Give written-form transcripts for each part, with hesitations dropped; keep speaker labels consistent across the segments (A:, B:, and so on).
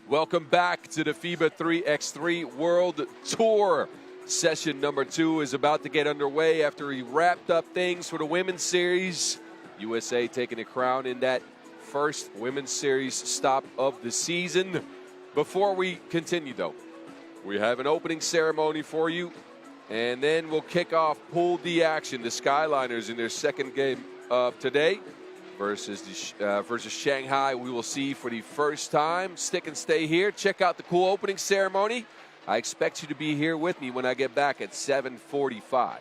A: Welcome back to the FIBA 3x3 World Tour. Session number 2 is about to get underway after we wrapped up things for the Women's Series. USA taking the crown in that first Women's Series stop of the season. Before we continue, though, we have an opening ceremony for you, and then we'll kick off Pool D action. The Skyliners in their second game of today versus Shanghai, we will see for the first time. Stick and stay here. Check out the cool opening ceremony. I expect you to be here with me when I get back at 7:45.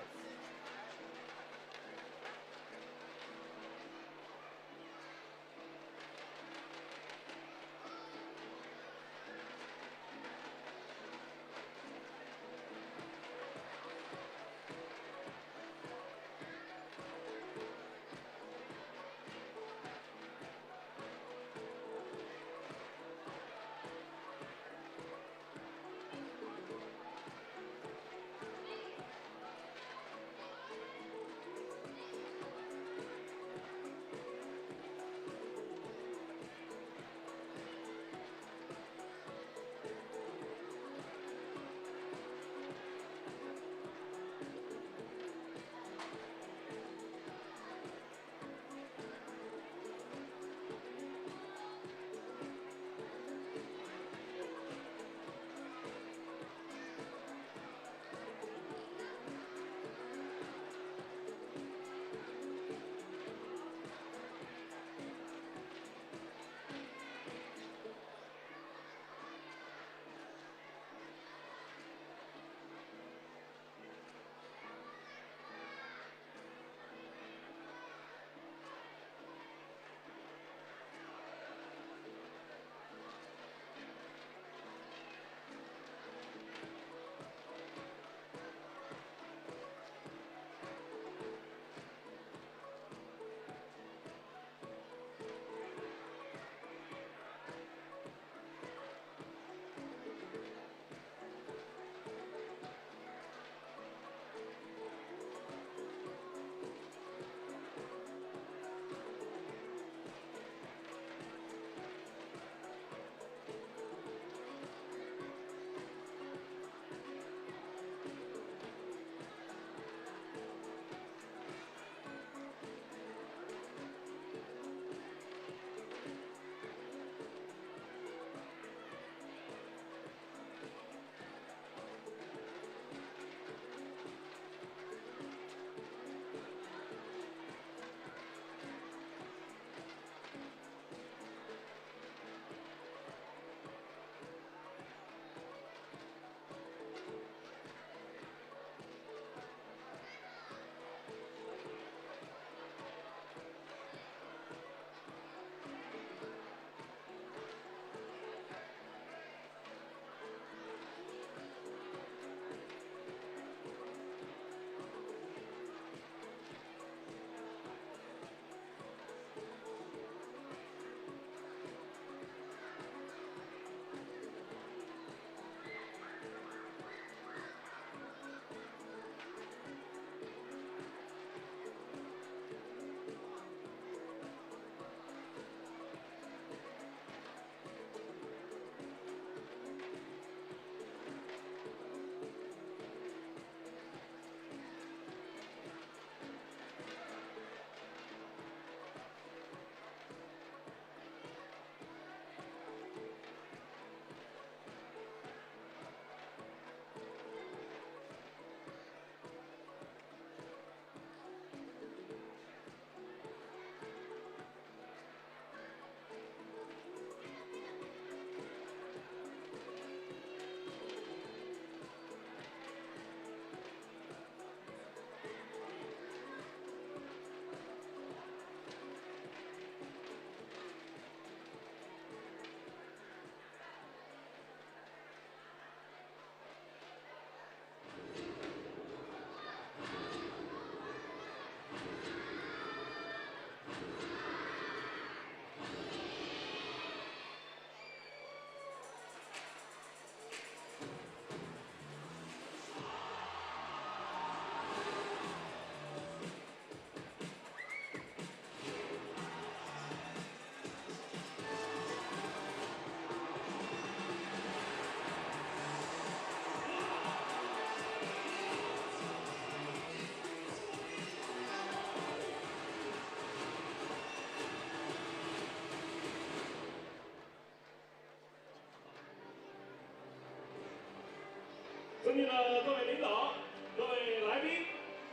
B: 尊敬的各位领导、各位来宾、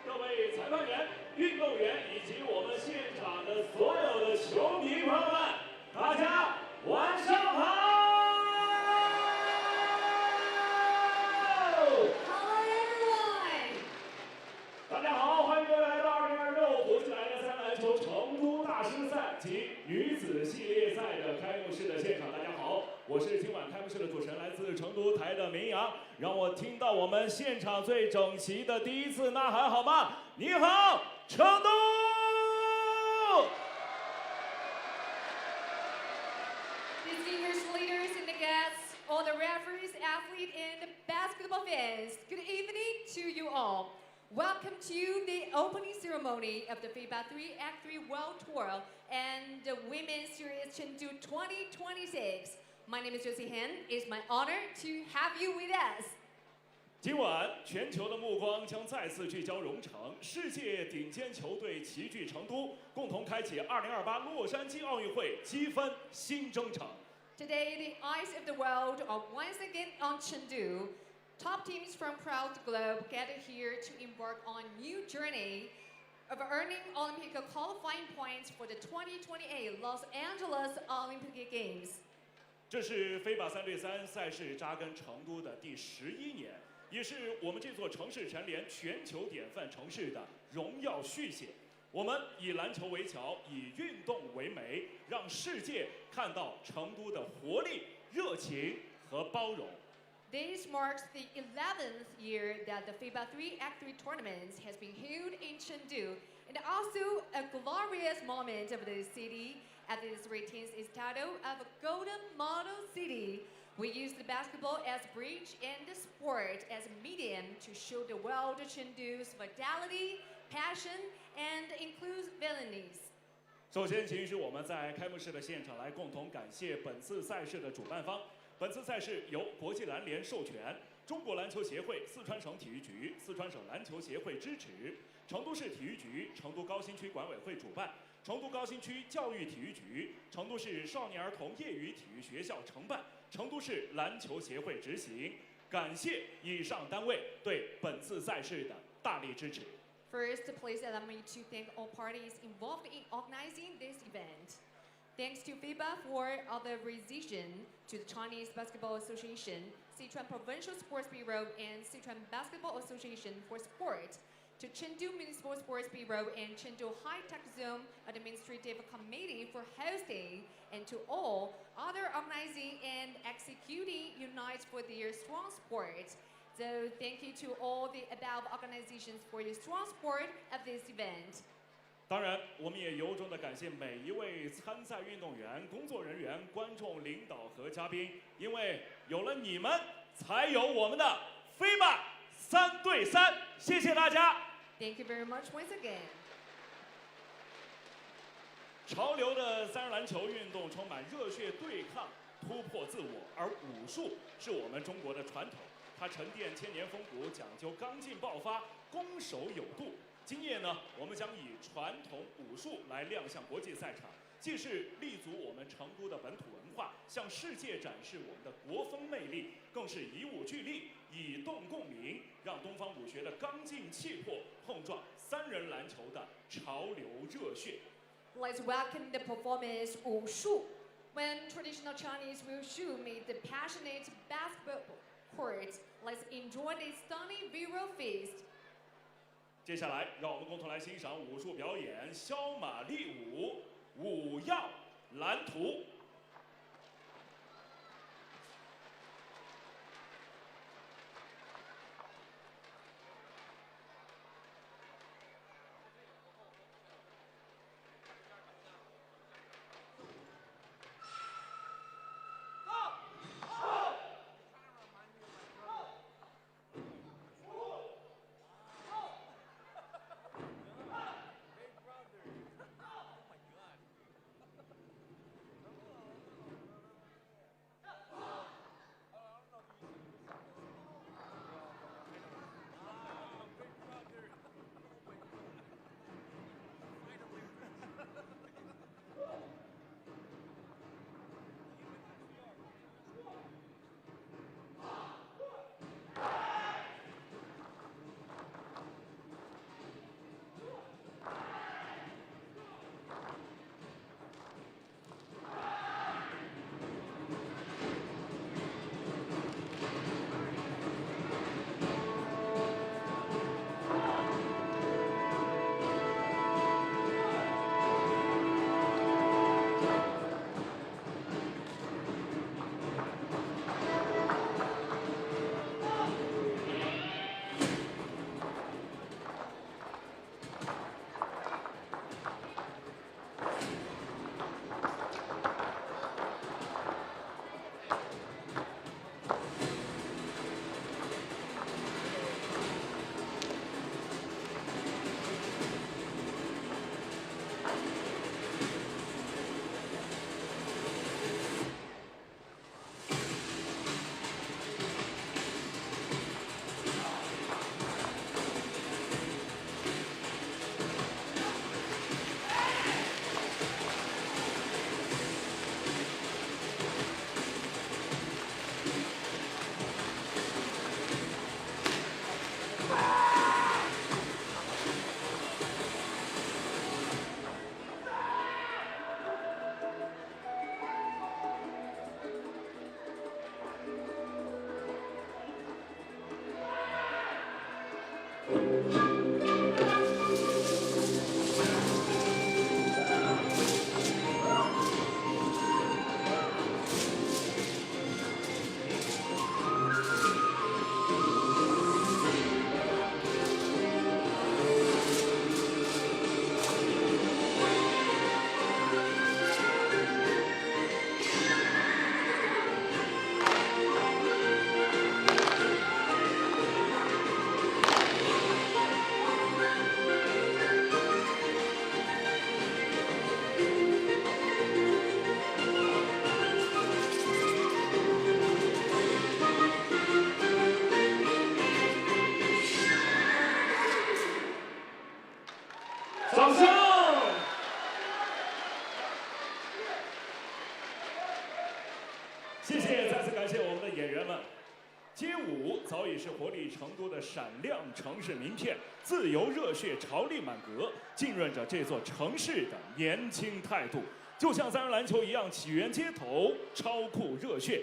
B: 各位裁判员、运动员以及我们现场的所有的球迷朋友们，大家晚上好！ 大家好，欢迎各位来到2026国际篮联赛篮球成都大师赛及女子系列赛的开幕式的现场。大家好，我是今晚开幕式的主持人，来自成都台的明阳。让我听到我们现场最整齐的第一次呐喊好吗？你好，成都！
C: Distinguished leaders and the guests, all the referees, athletes, and basketball fans, good evening to you all. Welcome to the opening ceremony of the FIBA 3x3 World Tour and the Women's Series Chengdu 2026. My name is Josie Han. It's my honor to have you with us.
B: 今晚，全球的目光将再次聚焦蓉城，世界顶尖球队齐聚成都，共同开启2028洛杉矶奥运会积分新征程。
C: Today, the eyes of the world are once again on Chengdu. Top teams from across the globe gather here to embark on a new journey of earning Olympic qualifying points for the 2028 Los Angeles Olympic Games.
B: 这是FIBA 3对3赛事扎根成都的第11年，也是我们这座城市蝉联全球典范城市的荣耀续写。我们以篮球为桥，以运动为媒，让世界看到成都的活力、热情和包容。
C: This marks the 11th year that the FIBA 3x3 tournament has been held in Chengdu, and also a glorious moment of the city as it retains its title of a Golden Model City. We use the basketball as a bridge and the sport as a medium to show the world Chengdu's vitality, passion, and inclusivity.
B: 首先，请允许我们在开幕式的现场来共同感谢本次赛事的主办方。 本次赛事由国际篮联授权，中国篮球协会、四川省体育局、四川省篮球协会支持，成都市体育局、成都高新区管委会主办，成都高新区教育体育局、成都市少年儿童业余体育学校承办，成都市篮球协会执行。感谢以上单位对本次赛事的大力支持。
C: First, please allow me to thank all parties involved in organizing this event. Thanks to FIBA for authorization, to the Chinese Basketball Association, Sichuan Provincial Sports Bureau, and Sichuan Basketball Association for support, to Chengdu Municipal Sports Bureau and Chengdu High Tech Zone Administrative Committee for hosting, and to all other organizing and executing units for their strong support. So thank you to all the above organizations for your strong support of this event.
B: 当然，我们也由衷的感谢每一位参赛运动员、工作人员、观众、领导和嘉宾，因为有了你们，才有我们的FIBA 3对3。谢谢大家。
C: Thank you very much once again.
B: 潮流的三人篮球运动充满热血对抗、突破自我，而武术是我们中国的传统，它沉淀千年风骨，讲究刚劲爆发、攻守有度。 今夜呢，我们将以传统武术来亮相国际赛场，既是立足我们成都的本土文化，向世界展示我们的国风魅力，更是以武俱厉，以动共鸣，让东方武学的刚劲气魄碰撞三人篮球的潮流热血。
C: Let's welcome the performance Wushu. When traditional Chinese Wushu meet the passionate basketball court, let's enjoy the stunning virile feast.
B: 接下来，让我们共同来欣赏武术表演——消马力舞，舞耀蓝图。掌声！谢谢，再次感谢我们的演员们。街舞早已是活力成都的闪亮城市名片，自由热血、潮力满格，浸润着这座城市的年轻态度。就像三人篮球一样，起源街头，超酷热血。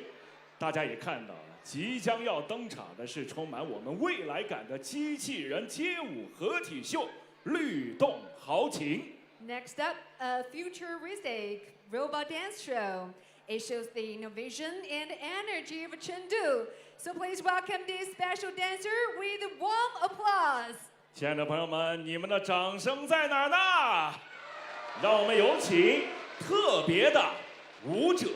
B: 大家也看到了，即将要登场的是充满我们未来感的机器人街舞合体秀。 律动豪情。
C: Next up, a futuristic robot dance show. It shows the innovation and energy of Chengdu. So please welcome this special dancer with warm applause.
B: 亲爱的朋友们，你们的掌声在哪儿呢？让我们有请特别的舞者。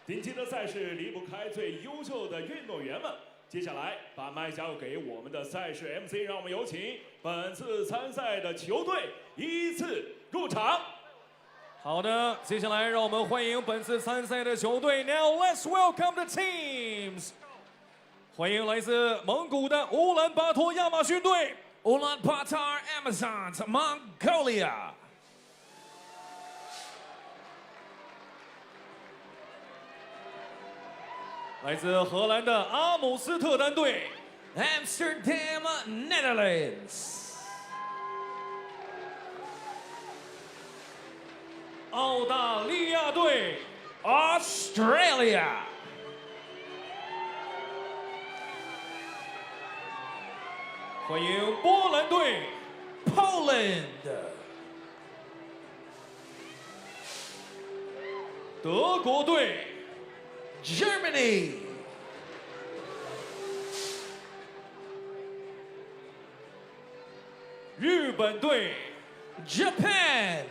B: 顶级的赛事离不开最优秀的运动员们。接下来把麦交给我们的赛事 MC， 让我们有请本次参赛的球队依次入场。
D: 好的，接下来让我们欢迎本次参赛的球队。Now let's welcome the teams。欢迎来自蒙古的乌兰巴托亚马逊队 ，Ulaanbaatar Amazons Mongolia。来自荷兰的阿姆斯特丹队 ，Amsterdam Netherlands。澳大利亚队 ，Australia。欢迎波兰队 ，Poland。德国队 ，Germany。日本队 ，Japan。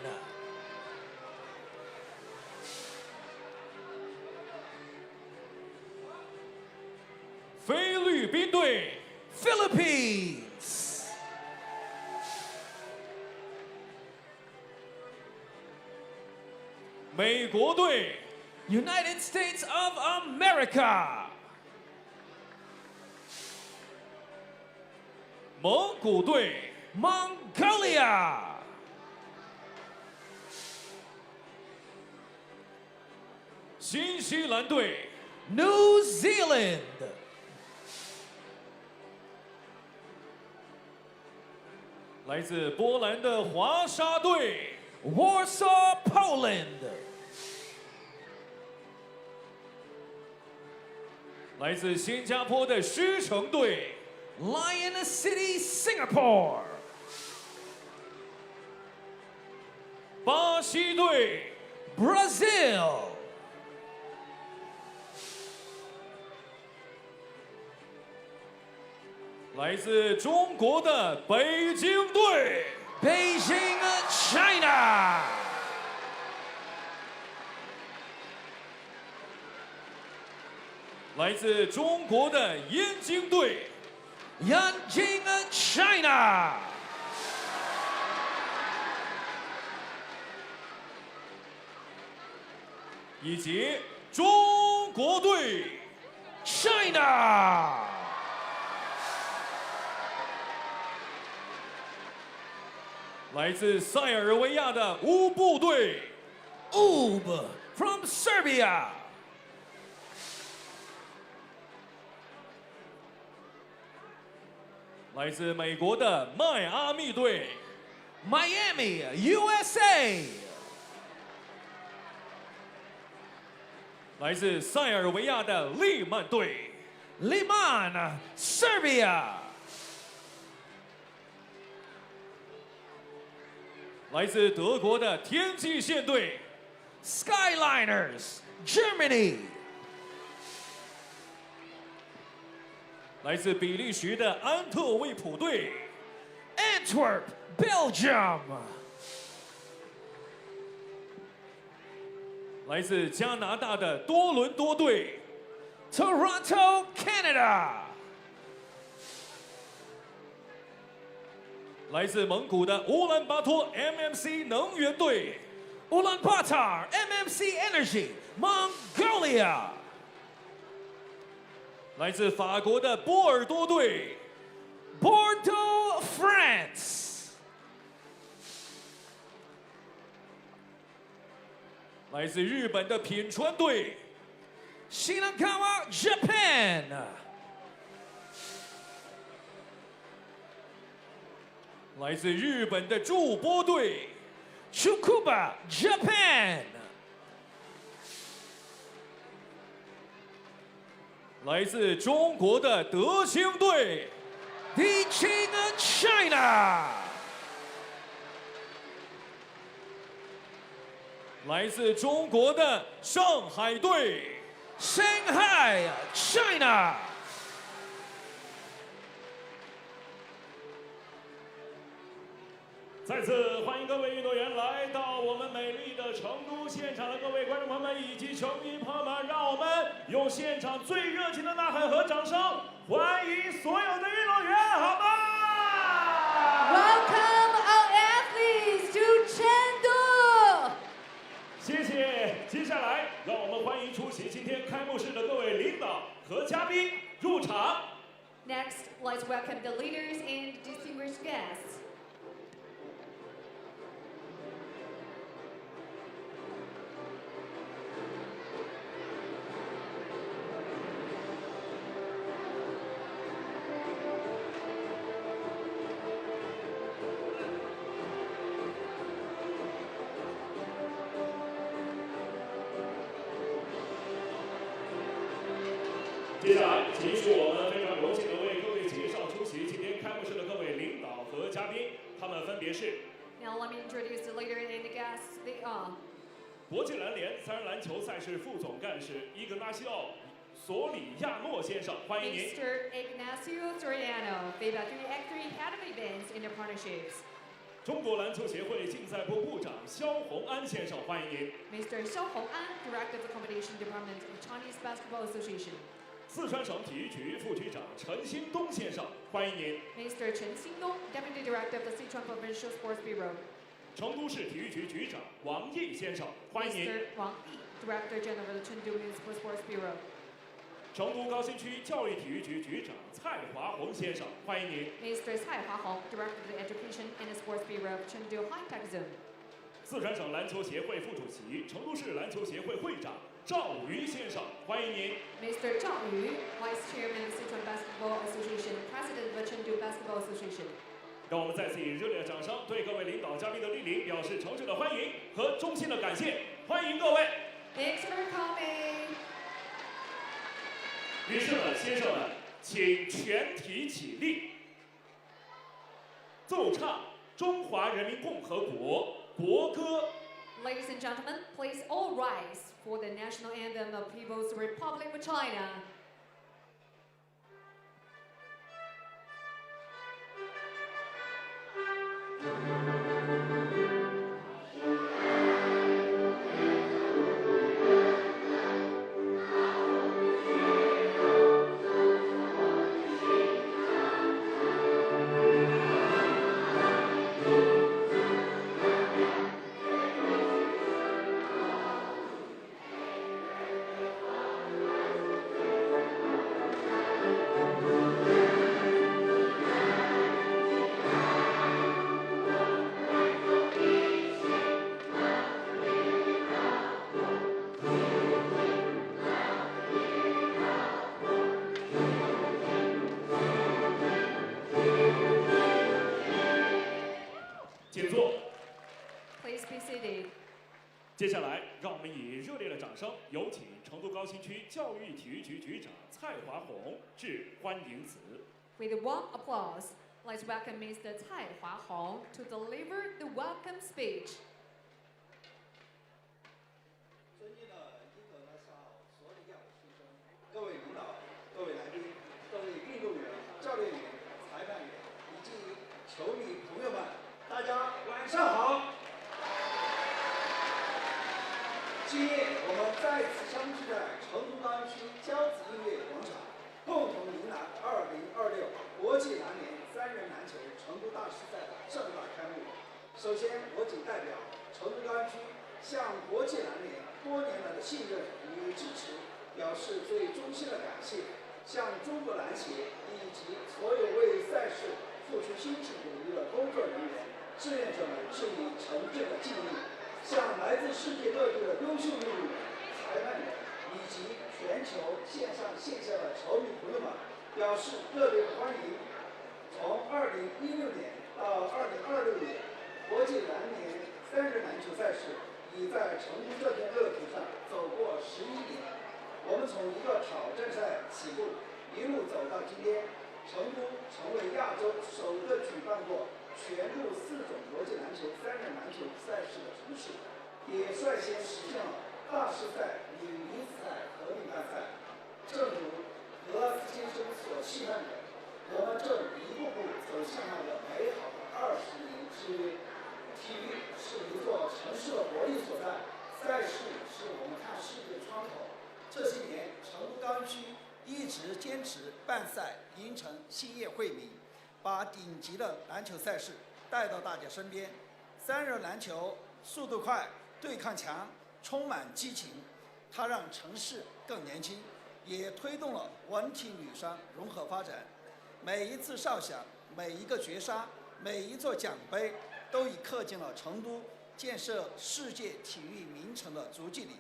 D: 菲律宾队 ，Philippines。美国队 ，United States of America。蒙古队 ，Mongolia。新西兰队 ，New Zealand。来自波兰的华沙队 ，Warsaw Poland。来自新加坡的狮城队 ，Lion City Singapore。巴西队 ，Brazil。来自中国的北京队 ，Beijing China。来自中国的燕京队 ，Yanjing China。以及中国队 ，China。来自塞尔维亚的乌布队 ，UB from Serbia。来自美国的迈阿密队 ，Miami USA。来自塞尔维亚的利曼队 ，Liman Serbia。来自德国的天际线队 ，Skyliners Germany。来自比利时的安特卫普队 ，Antwerp Belgium。来自加拿大的多伦多队 ，Toronto Canada。来自蒙古的乌兰巴托 MMC 能源队 ，Ulaanbaatar MMC Energy Mongolia。来自法国的波尔多队 ，Bordeaux France。来自日本的品川队 ，Shingawa Japan。来自日本的筑波队 ，Tsukuba Japan。来自中国的德兴队 ，DeQing China。来自中国的上海队 ，Shanghai China。
B: 再次欢迎各位运动员来到我们美丽的成都现场的各位观众朋友们以及球迷朋友们，让我们用现场最热情的呐喊和掌声欢迎所有的运动员，好吗
C: Welcome our athletes to Chengdu.
B: 谢谢。接下来，让我们欢迎出席今天开幕式的各位领导和嘉宾入场。
C: Next, let's welcome the leaders and distinguished guests.
B: 接下来，请许我们非常荣幸的为各位介绍出席今天开幕式的各位领导和嘉宾，他们分别是
C: Now let me introduce the leader and the guests. They are
B: 国际篮联三人篮球赛事副总干事伊格纳西奥·索里亚诺先生，欢迎您。
C: Mr. Ignacio Soriano, FIBA 3x3 Head of Events and Partnerships.
B: 中国篮球协会竞赛部部长肖洪安先生，欢迎您。
C: Mr. Xiao Hong'an, Director of the Competition Department of Chinese Basketball Association.
B: 四川省体育局副局长陈新东先生，欢迎您。
C: Mr. Chen Xingdong, Deputy Director of the Sichuan Provincial Sports Bureau.
B: 成都市体育局局长王毅先生，欢迎您。
C: Mr. Wang Yi, Director General of the Chengdu Municipal Sports Bureau.
B: 成都高新区教育体育局局长蔡华红先生，欢迎您。
C: Mr. Cai Huahong, Director of the Education and the Sports Bureau of Chengdu High-Tech Zone.
B: 四川省篮球协会副主席、成都市篮球协会会长赵瑜先生，欢迎您。
C: Mr. Zhao Yu, Vice Chairman of the Sichuan Basketball Association, President of the Chengdu Basketball Association.
B: 让我们再次以热烈的掌声对各位领导嘉宾的莅临表示诚挚的欢迎和衷心的感谢，欢迎各位。
C: Thanks for coming.
B: 女士们、先生们，请全体起立，奏唱中华人民共和国国歌。
C: Ladies and gentlemen, please all rise for the national anthem of People's Republic of China. 请坐。 Please be seated.
B: 接下来，让我们以热烈的掌声，有请成都高新区教育体育局局长蔡华红致欢迎词。
C: With a warm applause, let's welcome Mr. Cai Huahong to deliver the welcome speech.
E: 尊敬的伊格纳西奥·索里亚诺先生，各位领导、各位来宾、各位运动员、教练员、裁判员以及球迷朋友们，大家晚上好！今夜我们再次相聚在成都高新区交子音乐广场，共同迎来2026国际篮联三人篮球成都大师赛的盛大开幕。首先，我谨代表成都高新区向国际篮联多年来的信任与支持表示最衷心的感谢，向中国篮协以及所有为赛事付出辛勤努力的工作人员、志愿者们致以诚挚的敬意，向来自世界各地的优秀运动员、裁判员以及全球线上线下的球迷朋友们表示热烈的欢迎。从2016年到2026年，国际篮联三人篮球赛事已在成都这片乐土上走过11年。我们从一个挑战赛起步，一路走到今天，成都成为亚洲首个举办过全部4种国际篮球三人篮球赛事的城市，也率先实现了大师赛与女子赛合并办赛。正如格拉斯先生所期盼的，我们正一步步走向那个美好的20年之约。体育是一座城市的活力所在，赛事是我们看世界的窗口。这些年，成都高区一直坚持办赛迎城兴业惠民，把顶级的篮球赛事带到大家身边。三人篮球速度快，对抗强，充满激情，它让城市更年轻，也推动了文体女商融合发展。每一次哨响，每一个绝杀，每一座奖杯，都已刻进了成都建设世界体育名城的足迹里。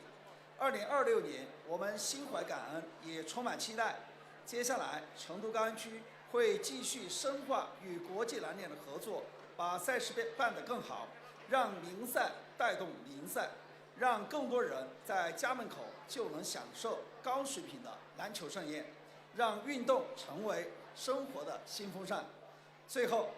E: 2026年，我们心怀感恩，也充满期待。接下来，成都高安区会继续深化与国际篮联的合作，把赛事办得更好，让名赛带动名赛，让更多人在家门口就能享受高水平的篮球盛宴，让运动成为生活的新风尚。最后，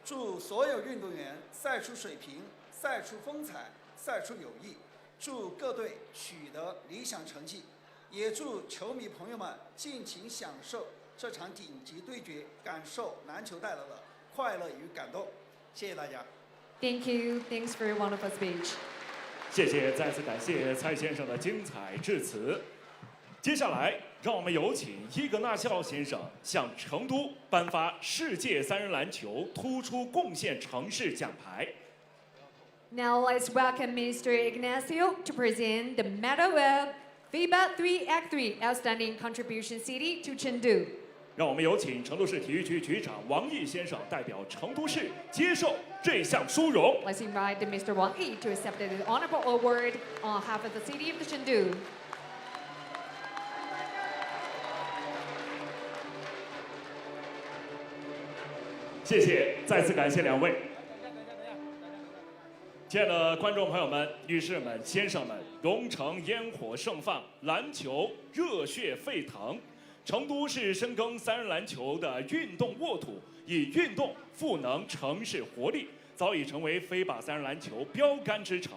E: 祝所有运动员赛出水平，赛出风采，赛出友谊。祝各队取得理想成绩，也祝球迷朋友们尽情享受这场顶级对决，感受篮球带来的快乐与感动。谢谢大家。
C: Thank you. Thanks for your wonderful speech.
B: 谢谢，再次感谢蔡先生的精彩致辞。接下来，让我们有请伊格纳肖先生向成都颁发世界三人篮球突出贡献城市奖牌。
C: Now let's welcome Mr. Ignacio to present the Medal of FIBA 3x3 Outstanding Contribution City to Chengdu.
B: 让我们有请成都市体育局局长王毅先生代表成都市接受这项殊荣。
C: Let's invite Mr. Wang Yi to accept the honorable award on behalf of the city of Chengdu.
B: 谢谢，再次感谢两位。亲爱的观众朋友们、女士们、先生们，蓉城烟火盛放，篮球热血沸腾。成都是深耕三人篮球的运动沃土，以运动赋能城市活力，早已成为FIBA三人篮球标杆之城。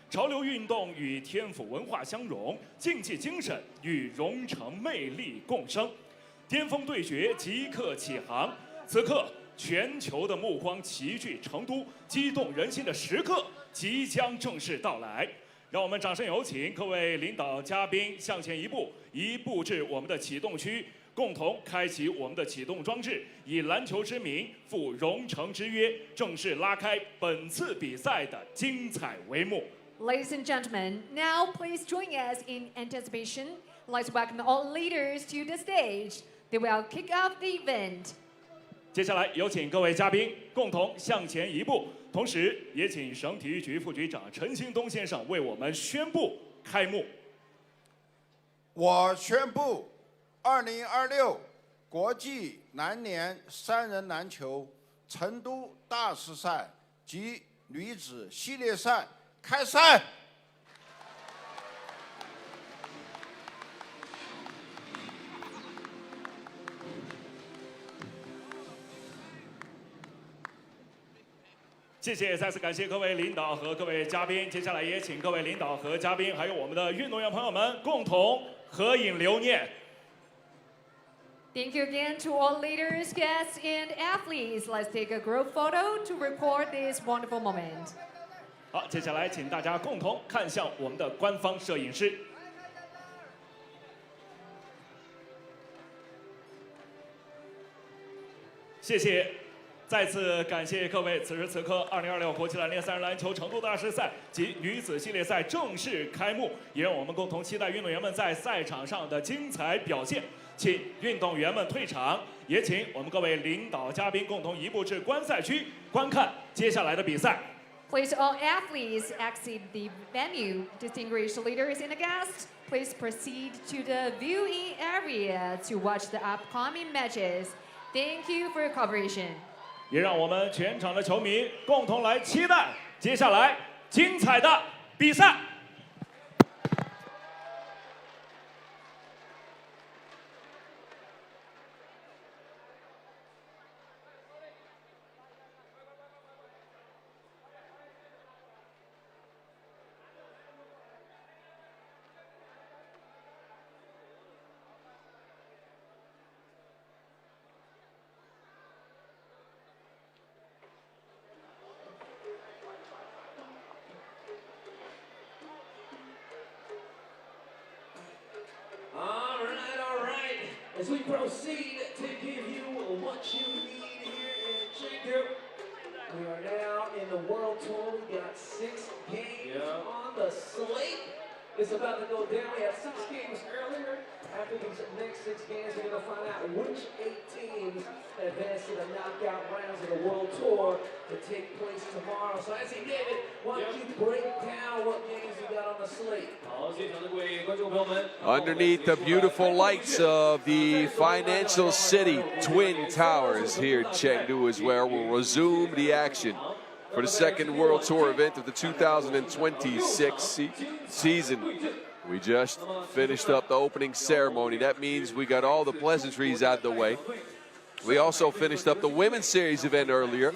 B: 潮流运动与天府文化相融，竞技精神与蓉城魅力共生。巅峰对决即刻起航，此刻全球的目光齐聚成都，激动人心的时刻即将正式到来。让我们掌声有请各位领导嘉宾向前一步，移步至我们的启动区，共同开启我们的启动装置，以篮球之名赴蓉城之约，正式拉开本次比赛的精彩帷幕。
C: Ladies and gentlemen, now please join us in anticipation. Let's welcome all leaders to the stage. They will kick off the event.
B: 接下来有请各位嘉宾共同向前一步，同时也请省体育局副局长陈兴东先生为我们宣布开幕。
F: 我宣布，2026国际篮联三人篮球成都大师赛及女子系列赛开赛。
B: 谢谢，再次感谢各位领导和各位嘉宾。接下来也请各位领导和嘉宾，还有我们的运动员朋友们共同合影留念。
C: Thank you again to all leaders, guests, and athletes. Let's take a group photo to record this wonderful moment.
B: 好，接下来请大家共同看向我们的官方摄影师。谢谢。再次感谢各位，此时此刻，2026国际篮联三人篮球成都大师赛及女子系列赛正式开幕，也让我们共同期待运动员们在赛场上的精彩表现。请运动员们退场，也请我们各位领导嘉宾共同移步至观赛区，观看接下来的比赛。
C: Please all athletes exit the venue. Distinguished leaders and guests, please proceed to the viewing area to watch the upcoming matches. Thank you for your cooperation.
B: 也让我们全场的球迷共同来期待接下来精彩的比赛。
G: As we proceed to give you what you need here in Chengdu. We are now in the World Tour. We got 6 games on the slate. It's about to go down. We had 6 games earlier. After these next 6 games, we're going to find out which 8 teams advance to the knockout rounds of the World Tour to take place tomorrow. So as he David, why don't you break down what games we got on the slate?
A: Underneath the beautiful lights of the financial city, Twin Towers here in Chengdu is where we'll resume the action for the second World Tour event of the 2026 season. We just finished up the opening ceremony. That means we got all the pleasantries out of the way. We also finished up the Women's Series event earlier.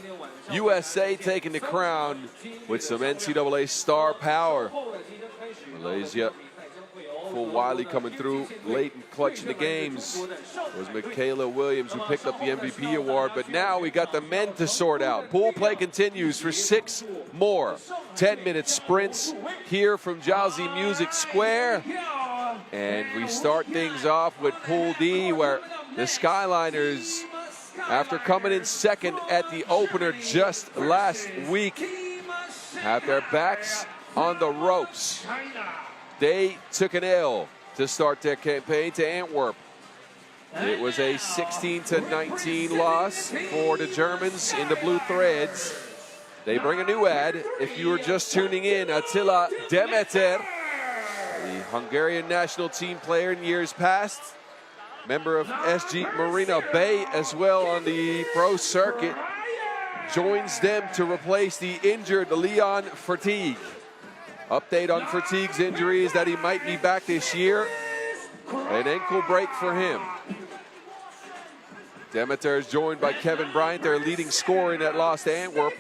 A: USA taking the crown with some NCAA star power. Malaysia, full Wiley coming through late and clutching the games. It was Michaela Williams who picked up the MVP award, but now we got the men to sort out. Pool play continues for 6 more 10-minute sprints here from Jiaozi Music Square. And we start things off with Pool D, where the Skyliners, after coming in second at the opener just last week, have their backs on the ropes. They took an L to start their campaign to Antwerp. It was a 16-19 loss for the Germans in the Blue Threads. They bring a new ad. If you were just tuning in, Attila Demeter, the Hungarian national team player in years past, member of SG Marina Bay as well on the pro circuit, joins them to replace the injured Leon Fertig. Update on Fertig's injury is that he might be back this year. An ankle break for him. Demeter is joined by Kevin Bryant, their leading scorer in that loss to Antwerp.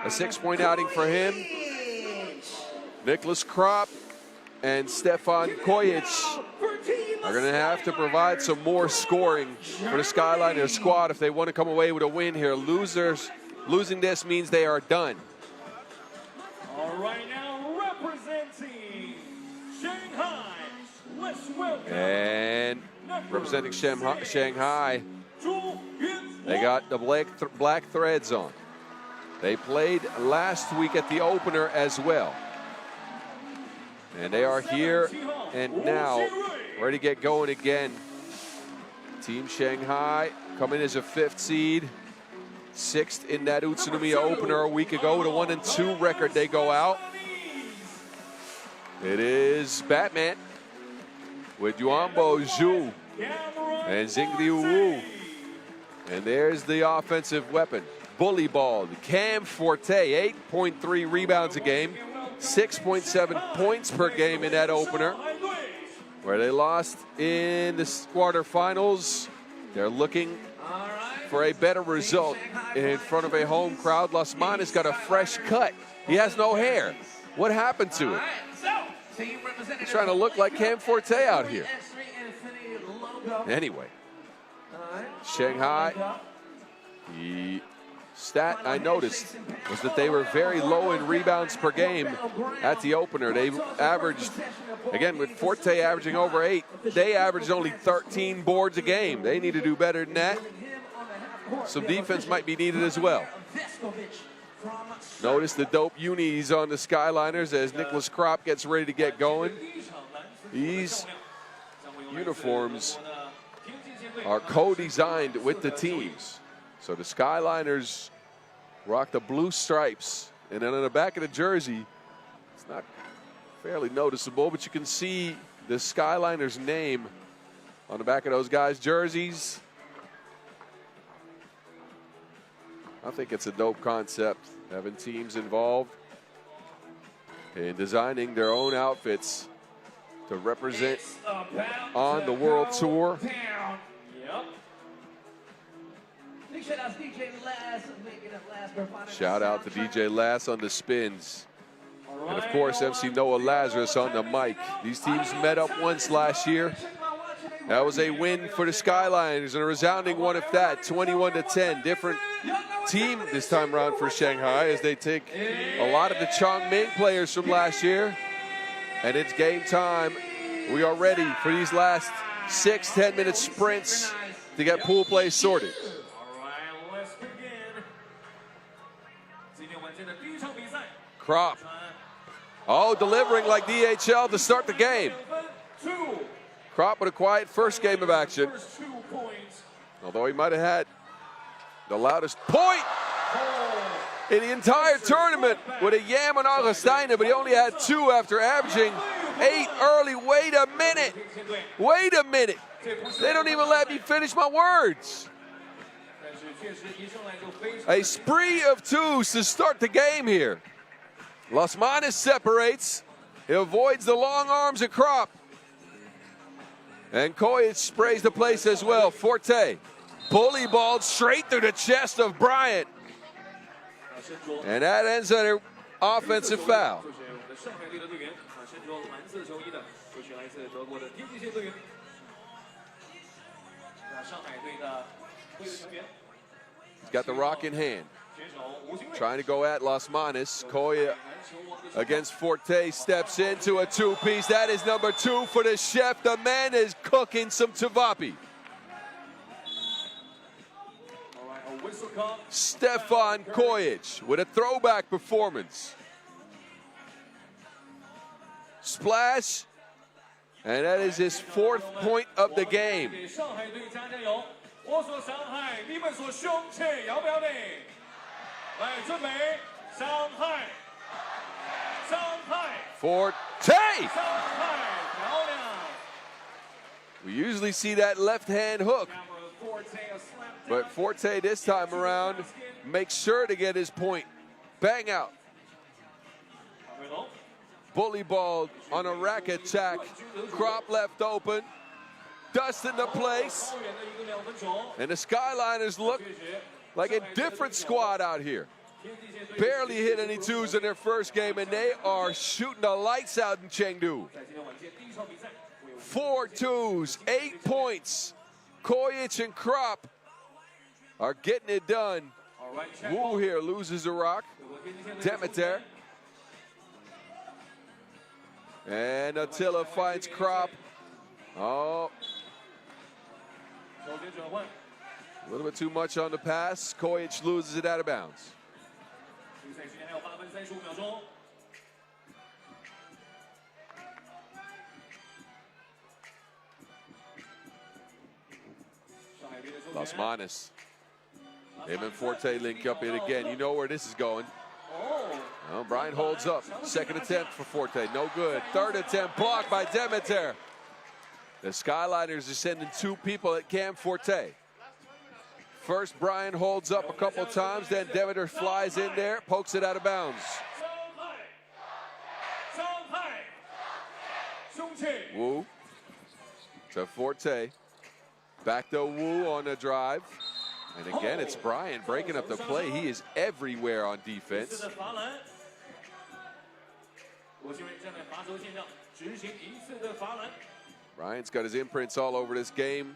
A: A 6-point outing for him. Nicholas Kropp and Stefan Kojic are going to have to provide some more scoring for the Skyliners squad if they want to come away with a win here. Losing this means they are done.
B: All right, now representing Shanghai, let's welcome.
A: And representing Shanghai, they got the black threads on. They played last week at the opener as well. And they are here and now ready to get going again. Team Shanghai coming as a 5th seed. 6th in that Utsunomiya opener a week ago with a 1-2 record. They go out. It is Batman with Yuanbo Zhu and Xingdiu Wu. And there's the offensive weapon. Bully ball. Cam Forte, 8.3 rebounds a game, 6.7 points per game in that opener, where they lost in the quarterfinals. They're looking for a better result in front of a home crowd. Lasman got a fresh cut. He has no hair. What happened to it? He's trying to look like Cam Forte out here. Anyway, Shanghai, the stat I noticed was that they were very low in rebounds per game at the opener. They averaged, again, with Forte averaging over 8, they averaged only 13 boards a game. They need to do better than that. Some defense might be needed as well. Notice the dope unis on the Skyliners as Nicholas Kropp gets ready to get going. These uniforms are co-designed with the teams. So the Skyliners rock the blue stripes, and then on the back of the jersey, it's not fairly noticeable, but you can see the Skyliners name on the back of those guys' jerseys. I think it's a dope concept, having teams involved in designing their own outfits to represent on the World Tour. Shout out to DJ Lass on the spins. And of course, MC Noah Lazarus on the mic. These teams met up once last year. That was a win for the Skyliners, and a resounding one at that, 21-10. Different team this time around for Shanghai as they take a lot of the Chongming players from last year. And it's game time. We are ready for these last 6 10-minute sprints to get pool play sorted.
D: All right, let's begin. 今天晚间的第一场比赛。
A: Krop. Oh, delivering like DHL to start the game. Krop with a quiet first game of action. Although he might have had the loudest point in the entire tournament with a yam on Augustine, but he only had 2 after averaging 8 early. Wait a minute. Wait a minute. They don't even let me finish my words. A spree of 2s to start the game here. Lasmanis separates. He avoids the long arms of Krop. And Kojic sprays the place as well. Forte bully balled straight through the chest of Bryant. And that ends on an offensive foul. He's got the rock in hand. Trying to go at Lasmanis. Koya against Forte steps into a 2-piece. That is number 2 for the chef. The man is cooking some Tavapi. Stefan Kojic with a throwback performance. Splash. And that is his 4th point of the game.
D: 我所上海，你们所雄起，要不要的？来，准备，上海，上海，
A: Forte!
D: 上海，漂亮。
A: We usually see that left hand hook, but Forte this time around makes sure to get his point. Bang out. Bully ball on a rack attack. Krop left open. Dust into place. And the Skyliners look like a different squad out here. Barely hit any 2s in their first game, and they are shooting the lights out in Chengdu. 4 2s, 8 points. Kojic and Krop are getting it done. Wu here loses a rock. Demeter. And Attila finds Krop. Oh. A little bit too much on the pass. Kojic loses it out of bounds. Lasmanis. Him and Forte link up it again. You know where this is going. Well, Brian holds up. 2nd attempt for Forte. No good. 3rd attempt blocked by Demeter. The Skyliners are sending 2 people at Cam Forte. First, Brian holds up a couple times, then Demeter flies in there, pokes it out of bounds. Wu to Forte. Back to Wu on the drive. And again, it's Brian breaking up the play. He is everywhere on defense. Brian's got his imprints all over this game.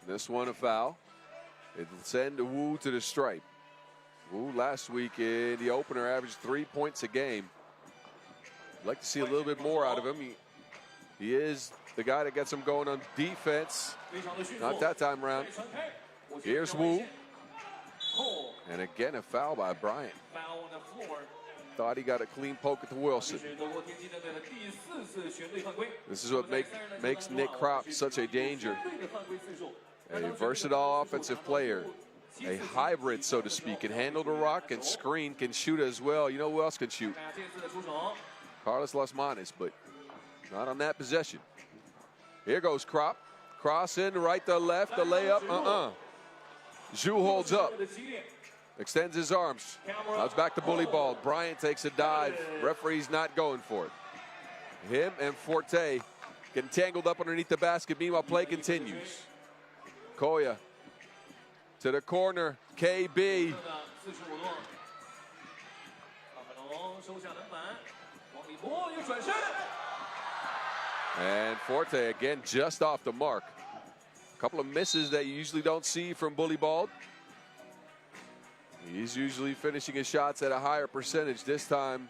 A: This one a foul. It'll send Wu to the stripe. Wu last week in the opener averaged 3 points a game. I'd like to see a little bit more out of him. He is the guy that gets him going on defense. Not that time around. Here's Wu. And again, a foul by Bryant. Thought he got a clean poke at the Wilson. This is what makes Nick Krop such a danger. A versatile offensive player. A hybrid, so to speak. Can handle the rock, can screen, can shoot as well. You know who else can shoot? Carlos Lasmanis, but not on that possession. Here goes Krop. Cross in, right to left, the layup, Zhu holds up. Extends his arms. Now it's back to bully ball. Bryant takes a dive. Referee's not going for it. Him and Forte getting tangled up underneath the basket. Meanwhile, play continues. Koya to the corner. KB. And Forte again just off the mark. A couple of misses that you usually don't see from Bully Bald. He's usually finishing his shots at a higher percentage. This time,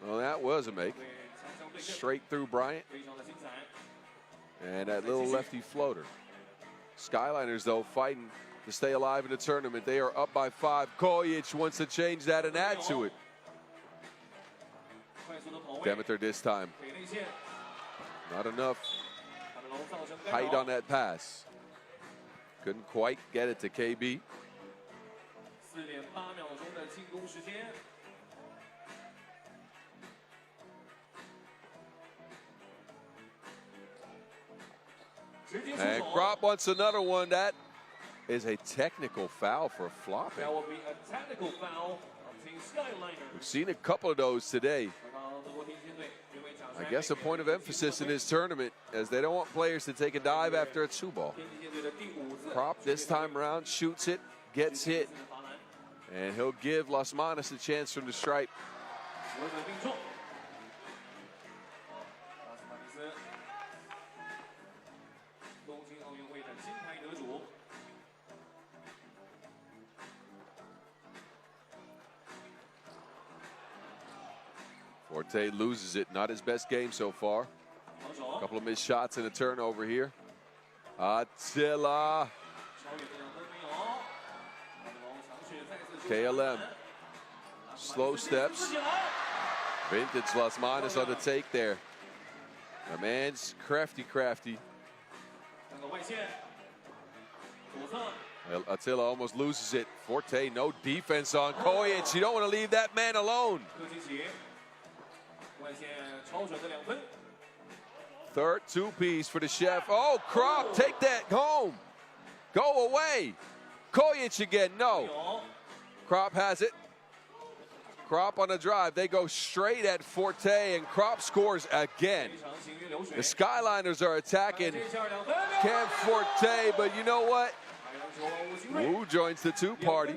A: well, that was a make. Straight through Bryant. And that little lefty floater. Skyliners, though, fighting to stay alive in the tournament. They are up by 5. Kojic wants to change that and add to it. Demeter this time. Not enough height on that pass. Couldn't quite get it to KB. And Krop wants another one. That is a technical foul for flopping.
G: That will be a technical foul on Team Skyliners.
A: We've seen a couple of those today. I guess a point of emphasis in this tournament, as they don't want players to take a dive after a 2-ball. Krop this time around shoots it, gets hit, and he'll give Las Manas a chance from the stripe. Forte loses it. Not his best game so far. A couple of missed shots and a turnover here. Attila. KLM. Slow steps. Vintage Las Manas on the take there. My man's crafty. Attila almost loses it. Forte, no defense on Kojic. You don't want to leave that man alone. Third two-piece for the chef. Oh, Krop, take that home. Go away. Kojic again, no. Krop has it. Krop on the drive. They go straight at Forte, and Krop scores again. The Skyliners are attacking Cam Forte, but you know what? Wu joins the two-party.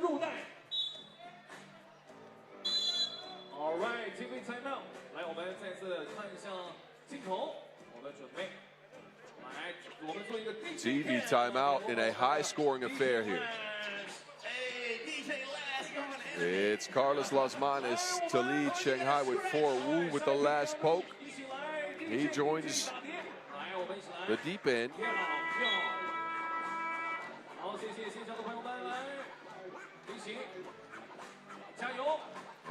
G: All right, TV timeout. 来，我们再次看一下镜头，我们准备来，我们做一个
A: TV timeout in a high-scoring affair here. It's Carlos Las Manas to lead Shanghai with 4. Wu with the last poke. He joins the deep end.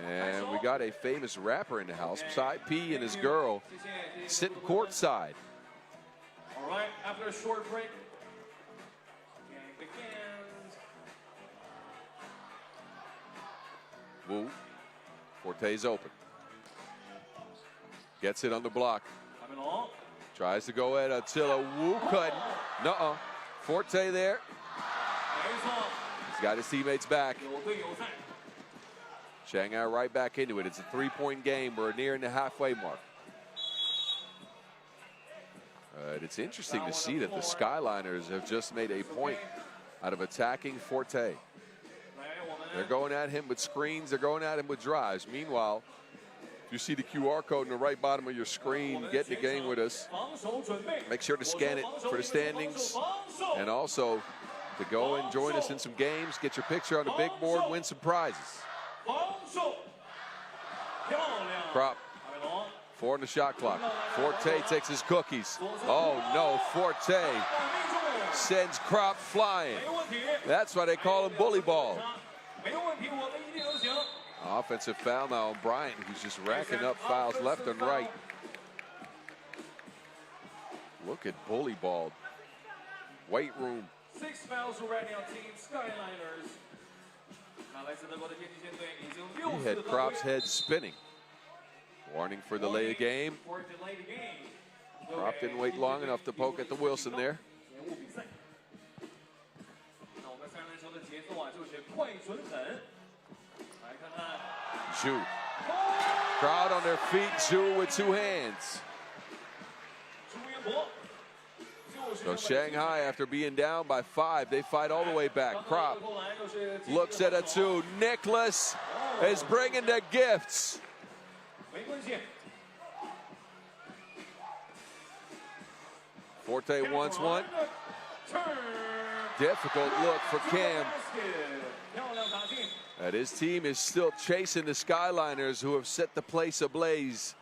A: And we got a famous rapper in the house. Psy P and his girl sitting courtside.
G: All right, after a short break, game begins.
A: Wu. Forte's open. Gets it on the block. Tries to go at Attila. Wu cutting. Nuh-uh. Forte there. He's got his teammates back. Shanghai right back into it. It's a 3-point game. We're nearing the halfway mark. It's interesting to see that the Skyliners have just made a point out of attacking Forte. They're going at him with screens. They're going at him with drives. Meanwhile, you see the QR code in the right bottom of your screen. Get in the game with us. Make sure to scan it for the standings. And also to go and join us in some games. Get your picture on the big board. Win some prizes. Krop. 4 on the shot clock. Forte takes his cookies. Oh no, Forte sends Krop flying. That's why they call him bully ball. Offensive foul now on Bryant, who's just racking up fouls left and right. Look at bully ball. Weight room.
G: 6 fouls already on Team Skyliners.
A: He had Krop's head spinning. Warning for delay of game. Krop didn't wait long enough to poke at the Wilson there. Zhu. Crowd on their feet. Zhu with 2 hands. So Shanghai, after being down by 5, they fight all the way back. Krop looks at a 2. Nicholas is bringing the gifts. Forte wants one. Difficult look for Cam. And his team is still chasing the Skyliners, who have set the place ablaze.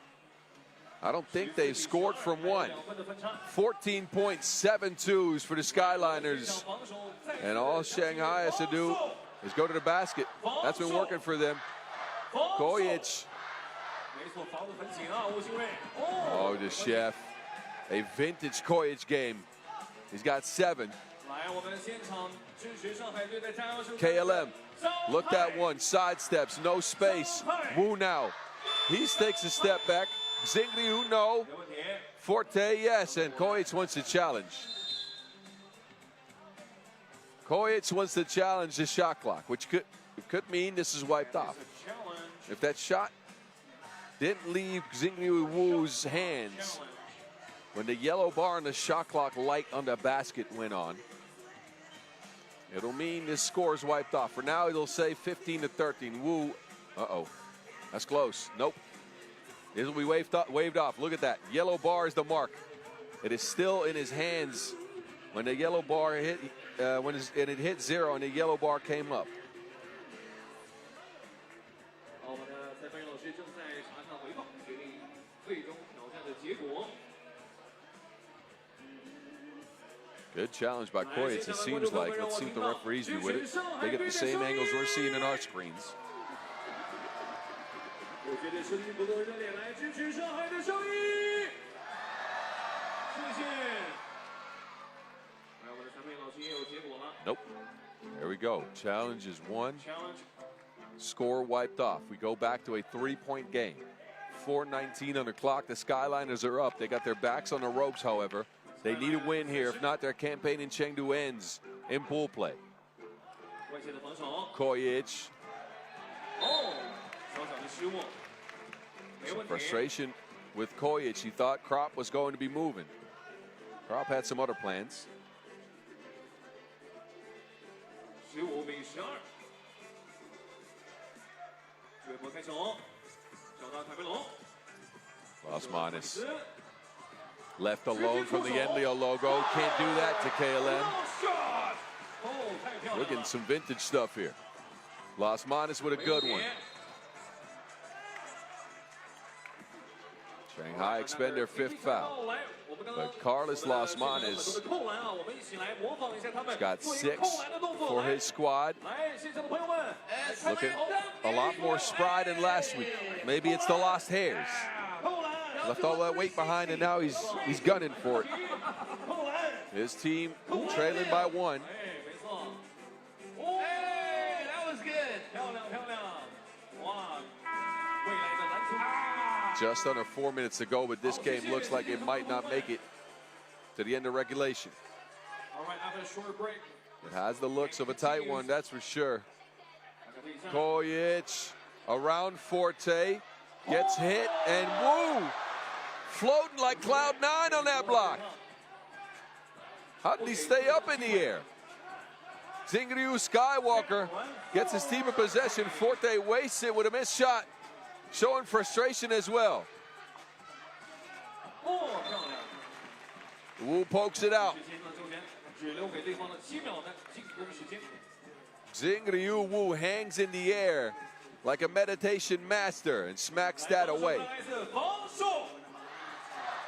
A: I don't think they've scored from one. 14.72s for the Skyliners. And all Shanghai has to do is go to the basket. That's been working for them. Kojic. Oh, the chef. A vintage Kojic game. He's got 7. KLM. Looked at one. Sidesteps. No space. Wu now. He takes a step back. Xingriu, no. Forte, yes. And Kojic wants to challenge. Kojic wants to challenge the shot clock, which could mean this is wiped off. If that shot didn't leave Xingriu Wu's hands when the yellow bar on the shot clock light on the basket went on, it'll mean this score is wiped off. For now, it'll say 15-13. Wu, that's close. Nope. This will be waved off. Look at that. Yellow bar is the mark. It is still in his hands when the yellow bar hit, and it hit 0 and the yellow bar came up. Good challenge by Kojic, it seems like. Let's see what the referees do with it. They get the same angles we're seeing in our screens. Nope. There we go. Challenge is 1. Score wiped off. We go back to a 3-point game. 4:19 on the clock. The Skyliners are up. They got their backs on the ropes, however. They need a win here. If not, their campaign in Chengdu ends in pool play. Kojic. Some frustration with Kojic. He thought Krop was going to be moving. Krop had some other plans. Osmanis. Left alone from the Enlio logo. Can't do that to KLM. We're getting some vintage stuff here. Osmanis with a good one. Shanghai expend their 5th foul. But Carlos Osmanis has got 6 for his squad. Looking a lot more spry than last week. Maybe it's the lost hairs. Left all that weight behind, and now he's gunning for it. His team trailing by 1.
G: Hey, that was good.
A: Just under 4 minutes to go, but this game looks like it might not make it to the end of regulation.
G: All right, after a short break.
A: It has the looks of a tight one, that's for sure. Kojic around Forte, gets hit, and Wu floating like Cloud9 on that block. How did he stay up in the air? Xingriu Skywalker gets his team in possession. Forte wastes it with a missed shot, showing frustration as well. Wu pokes it out. Xingriu Wu hangs in the air like a meditation master and smacks that away.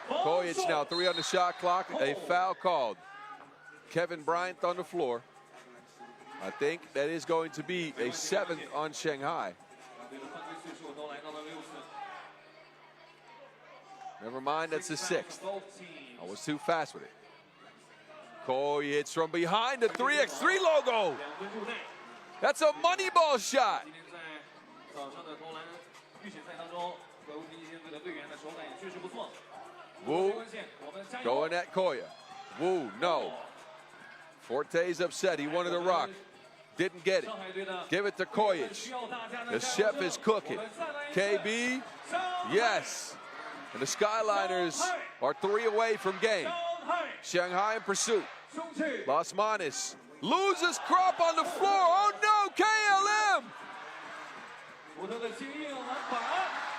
A: Kojic now 3 on the shot clock. A foul called. Kevin Bryant on the floor. I think that is going to be a 7th on Shanghai. Never mind, that's a 6th. I was too fast with it. Kojic from behind the 3x3 logo. That's a money ball shot. Wu going at Koya. Wu, no. Forte's upset. He wanted a rock. Didn't get it. Give it to Kojic. The chef is cooking. KB, yes. And the Skyliners are 3 away from game. Shanghai in pursuit. Osmanis loses Krop on the floor. Oh no, KLM.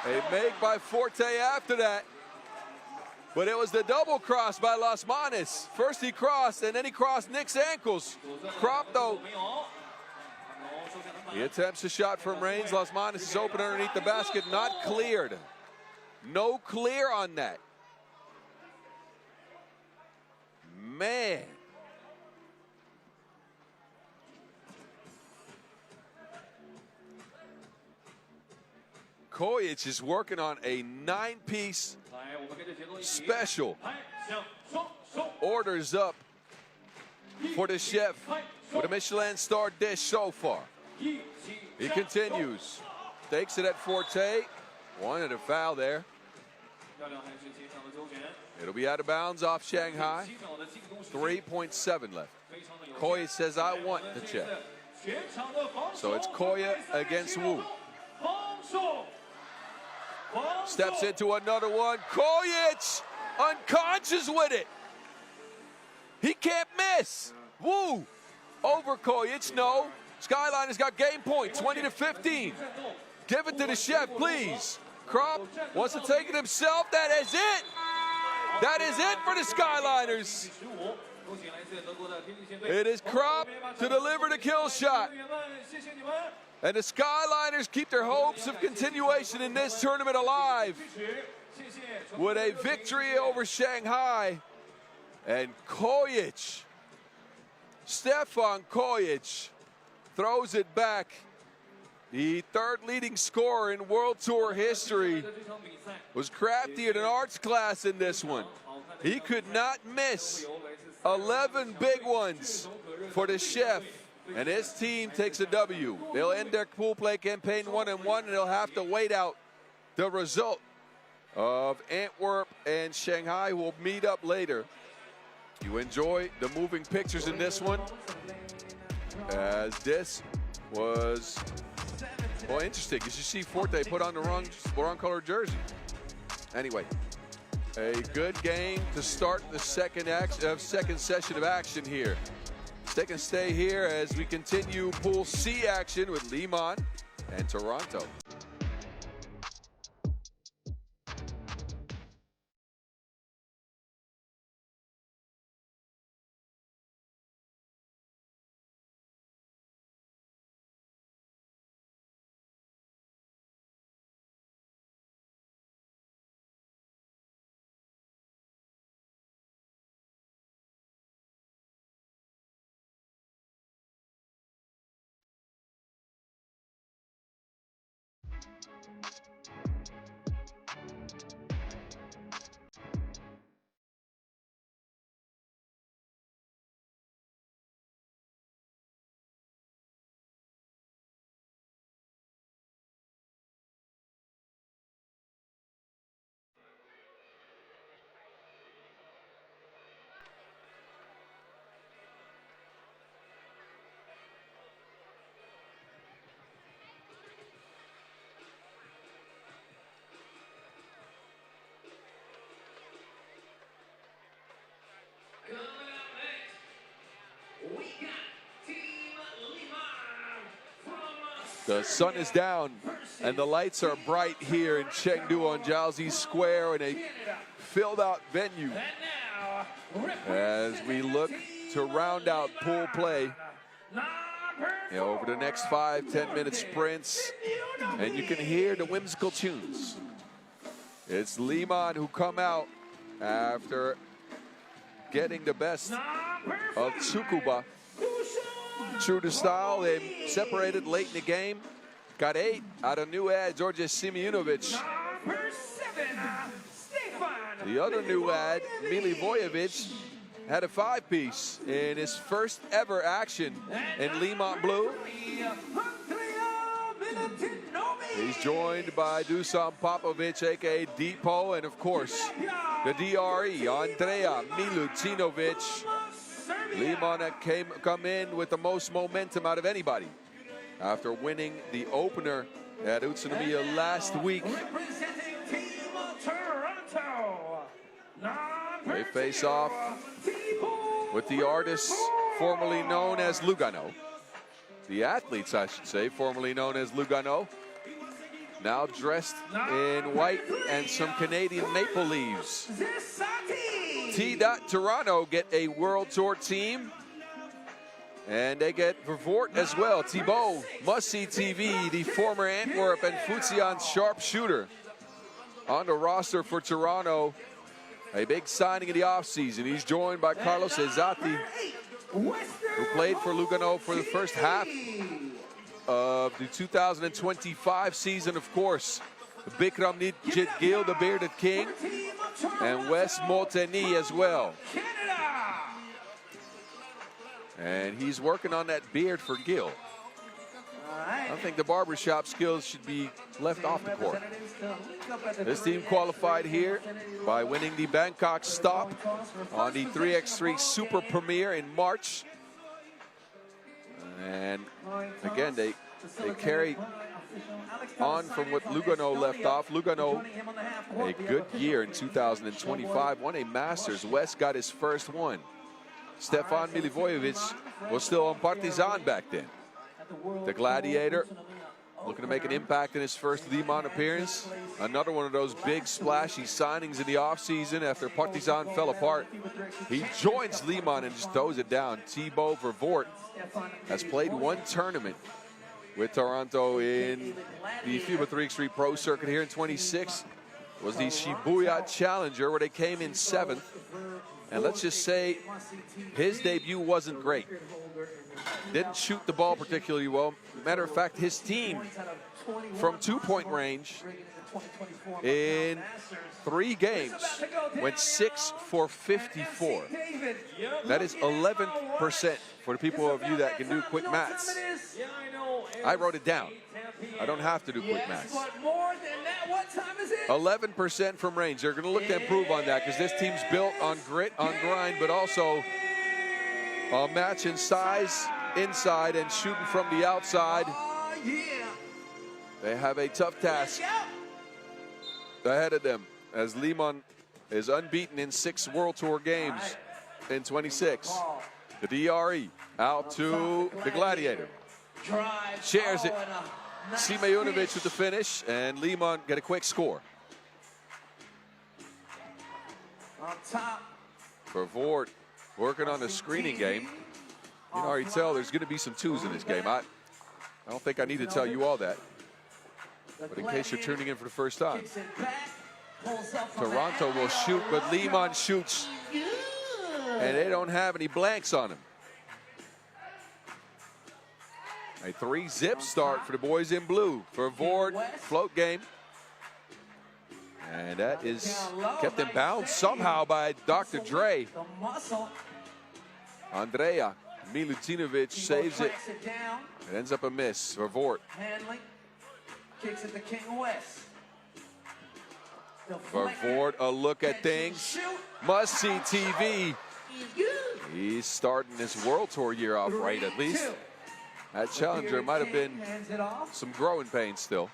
A: A make by Forte after that. But it was the double cross by Osmanis. First he crossed, and then he crossed Nick's ankles. Krop, though, he attempts a shot from range. Osmanis is open underneath the basket, not cleared. No clear on that. Man. Kojic is working on a 9-piece special. Orders up for the chef with a Michelin star dish so far. He continues. Takes it at Forte. Wanted a foul there. It'll be out of bounds off Shanghai. 3.7 left. Koya says, I want the check. So it's Koya against Wu. Steps into another one. Kojic unconscious with it. He can't miss. Wu over Kojic. No. Skyliners got game point, 20-15. Give it to the chef, please. Krop wants to take it himself. That is it. That is it for the Skyliners. It is Krop to deliver the kill shot. And the Skyliners keep their hopes of continuation in this tournament alive with a victory over Shanghai. And Kojic, Stefan Kojic, throws it back. The third leading scorer in World Tour history was crafty in an arts class in this one. He could not miss. 11 big ones for the chef. And his team takes a W. They'll end their pool play campaign 1-1, and they'll have to wait out the result of Antwerp and Shanghai, who will meet up later. You enjoy the moving pictures in this one, as this was, well, interesting. As you see Forte put on the wrong color jersey. Anyway, a good game to start the second session of action here. Take a stay here as we continue Pool C action with Liman and Toronto. The sun is down and the lights are bright here in Chengdu on Jiaozi Square in a filled out venue as we look to round out pool play over the next 5-10 minute sprints, and you can hear the whimsical tunes. It's Liman who come out after getting the best of Tsukuba. True to style, they separated late in the game. Got 8 out of new ad, George Simeonovic. The other new ad, Milivojevic, had a 5-piece in his first ever action in Liman Blue. He's joined by Dusan Popovic, aka Depo, and of course, the DRE, Andrea Milutinovic. Liman come in with the most momentum out of anybody after winning the opener at Utsunomiya last week. They face off with the artists formerly known as Lugano. The athletes, I should say, formerly known as Lugano. Now dressed in white and some Canadian maple leaves. T. Toronto get a World Tour team. And they get Vervoort as well. Thibaut, must-see TV, the former Antwerp and Fujian sharpshooter. on the roster for Toronto. A big signing in the offseason. He's joined by Carlos Ezati, who played for Lugano for the first half of the 2025 season, of course. Bikram Nijit Gill, the bearded king, and Wes Molteni as well. And he's working on that beard for Gill. I don't think the barbershop skills should be left off the court. This team qualified here by winning the Bangkok stop on the 3x3 Super Premier in March. And again, they carry on from what Lugano left off. Lugano, a good year in 2025, won a Masters. West got his first one. Stefan Milivojevic was still on Partizan back then. The Gladiator, looking to make an impact in his first Liman appearance. Another one of those big splashy signings in the offseason after Partizan fell apart. He joins Liman and just throws it down. Thibaut Vervoort has played one tournament with Toronto in the FIBA 3x3 Pro Circuit here in 26. It was the Shibuya Challenger, where they came in 7th. And let's just say his debut wasn't great. Didn't shoot the ball particularly well. Matter of fact, his team from 2-point range in 3 games went 6 for 54. That is 11% for the people of you that can do quick maths. I wrote it down. I don't have to do quick maths. 11% from range. They're going to look to improve on that because this team's built on grit, on grind, but also matching size inside and shooting from the outside. They have a tough task ahead of them as Liman is unbeaten in 6 World Tour games in 26. The DRE out to the Gladiator. Shares it. Simeonovic with the finish, and Liman get a quick score. Vervoort working on the screening game. You can already tell there's going to be some 2s in this game. I don't think I need to tell you all that. But in case you're tuning in for the first time, Toronto will shoot, but Liman shoots, and they don't have any blanks on him. A 3-zip start for the boys in blue. Vervoort, float game. And that is kept in bounds somehow by Dr. Dre. Andrea Milutinovic saves it. It ends up a miss. Vervoort.
G: Kicks it to King West.
A: Vervoort, a look at things. Must see TV. He's starting this World Tour year off right, at least. That Challenger might have been some growing pains still.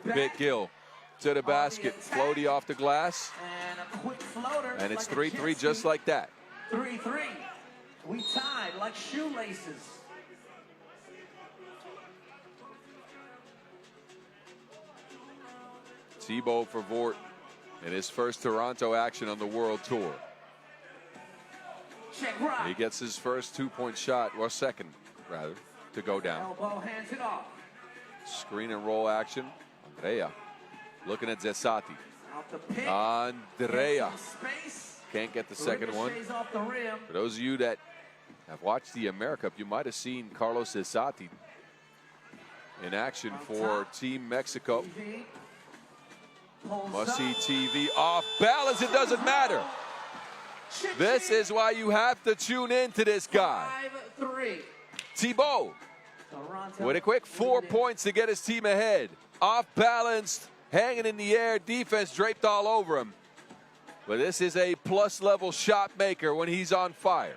A: Bit Gill to the basket. Floaty off the glass. And it's 3-3 just like that.
G: 3-3. We tied like shoelaces.
A: Thibaut Vervoort in his first Toronto action on the World Tour. He gets his first 2-point shot, or second, rather, to go down.
G: Elbow hands it off.
A: Screen and roll action. Andrea looking at Zesati. Andrea can't get the second one. For those of you that have watched the America Cup, you might have seen Carlos Zesati in action for Team Mexico. Must see TV. Off balance, it doesn't matter. This is why you have to tune in to this guy. Thibaut with a quick 4 points to get his team ahead. Off balanced, hanging in the air, defense draped all over him. But this is a plus level shot maker when he's on fire.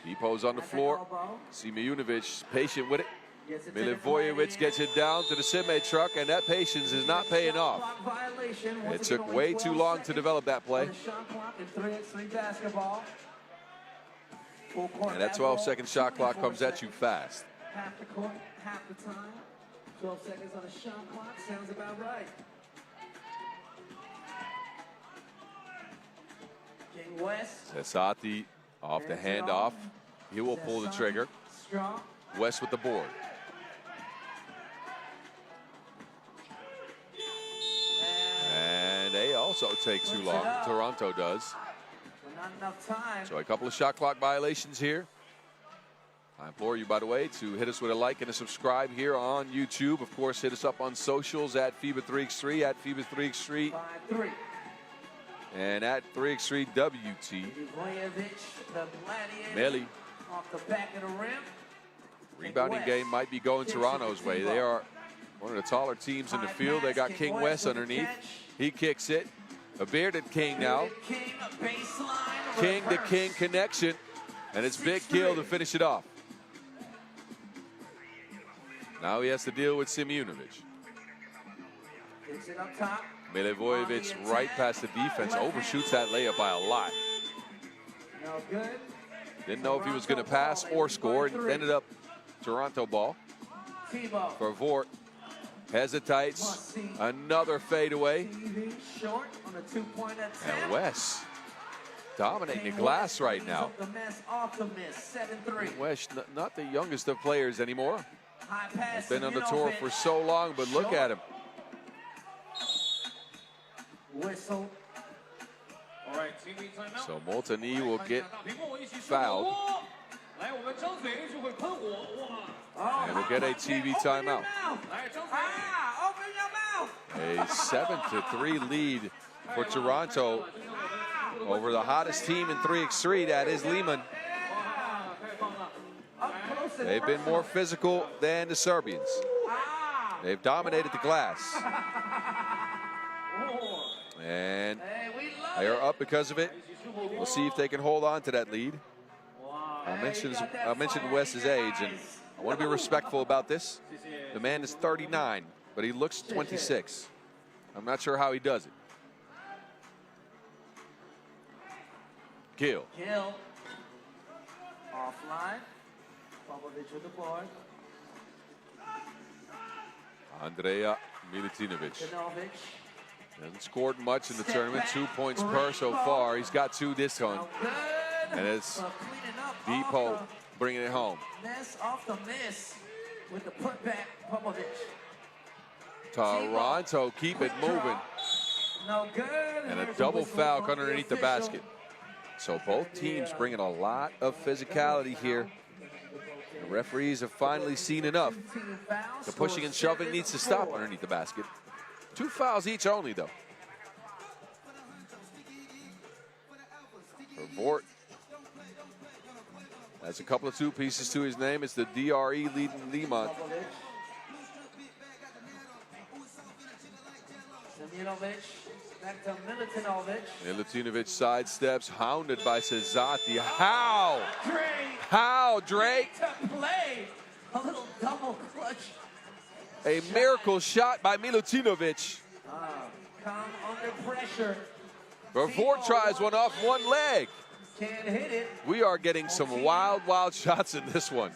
A: Depo's on the floor. Simeonovic patient with it. Milivojevic gets it down to the semi truck, and that patience is not paying off. It took way too long to develop that play. And that 12-second shot clock comes at you fast.
G: Half the court, half the time. 12 seconds on the shot clock sounds about right. King West.
A: Zesati off the handoff. He will pull the trigger. West with the board. also take too long. Toronto does.
G: Not enough time.
A: So a couple of shot clock violations here. I implore you, by the way, to hit us with a like and a subscribe here on YouTube. Of course, hit us up on socials at FIBA 3x3, at FIBA 3x3,
G: 5-3.
A: and at 3x3 WT. Melly.
G: Off the back of the rim.
A: Rebounding game might be going Toronto's way. They are one of the taller teams in the field. They got King West underneath. He kicks it. A bearded King now. King to King connection. And it's Big Gill to finish it off. Now he has to deal with Simunovic. Milivojevic right past the defense. Overshoots that layup by a lot.
G: No good.
A: Didn't know if he was going to pass or score. And ended up Toronto ball. For Vort. Hesitates. Another fadeaway. And West dominating the glass right now. West, not the youngest of players anymore. He's been on the tour for so long, but look at him.
G: Whistle.
A: So Molteni will get fouled. And we'll get a TV timeout. A 7-3 lead for Toronto over the hottest team in 3x3, that is Liman. They've been more physical than the Serbians. They've dominated the glass. And they are up because of it. We'll see if they can hold on to that lead. I mentioned West's age, and I want to be respectful about this. The man is 39, but he looks 26. I'm not sure how he does it. Gill.
G: Gill. Offline. Popovic with the board.
A: Andrea Milutinovic.
G: Milutinovic.
A: Hasn't scored much in the tournament. 2 points per so far. He's got 2 this one. And it's Depot bringing it home.
G: Miss off the miss with the putback, Popovic.
A: Toronto keep it moving.
G: No good.
A: And a double foul underneath the basket. So both teams bringing a lot of physicality here. The referees have finally seen enough. The pushing and shoving needs to stop underneath the basket. 2 fouls each only, though. For Vort. That's a couple of 2 pieces to his name. It's the DRE leading Liman.
G: Back to Milutinovic.
A: Milutinovic sidesteps, hounded by Cesati. How?
G: Drake.
A: How, Drake?
G: To play. A little double clutch.
A: A miracle shot by Milutinovic.
G: Come under pressure.
A: Vort tries one off one leg.
G: Can't hit it.
A: We are getting some wild, wild shots in this one.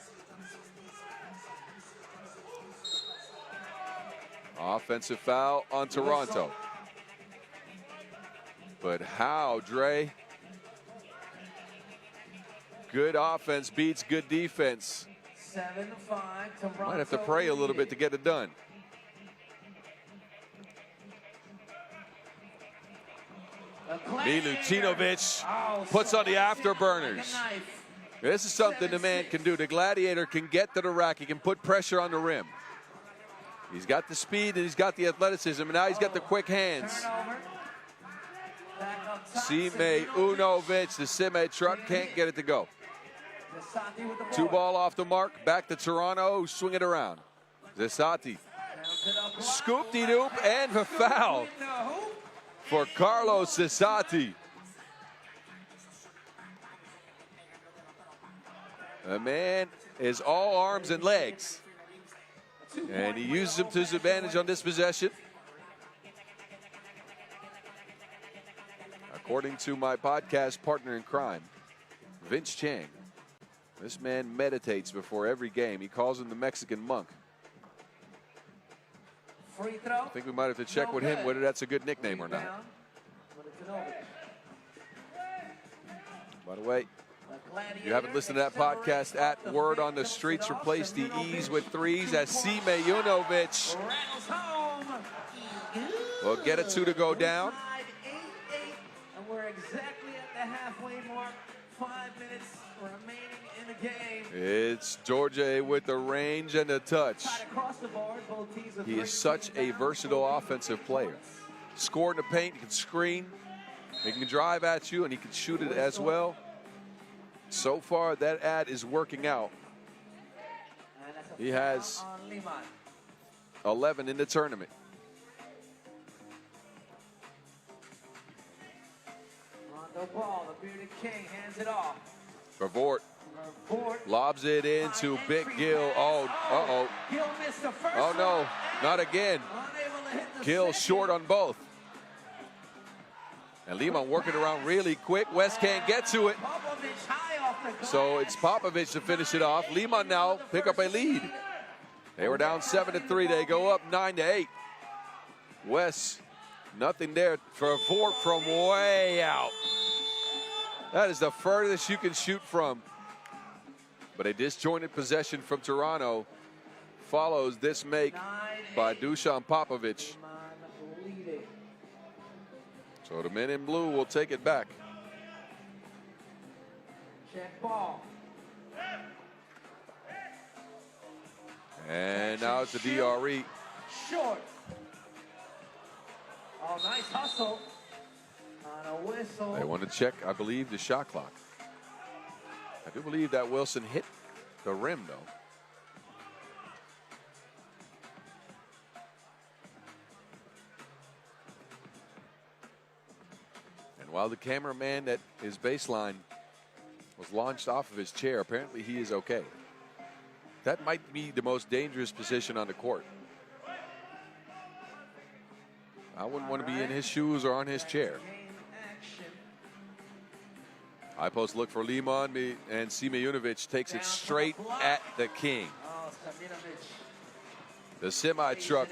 A: Offensive foul on Toronto. But how, Dre? Good offense beats good defense.
G: 7-5. Toronto.
A: Might have to pray a little bit to get it done. Milutinovic puts on the afterburners. This is something the man can do. The Gladiator can get to the rack. He can put pressure on the rim. He's got the speed and he's got the athleticism, and now he's got the quick hands. Sime Unovic, the Sime truck, can't get it to go. 2 ball off the mark, back to Toronto, swing it around. Zesati, scoop-de-doop, and a foul for Carlos Zesati. The man is all arms and legs, and he uses them to his advantage on this possession. According to my podcast partner in crime, Vince Chang, this man meditates before every game. He calls him the Mexican monk.
G: Free throw.
A: I think we might have to check with him whether that's a good nickname or not. By the way, if you haven't listened to that podcast, at Word on the Streets, replace the E's with 3s as Sime Unovic will get it 2 to go down.
G: exactly at the halfway mark. 5 minutes remaining in the game.
A: It's Georgia with the range and the touch.
G: Right across the board, both teams are
A: He is such a versatile offensive player. Score in the paint, he can screen, he can drive at you, and he can shoot it as well. So far, that ad is working out. He has 11 in the tournament.
G: On the ball, the bearded king hands it off.
A: Vervoort lobs it into Big Gill. Oh, uh-oh.
G: Gill missed the first
A: Oh, no, not again.
G: Unable to hit the
A: Gill
G: second.
A: short on both. And Liman working around really quick. West can't get to it.
G: Popovich high off the glass.
A: So it's Popovich to finish it off. Liman now pick up a lead. They were down 7-3. They go up 9-8. West, nothing there for Vervoort from way out. That is the furthest you can shoot from. But a disjointed possession from Toronto follows this make by Dusan Popovich.
G: Leading.
A: So the men in blue will take it back.
G: Check ball.
A: And now it's the DRE.
G: Short. Oh, nice hustle. On a whistle.
A: They want to check, I believe, the shot clock. I do believe that Wilson hit the rim, though. And while the cameraman at his baseline was launched off of his chair, apparently he is okay. That might be the most dangerous position on the court. I wouldn't want to be in his shoes or on his chair. High post look for Liman, and Simeonovic takes it straight at the king. The semi-truck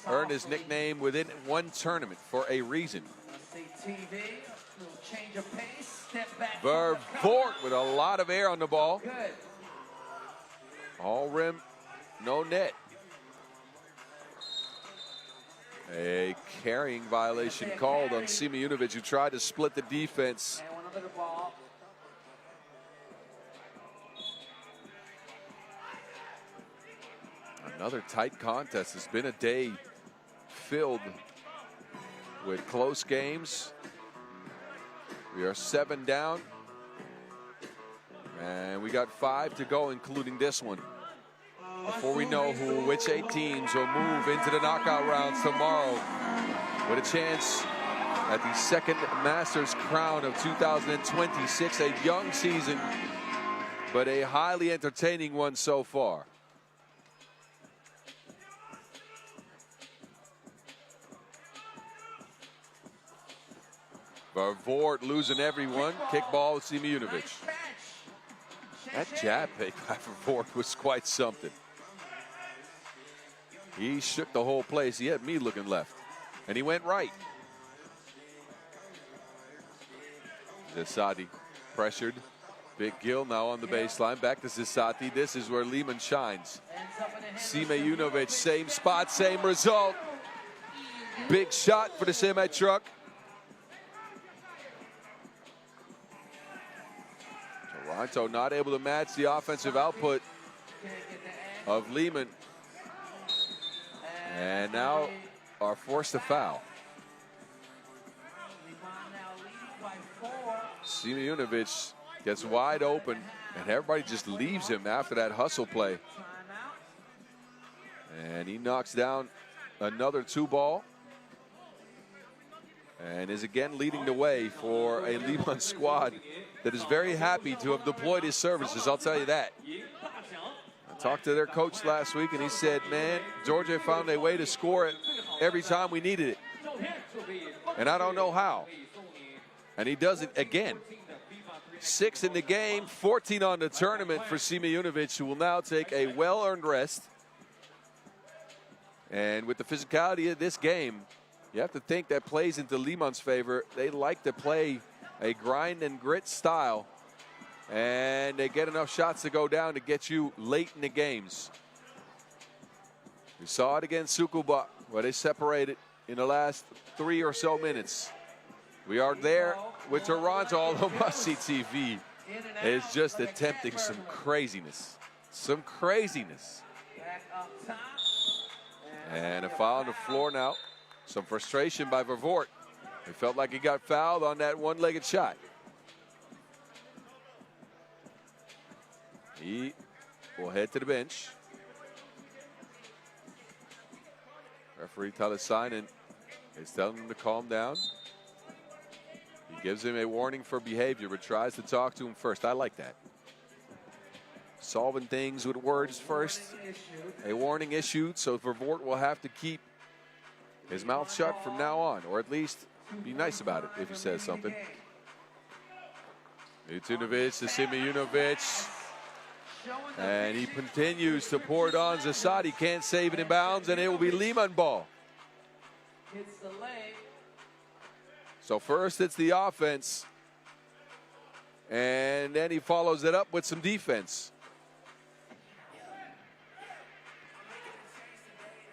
A: earned his nickname within one tournament for a reason. Vervoort with a lot of air on the ball. All rim, no net. A carrying violation called on Simeonovic, who tried to split the defense. Another tight contest. It's been a day filled with close games. We are 7 down. And we got 5 to go, including this one, before we know which 8 teams will move into the knockout rounds tomorrow with a chance at the second Masters crown of 2026. A young season, but a highly entertaining one so far. Vervoort losing everyone. Kick ball with Simeonovic. That jab fake by Vervoort was quite something. He shook the whole place. He had me looking left, and he went right. Zesati pressured. Big Gill now on the baseline. Back to Zesati. This is where Liman shines. Simeonovic, same spot, same result. Big shot for the semi-truck. Toronto not able to match the offensive output of Liman. And now are forced to foul. Simeonovic gets wide open, and everybody just leaves him after that hustle play. And he knocks down another 2-ball. And is again leading the way for a Liman squad that is very happy to have deployed his services, I'll tell you that. I talked to their coach last week, and he said, man, Georgia found a way to score it every time we needed it. And I don't know how. And he does it again. 6 in the game, 14 on the tournament for Simeonovic, who will now take a well-earned rest. And with the physicality of this game, you have to think that plays into Liman's favor. They like to play a grind and grit style, and they get enough shots to go down to get you late in the games. We saw it against Tsukuba, where they separated in the last 3 or so minutes. We are there with Toronto, although must-see TV is just attempting some craziness. Some craziness. And a foul on the floor now. Some frustration by Vervoort. He felt like he got fouled on that one-legged shot. He will head to the bench. Referee Talasainen is telling him to calm down. He gives him a warning for behavior, but tries to talk to him first. I like that. Solving things with words first. A warning issued, so Vervoort will have to keep his mouth shut from now on, or at least be nice about it if he says something. Milutinov to Simeonovic. And he continues to pour it on. Zasadi can't save it in bounds, and it will be Liman ball. So first it's the offense, and then he follows it up with some defense.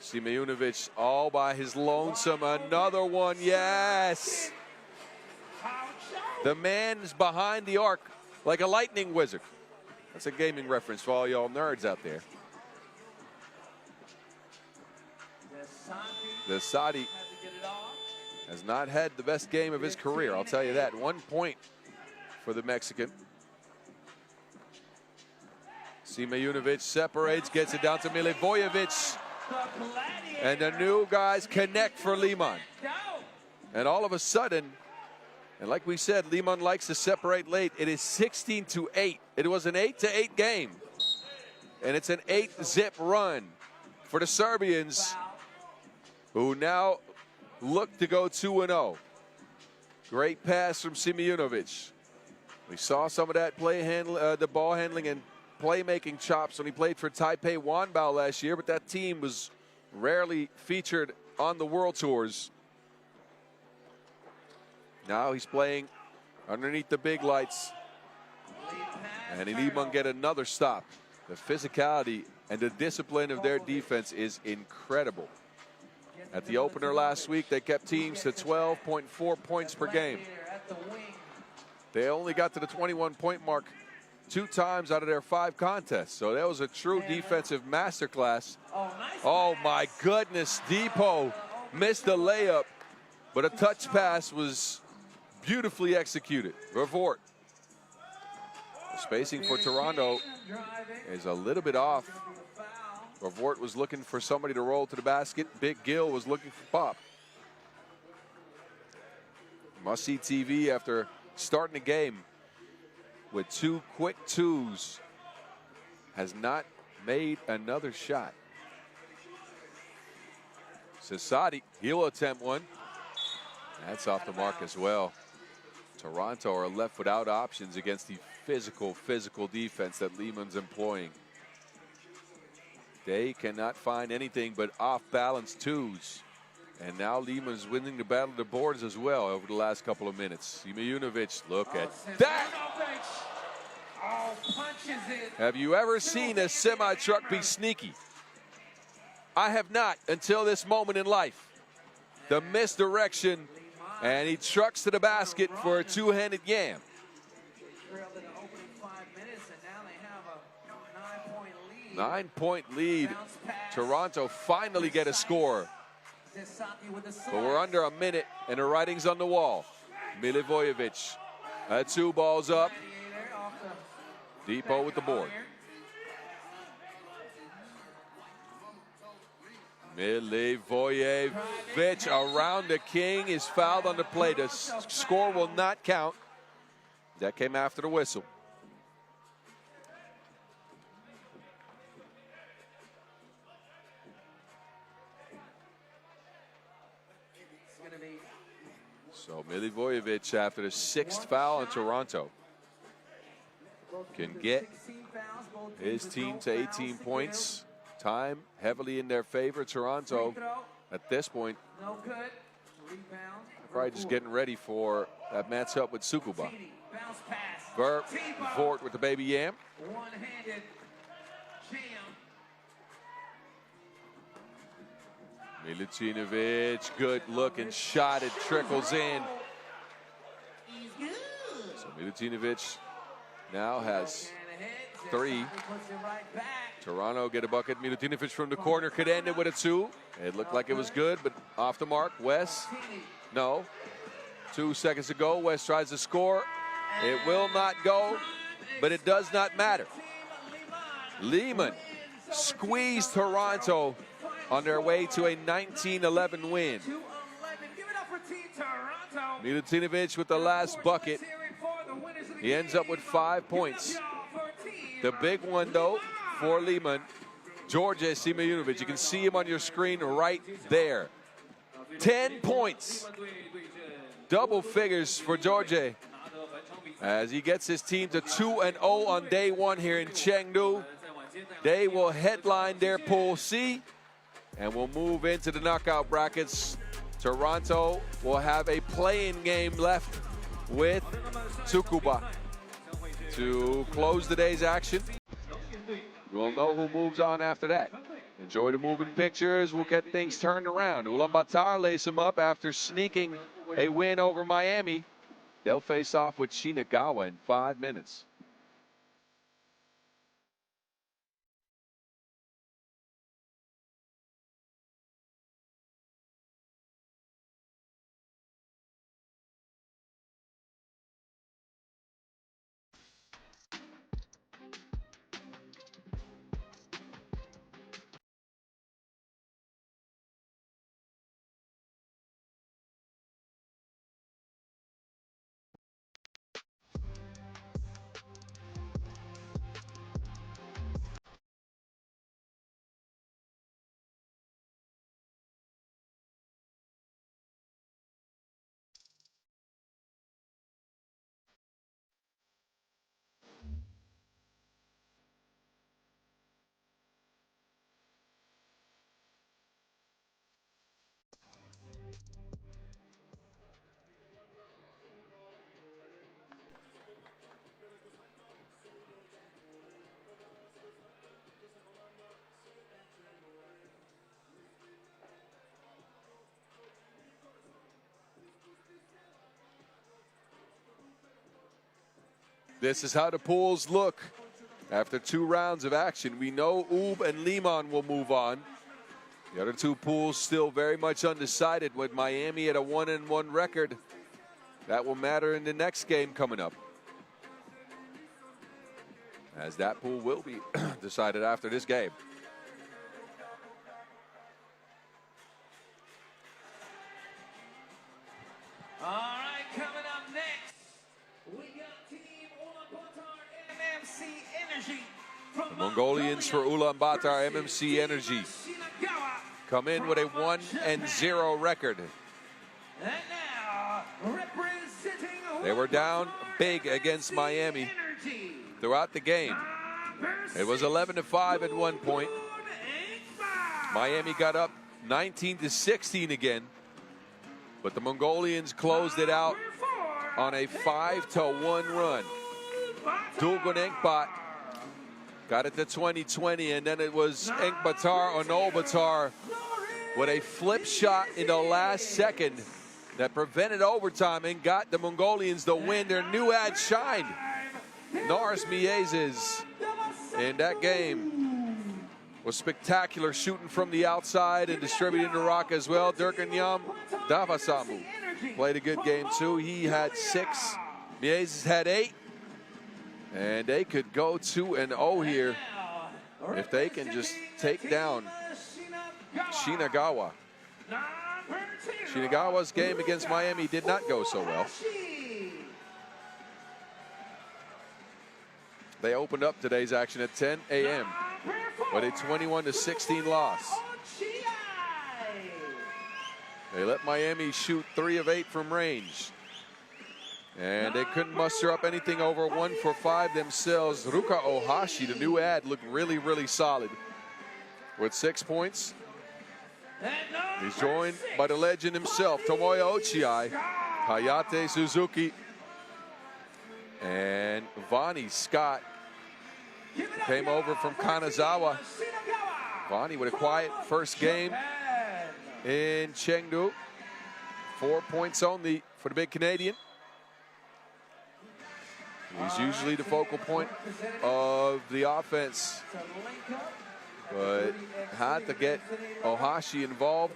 A: Simeonovic all by his lonesome. Another one, yes! The man's behind the arc like a lightning wizard. That's a gaming reference for all y'all nerds out there. The Saudi has not had the best game of his career, I'll tell you that. 1 point for the Mexican. Simeonovic separates, gets it down to Milivojevic. And the new guys connect for Liman. And all of a sudden, and like we said, Liman likes to separate late. It is 16-8. It was an 8-8 game. And it's an 8-zip run for the Serbians, who now look to go 2-0. Great pass from Simeonovic. We saw some of that the ball handling and playmaking chops when he played for Taipei Wanbao last year, but that team was rarely featured on the World Tours. Now he's playing underneath the big lights. And Liman get another stop. The physicality and the discipline of their defense is incredible. At the opener last week, they kept teams to 12.4 points per game. They only got to the 21-point mark 2 times out of their 5 contests. So that was a true defensive masterclass. Oh my goodness, Depot missed the layup, but a touch pass was beautifully executed. Vervoort. The spacing for Toronto is a little bit off. Vervoort was looking for somebody to roll to the basket. Big Gill was looking for pop. Must-see TV after starting the game with 2 quick twos. Has not made another shot. Sasadi, he'll attempt one. That's off the mark as well. Toronto are left without options against the physical defense that Liman's employing. They cannot find anything but off-balance twos. And now Liman's winning the battle of the boards as well over the last couple of minutes. Simeonovic, look at that! Have you ever seen a semi-truck be sneaky? I have not until this moment in life. The misdirection, and he trucks to the basket for a 2-handed yam. 9-point lead. Toronto finally get a score. But we're under a minute, and the writing's on the wall. Milivojevic, 2 balls up. Depot with the board. Milivojevic around the king is fouled on the play. The score will not count. That came after the whistle. So Milivojevic, after the 6th foul in Toronto, can get his team to 18 points. Time heavily in their favor. Toronto, at this point, probably just getting ready for that matchup with Tsukuba. Vervoort with the baby yam. Milutinovic, good looking shot. It trickles in. Milutinovic now has 3. Toronto get a bucket. Milutinovic from the corner could end it with a 2. It looked like it was good, but off the mark. Wes, no. 2 seconds to go. Wes tries to score. It will not go, but it does not matter. Liman squeezed Toronto on their way to a 19-11 win. Milutinovic with the last bucket. He ends up with 5 points. The big one, though, for Liman, George Simeonovic. You can see him on your screen right there. 10 points. Double figures for George as he gets his team to 2-0 on day 1 here in Chengdu. They will headline their Pool C and will move into the knockout brackets. Toronto will have a play-in game left with Tsukuba to close the day's action. We'll know who moves on after that. Enjoy the moving pictures. We'll get things turned around. Ulaanbaatar lace them up after sneaking a win over Miami. They'll face off with Shingawa in 5 minutes. This is how the pools look after 2 rounds of action. We know Ub and Liman will move on. The other 2 pools still very much undecided, with Miami at a 1-1 record. That will matter in the next game coming up, as that pool will be decided after this game.
G: All right, coming up next, we got Team Ulaanbaatar MMC Energy.
A: The Mongolians for Ulaanbaatar MMC Energy come in with a 1-0 record.
G: And now, representing
A: They were down big against Miami throughout the game. It was 11-5 at one point. Miami got up 19-16 again, but the Mongolians closed it out on a 5-1 run. Ulaanbaatar got it to 20-20, and then it was Ulaanbaatar with a flip shot in the last second that prevented overtime and got the Mongolians the win. Their new ad shined. Nars Miezes in that game was spectacular, shooting from the outside and distributing the rock as well. Durkanyam Davasamu played a good game too. He had 6, Miezes had 8, and they could go 2-0 here if they can just take down Shingawa. Shinagawa's game against Miami did not go so well. They opened up today's action at 10 a.m. with a 21-16 loss. They let Miami shoot 3 of 8 from range, and they couldn't muster up anything over 1 for 5 themselves. Ruka Ohashi, the new ad, looked really, really solid with 6 points. He's joined by the legend himself, Tomoya Ochiai, Hayate Suzuki, and Vonnie Scott came over from Kanazawa. Vonnie with a quiet first game in Chengdu. 4 points only for the big Canadian. He's usually the focal point of the offense, but had to get Ohashi involved.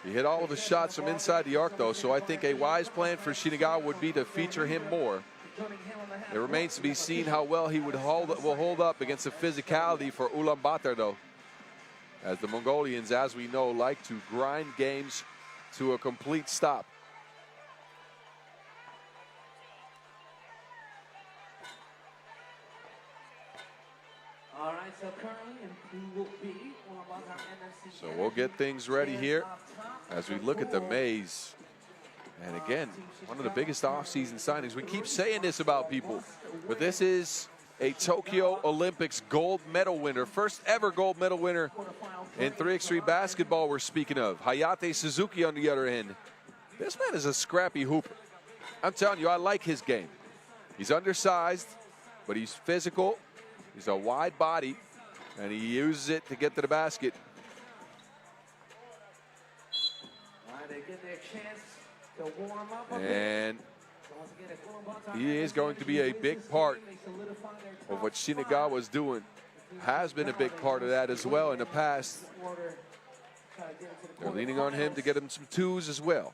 A: He hit all of his shots from inside the arc, though, so I think a wise plan for Shingawa would be to feature him more. It remains to be seen how well he will hold up against the physicality for Ulaanbaatar, though, as the Mongolians, as we know, like to grind games to a complete stop.
G: All right, so currently in Pool B, Ulaanbaatar NFC.
A: So we'll get things ready here as we look at the maze. And again, one of the biggest offseason signings. We keep saying this about people, but this is a Tokyo Olympics gold medal winner. First ever gold medal winner in 3x3 basketball we're speaking of. Hayate Suzuki on the other end. This man is a scrappy hooper. I'm telling you, I like his game. He's undersized, but he's physical. He's a wide body, and he uses it to get to the basket.
G: All right, they get their chance to warm up a bit.
A: And he is going to be a big part of what Shingawa is doing. Has been a big part of that as well in the past. They're leaning on him to get him some twos as well.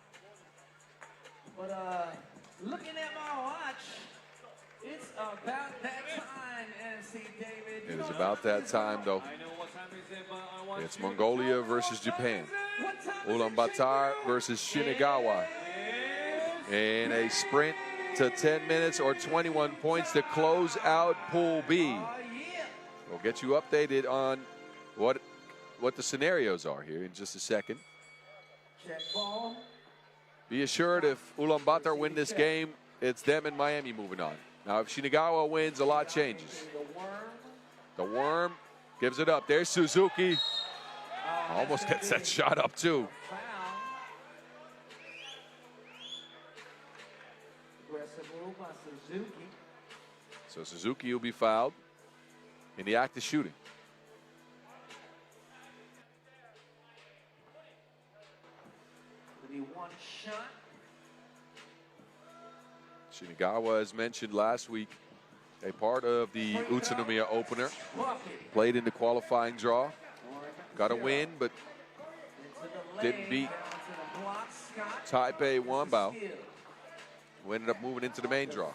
G: But looking at my watch, it's about that time, MC David.
A: It is about that time, though. It's Mongolia versus Japan. Ulaanbaatar versus Shingawa. In a sprint to 10 minutes or 21 points to close out Pool B. We'll get you updated on what the scenarios are here in just a second.
G: Check ball.
A: Be assured, if Ulaanbaatar win this game, it's them and Miami moving on. Now, if Shingawa wins, a lot changes. The worm gives it up. There's Suzuki. Almost gets that shot up, too.
G: Aggressive move by Suzuki.
A: So Suzuki will be fouled in the act of shooting.
G: One shot.
A: Shingawa, as mentioned last week, a part of the Utsunomiya opener. Played in the qualifying draw. Got a win, but didn't beat Taipei Wanbao. Who ended up moving into the main draw.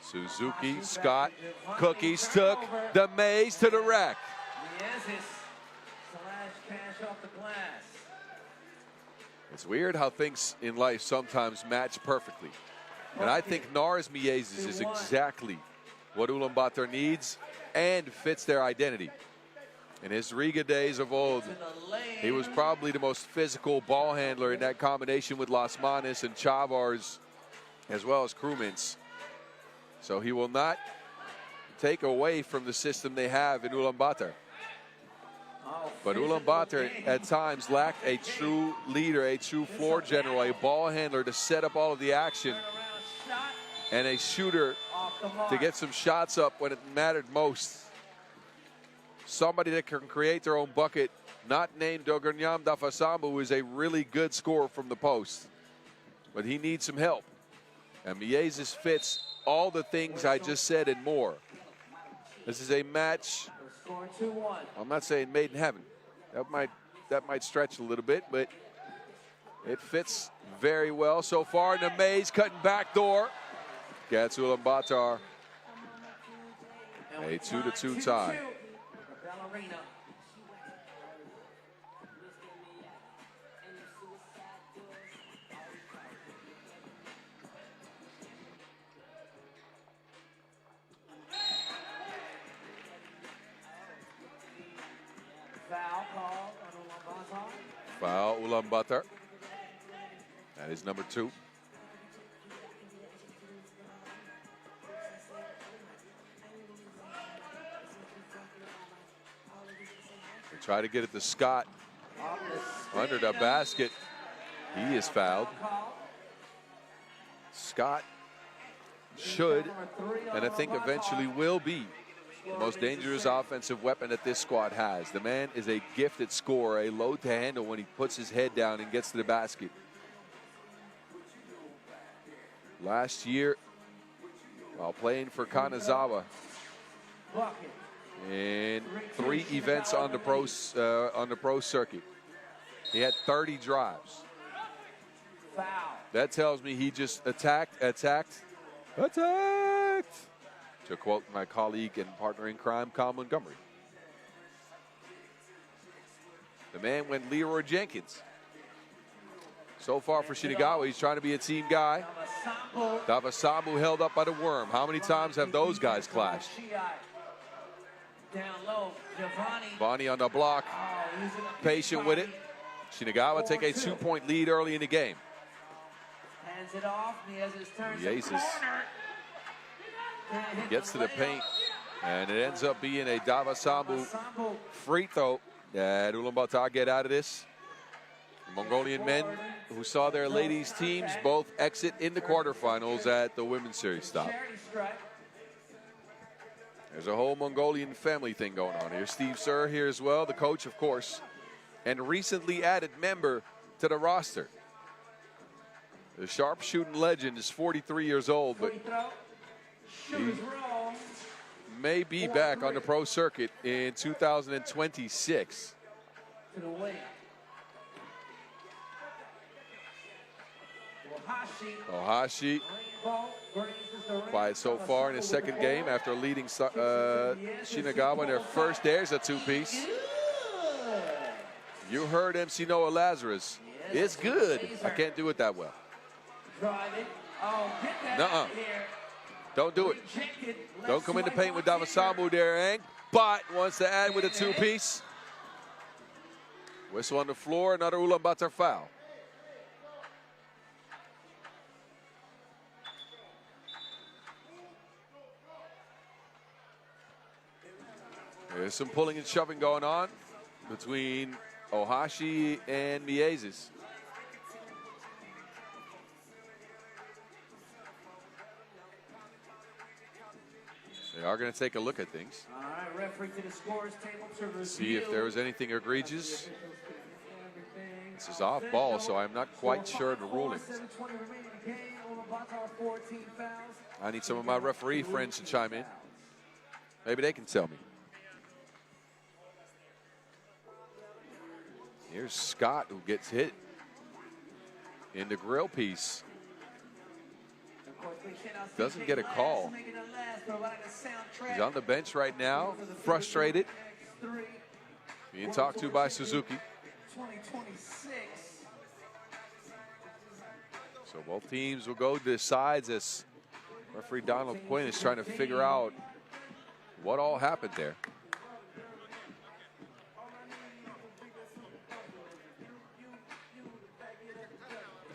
A: Suzuki, Scott, Cookies took the maze to the rack. It's weird how things in life sometimes match perfectly. And I think Nars Miezes is exactly what Ulaanbaatar needs and fits their identity. In his Riga days of old, he was probably the most physical ball handler in that combination with Las Manas and Chavars, as well as Krumins. So he will not take away from the system they have in Ulaanbaatar. But Ulaanbaatar at times lacked a true leader, a true floor general, a ball handler to set up all of the action, and a shooter to get some shots up when it mattered most. Somebody that can create their own bucket, not named Dogurnyam Dafasambu, who is a really good scorer from the post. But he needs some help. And Miezes fits all the things I just said and more. This is a match, I'm not saying made in heaven. That might stretch a little bit, but it fits very well so far. In the maze, cutting back door. Gets Ulaanbaatar a 2-2 tie. Foul Ulaanbaatar. That is number 2. They try to get it to Scott under the basket. He is fouled. Scott should, and I think eventually will be, the most dangerous offensive weapon that this squad has. The man is a gifted scorer, a load to handle when he puts his head down and gets to the basket. last year while playing for Kanazawa in 3 events on the pro circuit. He had 30 drives.
G: Foul.
A: That tells me he just attacked. To quote my colleague and partner in crime, Colin Montgomery. The man went Leroy Jenkins. So far for Shingawa, he's trying to be a team guy. Davasambu held up by the worm. How many times have those guys clashed?
G: Down low,
A: Bonnie on the block, patient with it. Shingawa take a 2-point lead early in the game.
G: Hands it off.
A: Jesus gets to the paint, and it ends up being a Davasambu free throw. That Ulaanbaatar get out of this. The Mongolian men who saw their ladies teams both exit in the quarterfinals at the women's series stop. There's a whole Mongolian family thing going on here. Steve Sir here as well, the coach, of course, and recently added member to the roster. The sharpshooting legend is 43 years old, but he may be back on the pro circuit in 2026. Ohashi quiet so far in his second game after leading Shinagawa in their first. There's a 2-piece. You heard MC Noah Lazarus. It's good. I can't do it that well. Nuh-uh. Don't do it. Don't come in the paint with Davasambu there, Ang. But wants to add with a 2-piece. Whistle on the floor, another Ulaanbaatar foul. There's some pulling and shoving going on between Ohashi and Miezes. They are going to take a look at things.
G: All right, referee to the scores table to review.
A: See if there was anything egregious. This is off ball, so I'm not quite sure of the rulings. I need some of my referee friends to chime in. Maybe they can tell me. Here's Scott, who gets hit in the grill piece. Doesn't get a call. He's on the bench right now, frustrated, being talked to by Suzuki. So both teams will go to the sides as referee Donald Quinn is trying to figure out what all happened there.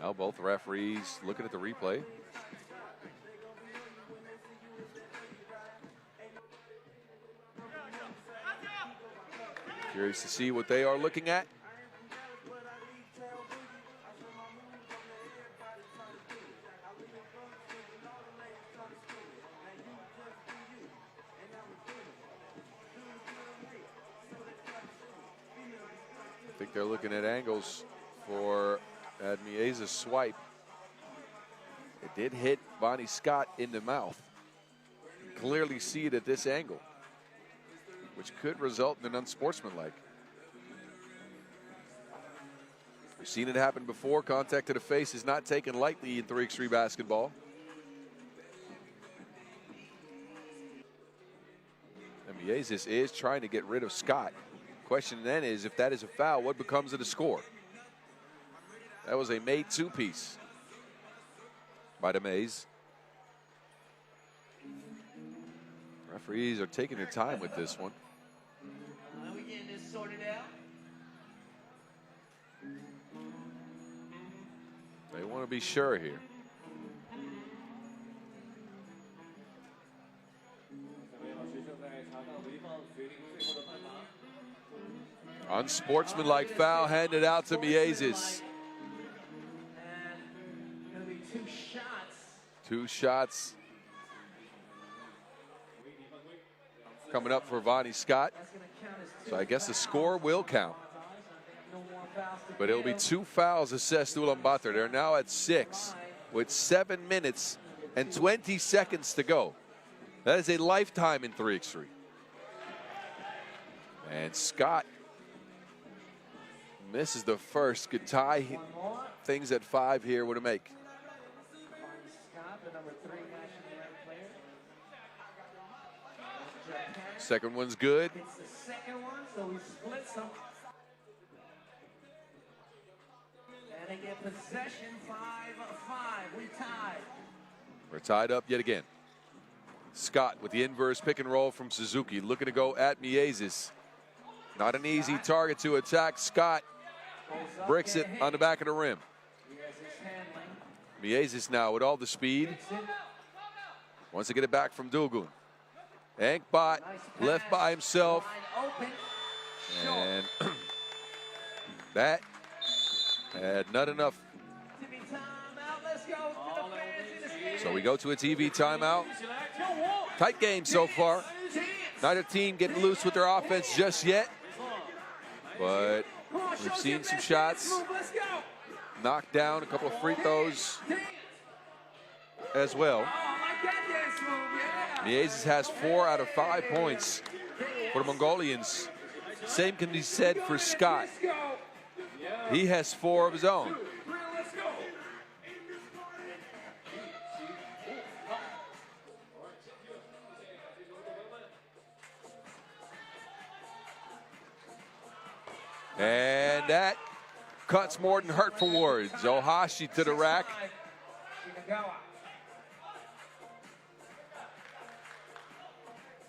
A: Now both referees looking at the replay. Curious to see what they are looking at. I think they're looking at angles for Miez's swipe. It did hit Bonnie Scott in the mouth. You can clearly see it at this angle, which could result in an unsportsmanlike. We've seen it happen before. Contact to the face is not taken lightly in 3x3 basketball. And Miezis is trying to get rid of Scott. Question then is, if that is a foul, what becomes of the score? That was a made 2-piece by the Maze. Referees are taking their time with this one.
G: Are we getting this sorted out?
A: They want to be sure here. Unsportsmanlike foul handed out to Miezis.
G: Gonna be 2 shots.
A: 2 shots coming up for Bonnie Scott. So I guess the score will count. But it'll be 2 fouls assessed to Ulaanbaatar. They're now at 6. with 7 minutes and 20 seconds to go. That is a lifetime in 3x3. And Scott misses the first. Could tie things at 5 here. What to make?
G: Scott, the number 3 national ranked player.
A: Second one's good.
G: It's the second one, so we split some. And they get possession 5-5. We tied.
A: We're tied up yet again. Scott with the inverse pick and roll from Suzuki, looking to go at Miezis. Not an easy target to attack. Scott bricks it on the back of the rim. Miezis now with all the speed. Wants to get it back from Dugun. Enkbot left by himself. And that had not enough. So we go to a TV timeout. Tight game so far. Neither team getting loose with their offense just yet. But we've seen some shots knocked down, a couple of free throws as well. Miezis has 4 out of 5 points for the Mongolians. Same can be said for Scott. He has 4 of his own. And that cuts more than hurtful words. Ohashi to the rack.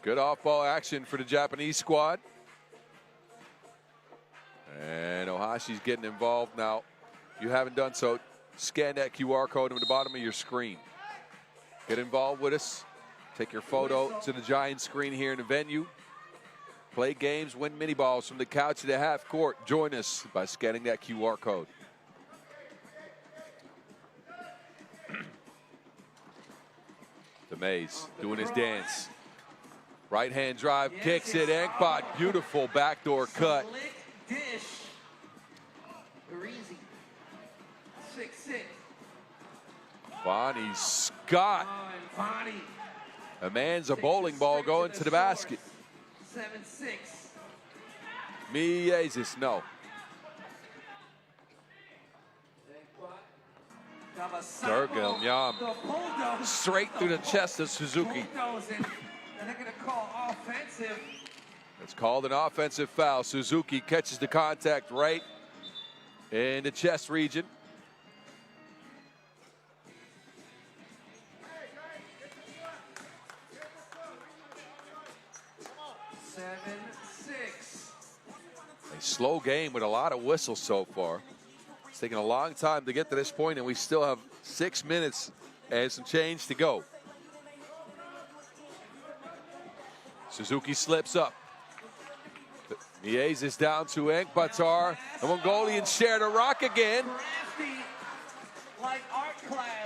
A: Good off-ball action for the Japanese squad. And Ohashi's getting involved now. If you haven't done so, scan that QR code at the bottom of your screen. Get involved with us. Take your photo to the giant screen here in the venue. Play games, win mini balls from the couch to the half court. Join us by scanning that QR code. The Maze doing his dance. Right hand drive, kicks it. Enkbot, beautiful backdoor cut.
G: Dish. Greasy. 6-6.
A: Bonnie Scott.
G: Bonnie.
A: A man's a bowling ball going to the basket.
G: 7-6.
A: Miezis, no. Durgam straight through the chest of Suzuki.
G: And they're going to call offensive.
A: It's called an offensive foul. Suzuki catches the contact right in the chest region. A slow game with a lot of whistles so far. It's taken a long time to get to this point, and we still have 6 minutes and some change to go. Suzuki slips up. Miezis down to Ulaanbaatar. The Mongolians share the rock again.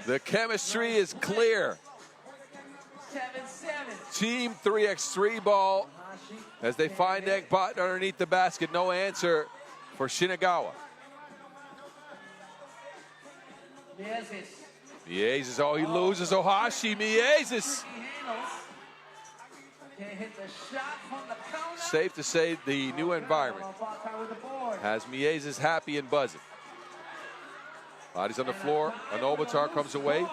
A: The chemistry is clear.
G: 7-7.
A: Team 3x3 ball as they find Ulaanbaatar underneath the basket. No answer for Shingawa. Miezis, oh, he loses. Ohashi, Miezis. Safe to say the new environment has Miezis happy and buzzing. Body's on the floor. Ulaanbaatar comes away.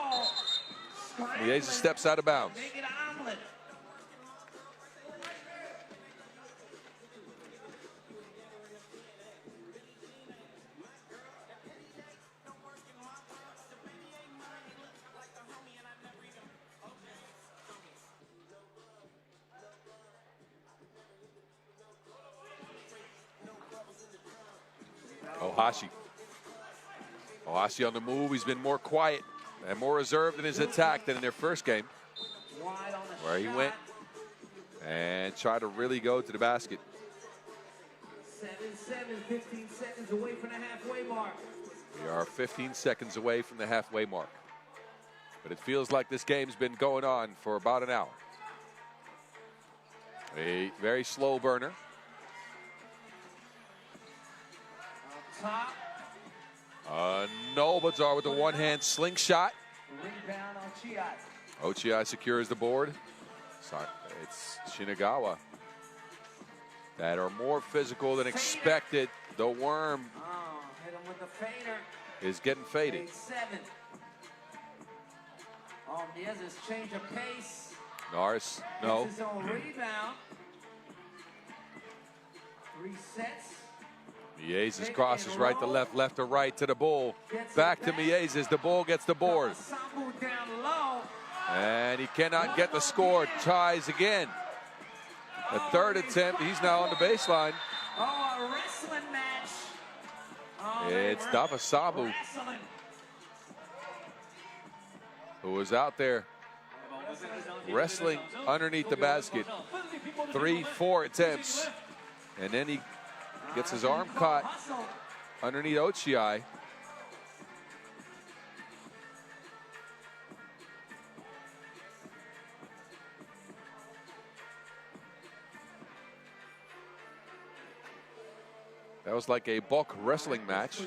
A: Miezis steps out of bounds. Ohashi on the move. He's been more quiet and more reserved in his attack than in their first game, where he went and tried to really go to the basket.
G: 7-7, 15 seconds away from the halfway mark.
A: We are 15 seconds away from the halfway mark. But it feels like this game's been going on for about an hour. A very slow burner.
G: Top.
A: Ulaanbaatar with a one-hand slingshot.
G: Rebound on Chiai.
A: Ochiai secures the board. Sorry, it's Shingawa that are more physical than expected. The worm
G: Hit him with the fader.
A: is getting faded.
G: 8-7. Oh, Miez's change of pace.
A: Norris, no.
G: Gets his own rebound. 3 sets.
A: Miezes crosses right to left, left to right to the bull. Back to Miezes. The bull gets the board.
G: Sambu down low.
A: And he cannot get the score. Ties again. The third attempt. He's now on the baseline.
G: Oh, a wrestling match. Oh,
A: It's Davasabu
G: wrestling.
A: who was out there wrestling underneath the basket. 3-4 attempts. And then he gets his arm caught underneath Ochiai. That was like a bulk wrestling match.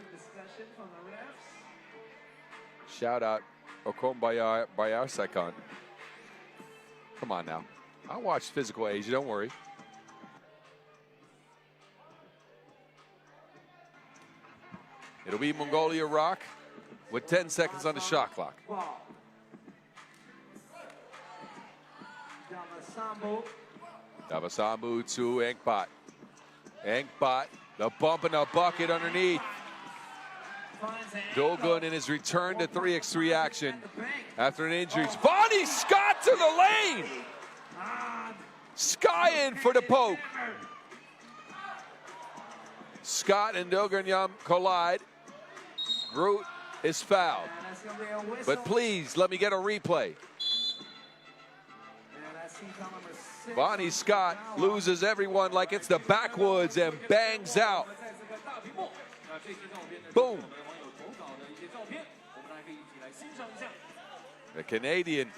A: Shout out Okon Bayar-Saikon. Come on now. I watched Physical Asia, don't worry. It'll be Mongolia Rock with 10 seconds on the shot clock. Davasambu to Engpat. Engpat, the bump and the bucket underneath. Dogun in his return to 3x3 action after an injury. Vonnie Scott to the lane. Sky in for the poke. Scott and Dogun collide. Groot is fouled. But please, let me get a replay. Vonnie Scott loses everyone like it's the backwoods and bangs out. Boom. The Canadian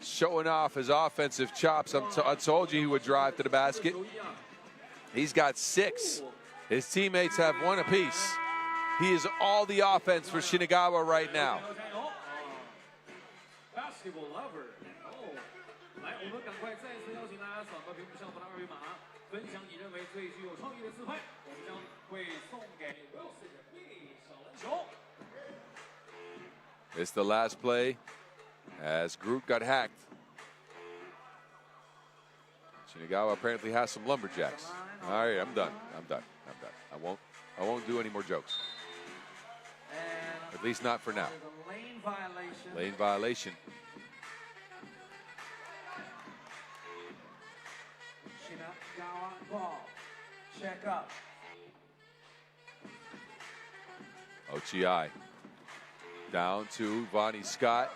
A: showing off his offensive chops. I told you he would drive to the basket. He's got 6. His teammates have 1 apiece. He is all the offense for Shingawa right now. It's the last play as Groot got hacked. Shingawa apparently has some lumberjacks. All right, I'm done. I won't do any more jokes. At least not for now. Lane violation.
G: Shingawa ball. Check up.
A: Ochiai down to Vonnie Scott.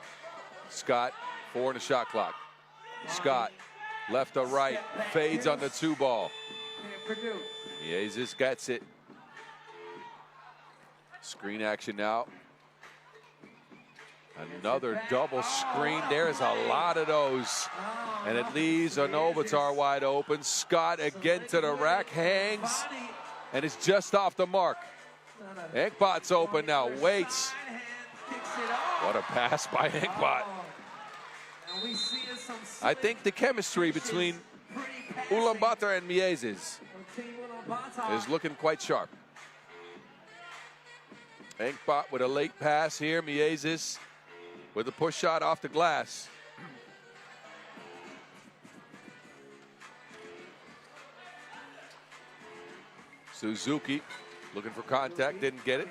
A: Scott 4 in the shot clock. Scott left to right, fades on the 2 ball. Miezes gets it. Screen action now. Another double screen. There's a lot of those. And it leaves Ulaanbaatar wide open. Scott again to the rack, hangs, and it's just off the mark. Engpat's open now, waits. What a pass by Engpat. I think the chemistry between Ulaanbaatar and Miezes is looking quite sharp. Engpat with a late pass here. Miezes with a push shot off the glass. Suzuki looking for contact, didn't get it.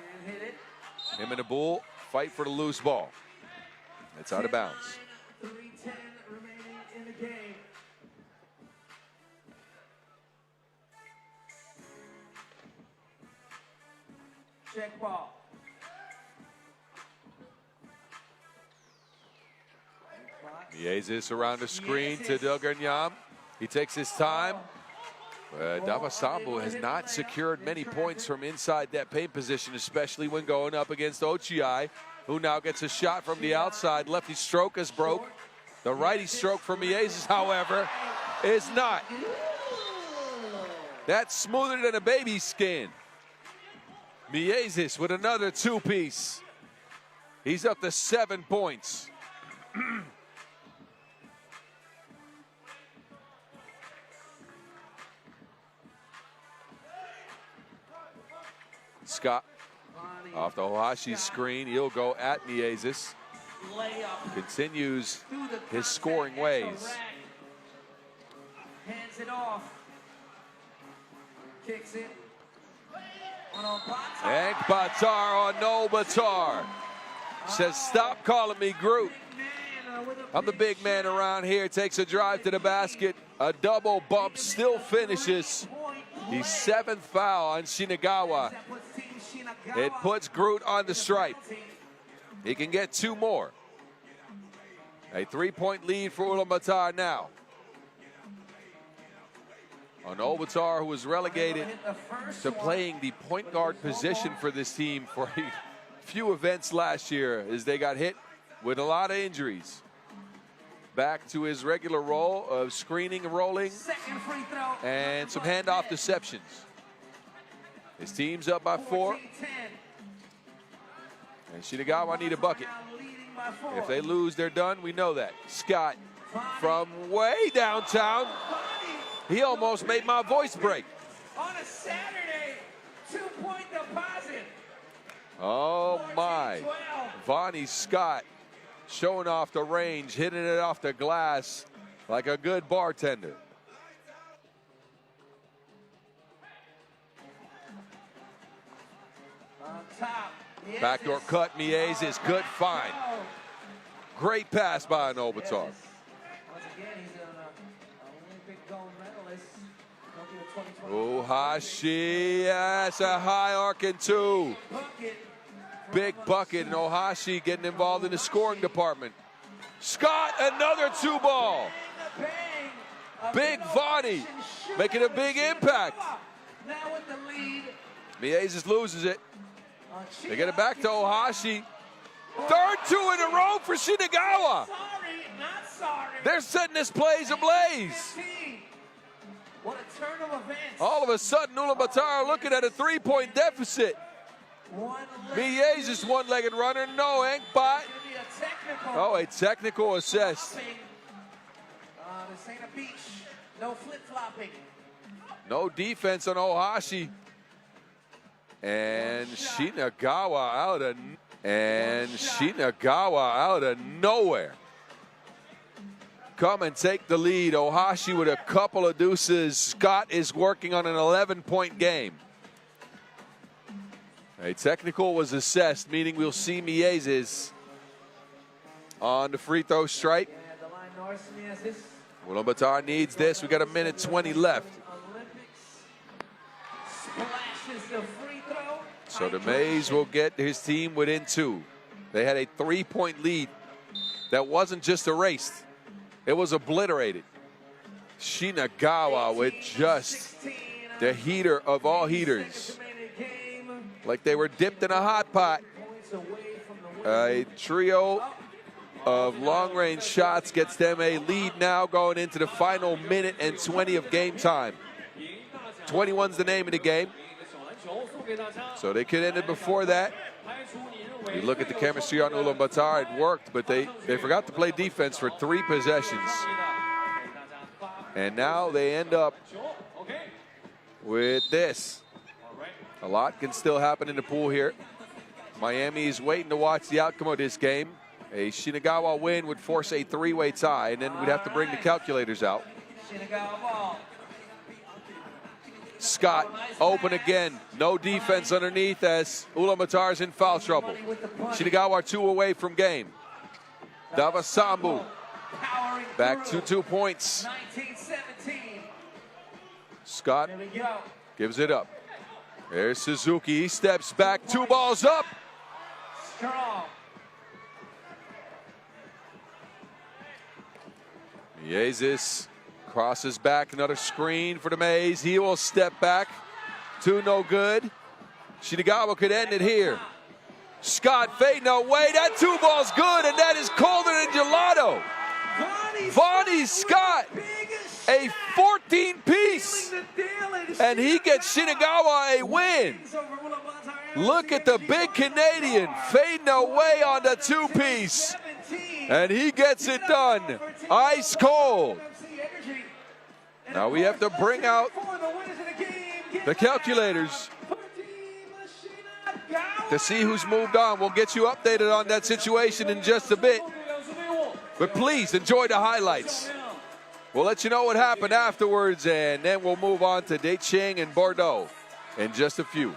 A: Him and the Bull fight for the loose ball. It's out of bounds.
G: 3:10 remaining in the game. Check ball.
A: Miezes around the screen to Dogun. He takes his time. Davasambu has not secured many points from inside that paint position, especially when going up against Ochiai, who now gets a shot from the outside. Lefty stroke is broke. The righty stroke for Miezes, however, is not. That's smoother than a baby skin. Miezes with another 2-piece. He's up to 7 points. Scott off the Ohashi's screen. He'll go at Miezis. Continues his scoring ways.
G: Hands it off. Kicks it.
A: Ulaanbaatar on Ulaanbaatar. Says, stop calling me Groot. I'm the big man around here. Takes a drive to the basket. A double bump, still finishes. The 7th foul on Shingawa. It puts Groot on the stripe. He can get 2 more. A 3-point lead for Ulaanbaatar now. On Ulaanbaatar, who was relegated to playing the point guard position for this team for a few events last year, as they got hit with a lot of injuries. Back to his regular role of screening and rolling and some handoff deceptions. His team's up by 4. And Shingawa need a bucket. If they lose, they're done. We know that. Scott from way downtown. He almost made my voice break.
G: On a Saturday, 2-point deposit.
A: Oh my. Vonnie Scott showing off the range, hitting it off the glass like a good bartender.
G: On top.
A: Backdoor cut, Miezis, good find. Great pass by Ulaanbaatar.
G: Once again, he's an Olympic gold medalist.
A: Ohashi, that's a high arcing 2. Big bucket, and Ohashi getting involved in the scoring department. Scott, another 2-ball. Big Vonnie, making a big impact.
G: Now with the lead.
A: Miezis loses it. They get it back to Ohashi. 3rd 2 in a row for Shingawa.
G: Sorry, not sorry.
A: They're setting this place ablaze.
G: What a turn of events.
A: All of a sudden, Ulaanbaatar looking at a 3-point deficit. Miezis one-legged runner. No, Enkbot. Oh, a technical assist.
G: This ain't a beach. No flip-flopping.
A: No defense on Ohashi. And Shingawa out of nowhere. Come and take the lead. Ohashi with a couple of deuces. Scott is working on an 11-point game. A technical was assessed, meaning we'll see Miezis on the free throw stripe. Ulaanbaatar needs this. We got 1:20 left. So the Mays will get his team within 2. They had a 3-point lead that wasn't just erased. It was obliterated. Shingawa with just the heater of all heaters. Like they were dipped in a hot pot. A trio of long-range shots gets them a lead now going into the final 1:20 of game time. 21's the name of the game. So they could end it before that. You look at the chemistry on Ulaanbaatar, it worked, but they forgot to play defense for 3 possessions. And now they end up with this. A lot can still happen in the pool here. Miami is waiting to watch the outcome of this game. A Shingawa win would force a 3-way tie, and then we'd have to bring the calculators out. Scott open again. No defense underneath as Ulaanbaatar's in foul trouble. Shingawa 2 away from game. Davasambu back to 2 points. Scott gives it up. There's Suzuki. He steps back. 2 balls up. Miezis crosses back. Another screen for the Mays. He will step back. 2 no good. Shingawa could end it here. Scott fading away. That 2 ball's good, and that is colder than gelato. Vonnie Scott, a 14-piece, and he gets Shingawa a win. Look at the big Canadian fading away on the two-piece. And he gets it done. Ice cold. Now we have to bring out the calculators to see who's moved on. We'll get you updated on that situation in just a bit. But please enjoy the highlights. We'll let you know what happened afterwards, and then we'll move on to DeQing and Bordeaux in just a few.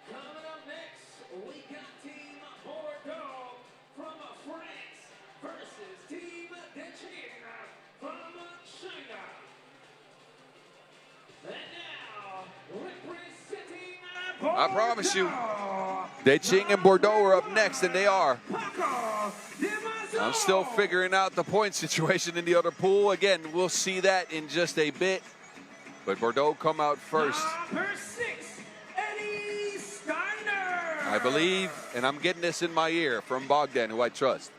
G: Coming up next, we got Team Bordeaux from France versus Team DeQing from Shanghai. And now, representing Bordeaux.
A: I promise you, DeQing and Bordeaux are up next, and they are. I'm still figuring out the point situation in the other pool. Again, we'll see that in just a bit. But Bordeaux come out first.
G: Number 6, Skyliners.
A: I believe, and I'm getting this in my ear from Bogdan, who I trust,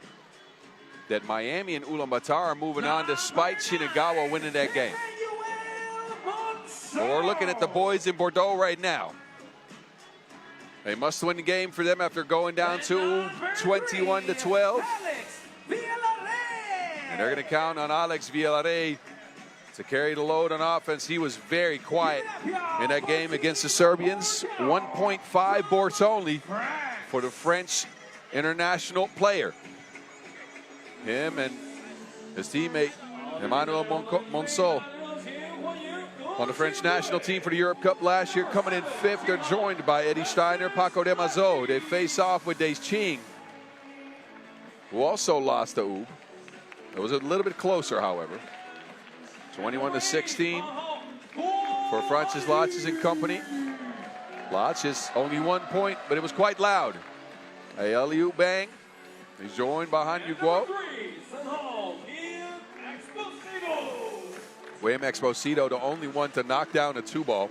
A: that Miami and Ulaanbaatar are moving on despite Shingawa winning that game. But we're looking at the boys in Bordeaux right now. They must win the game for them after going down to 21-12. And they're going to count on Alex Villarreal to carry the load on offense. He was very quiet in that game against the Serbians. 1.5 boards only for the French international player. Him and his teammate, Emmanuel Monsol, on the French national team for the Europe Cup last year, coming in 5th. They're joined by Eddie Steiner, Paco de Mazo. They face off with DeQing, who also lost to Ub. It was a little bit closer, however. 21-16 for Francis Lotches and company. Lotches only 1 point, but it was quite loud. A alley-oop bang. He's joined behind Hugo. William Exposito, the only one to knock down a 2-ball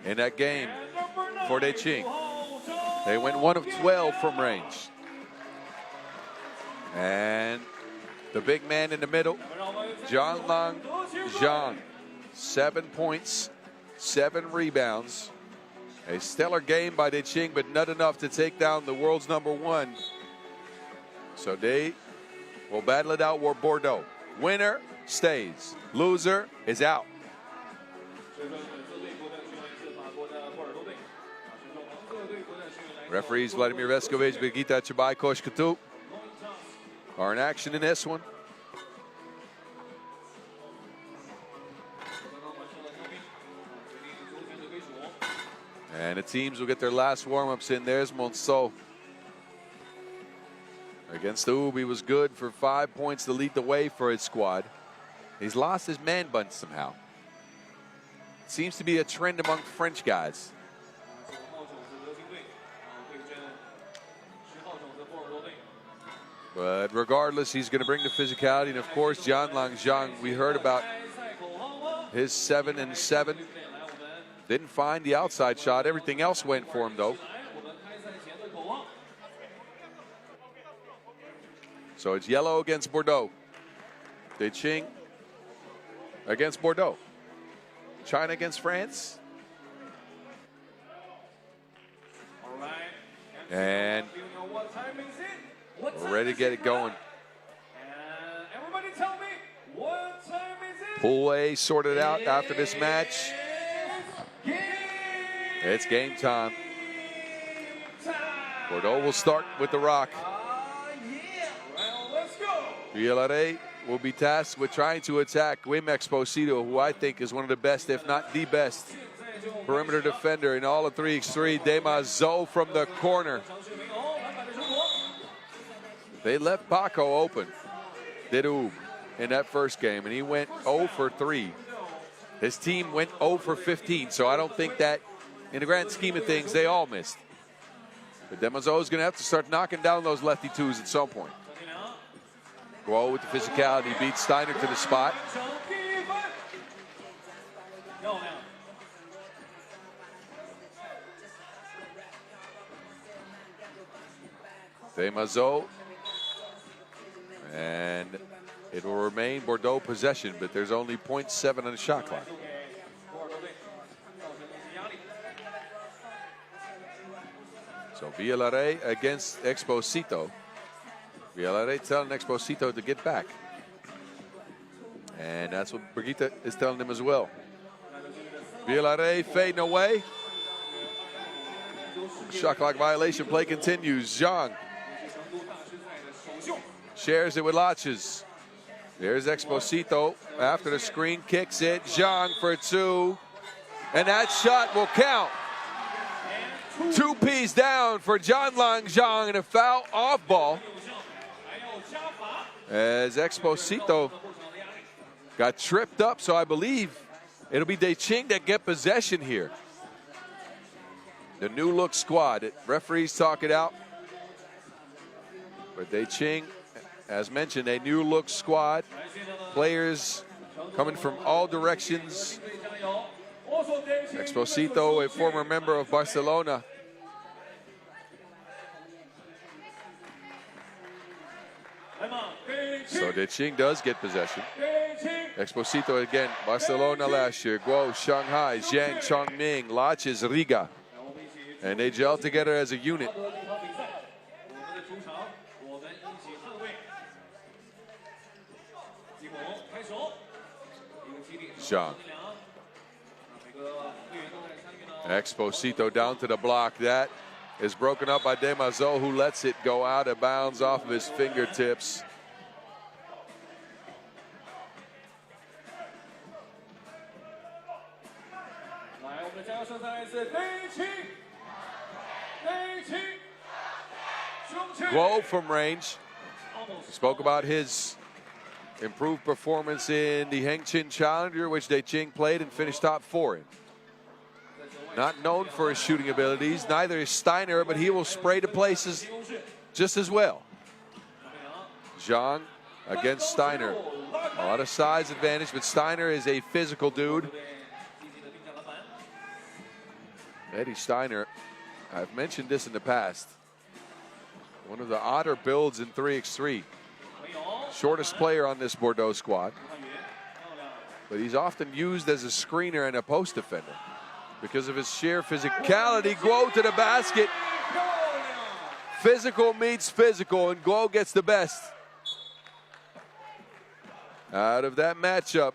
A: in that game for DeQing. They went 1 of 12 from range. And the big man in the middle, Jianlang Zhang, 7 points, 7 rebounds. A stellar game by DeQing, but not enough to take down the world's #1. So they will battle it out with Bordeaux. Winner stays. Loser is out. Referees Vladimir Veskovich, Birgitta Chabai, Koshkatu. are in action in this one. And the teams will get their last warm-ups in. There's Monceau. Against the Ub, he was good for 5 points to lead the way for his squad. He's lost his man bun somehow. Seems to be a trend among French guys. But regardless, he's going to bring the physicality. And of course, Jianlang Zhang, we heard about his 7 and 7. Didn't find the outside shot. Everything else went for him, though. So it's yellow against Bordeaux. DeQing against Bordeaux. China against France. And we're ready to get it going.
D: Everybody tell me, what time is it?
A: Pool A sorted out after this match. It's game time. Bordeaux will start with the rock. Villarreal will be tasked with trying to attack Wim Exposito, who I think is one of the best, if not the best, perimeter defender in all of 3x3. Demazo from the corner. They left Paco open, did Ub, in that first game, and he went 0 for 3. His team went 0 for 15, so I don't think that, in the grand scheme of things, they all missed. But Demazo is going to have to start knocking down those lefty twos at some point. Guo with the physicality beats Steiner to the spot. Demazo. And it will remain Bordeaux possession, but there's only 0.7 on the shot clock. So Villarreal against Exposito. Villarreal telling Exposito to get back. And that's what Brigitte is telling him as well. Villarreal fading away. Shot clock violation play continues. Zhang shares it with Laches. There's Exposito after the screen, kicks it. Zhang for 2. And that shot will count. 2 P's down for Jianlang Zhang and a foul off ball. As Exposito got tripped up, so I believe it'll be DeQing that get possession here. The new look squad. Referees talk it out. But DeQing, as mentioned, a new look squad. Players coming from all directions. Exposito, a former member of Barcelona. So DeQing does get possession. Exposito again, Barcelona last year. Guo, Shanghai, Zhang, Chongming, Laches, Riga. And they gel together as a unit. Zhang. Exposito down to the block. That is broken up by Demazo, who lets it go out of bounds off of his fingertips. Guo from range. We spoke about his improved performance in the Hengqin Challenger, which DeQing played and finished top 4 in. Not known for his shooting abilities, neither is Steiner, but he will spray to places just as well. Zhang against Steiner. A lot of size advantage, but Steiner is a physical dude. Eddie Steiner, I've mentioned this in the past. One of the odder builds in 3x3. Shortest player on this Bordeaux squad. But he's often used as a screener and a post defender because of his sheer physicality. Guo to the basket. Physical meets physical, and Guo gets the best out of that matchup.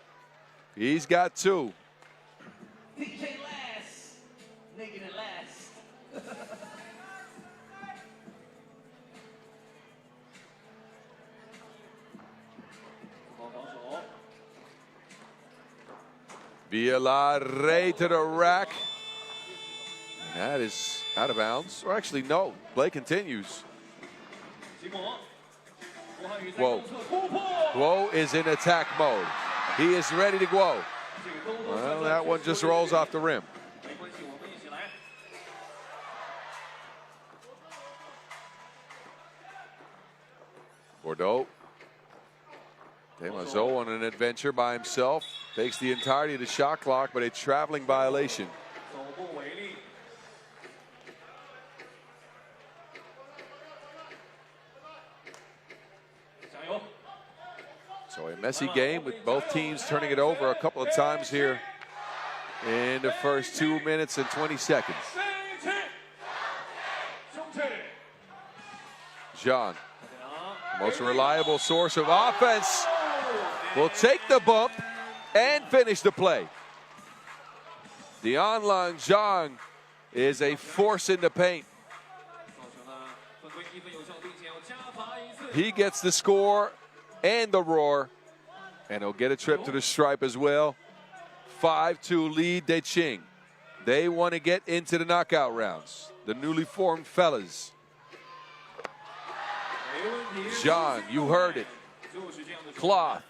A: He's got 2.
G: DJ last. Negative last.
A: Villaret to the rack. And that is out of bounds. Or actually, no. Play continues. Guo. Guo is in attack mode. He is ready to go. Well, that one just rolls off the rim. Bordeaux. Demazo on an adventure by himself. Takes the entirety of the shot clock, but a traveling violation. So a messy game with both teams turning it over a couple of times here in the first 2 minutes and 20 seconds. Zhang, most reliable source of offense, will take the bump and finish the play. The online Zhang is a force in the paint. He gets the score and the roar, and he'll get a trip to the stripe as well. 5-2 lead DeQing. They want to get into the knockout rounds. The newly formed fellas. John, you heard it. Cloth.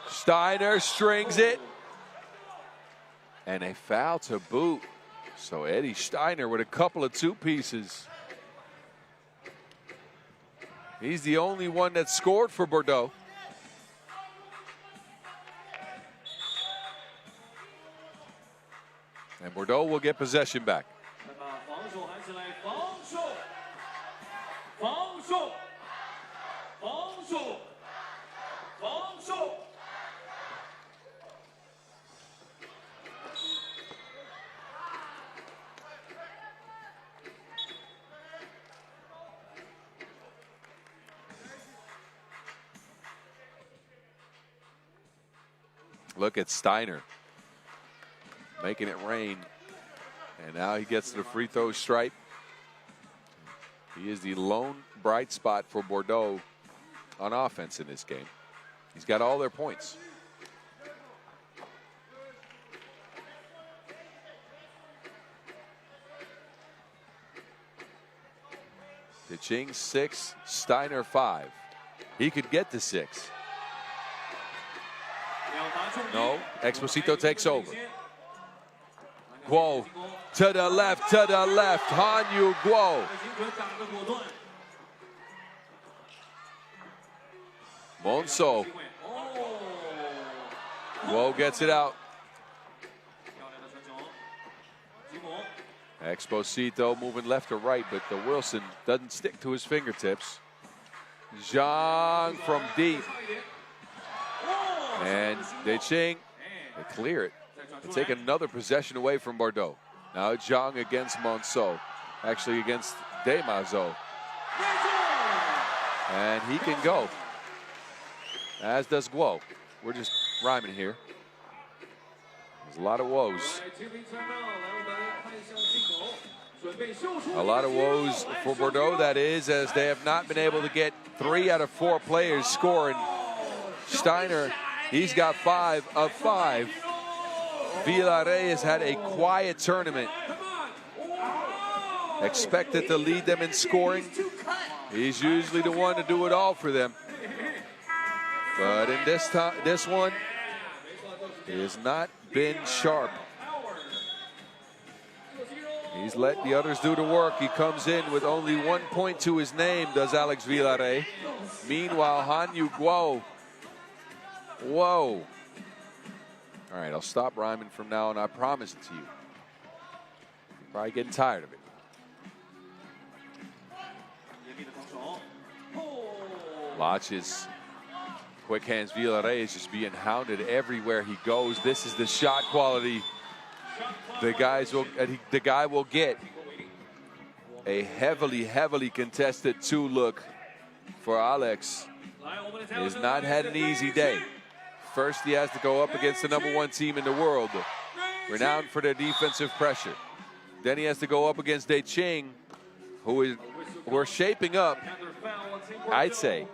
A: Steiner strings it. And a foul to boot. So Eddie Steiner with a couple of two pieces. He's the only one that scored for Bordeaux. And Bordeaux will get possession back. Look at Steiner making it rain. And now he gets to the free throw stripe. He is the lone bright spot for Bordeaux on offense in this game. He's got all their points. DeQing 6, Steiner 5. He could get to 6. No, Exposito takes over. Guo to the left, Hanyu Guo. Monso. Guo gets it out. Exposito moving left to right, but the Wilson doesn't stick to his fingertips. Zhang from deep. And DeQing, they clear it. They take another possession away from Bordeaux. Now Zhang against Monceau. Actually against Demazo. And he can go. As does Guo. We're just rhyming here. There's a lot of woes. A lot of woes for Bordeaux, that is, as they have not been able to get 3 out of 4 players scoring. Steiner, he's got 5 of 5. Villaret has had a quiet tournament. Expected to lead them in scoring. He's usually the one to do it all for them. But in this one, he has not been sharp. He's let the others do the work. He comes in with only 1 point to his name, does Alex Villaret. Meanwhile, Hanyu Guo. Whoa. All right, I'll stop rhyming from now on. I promise it to you. You're probably getting tired of it. Lodges. Quick hands. Villaret is just being hounded everywhere he goes. This is the shot quality the guy will get. A heavily contested 2 look for Alex. He has not had an easy day. First, he has to go up against the #1 team in the world, renowned for their defensive pressure. Then he has to go up against DeQing, who are shaping up I'd say,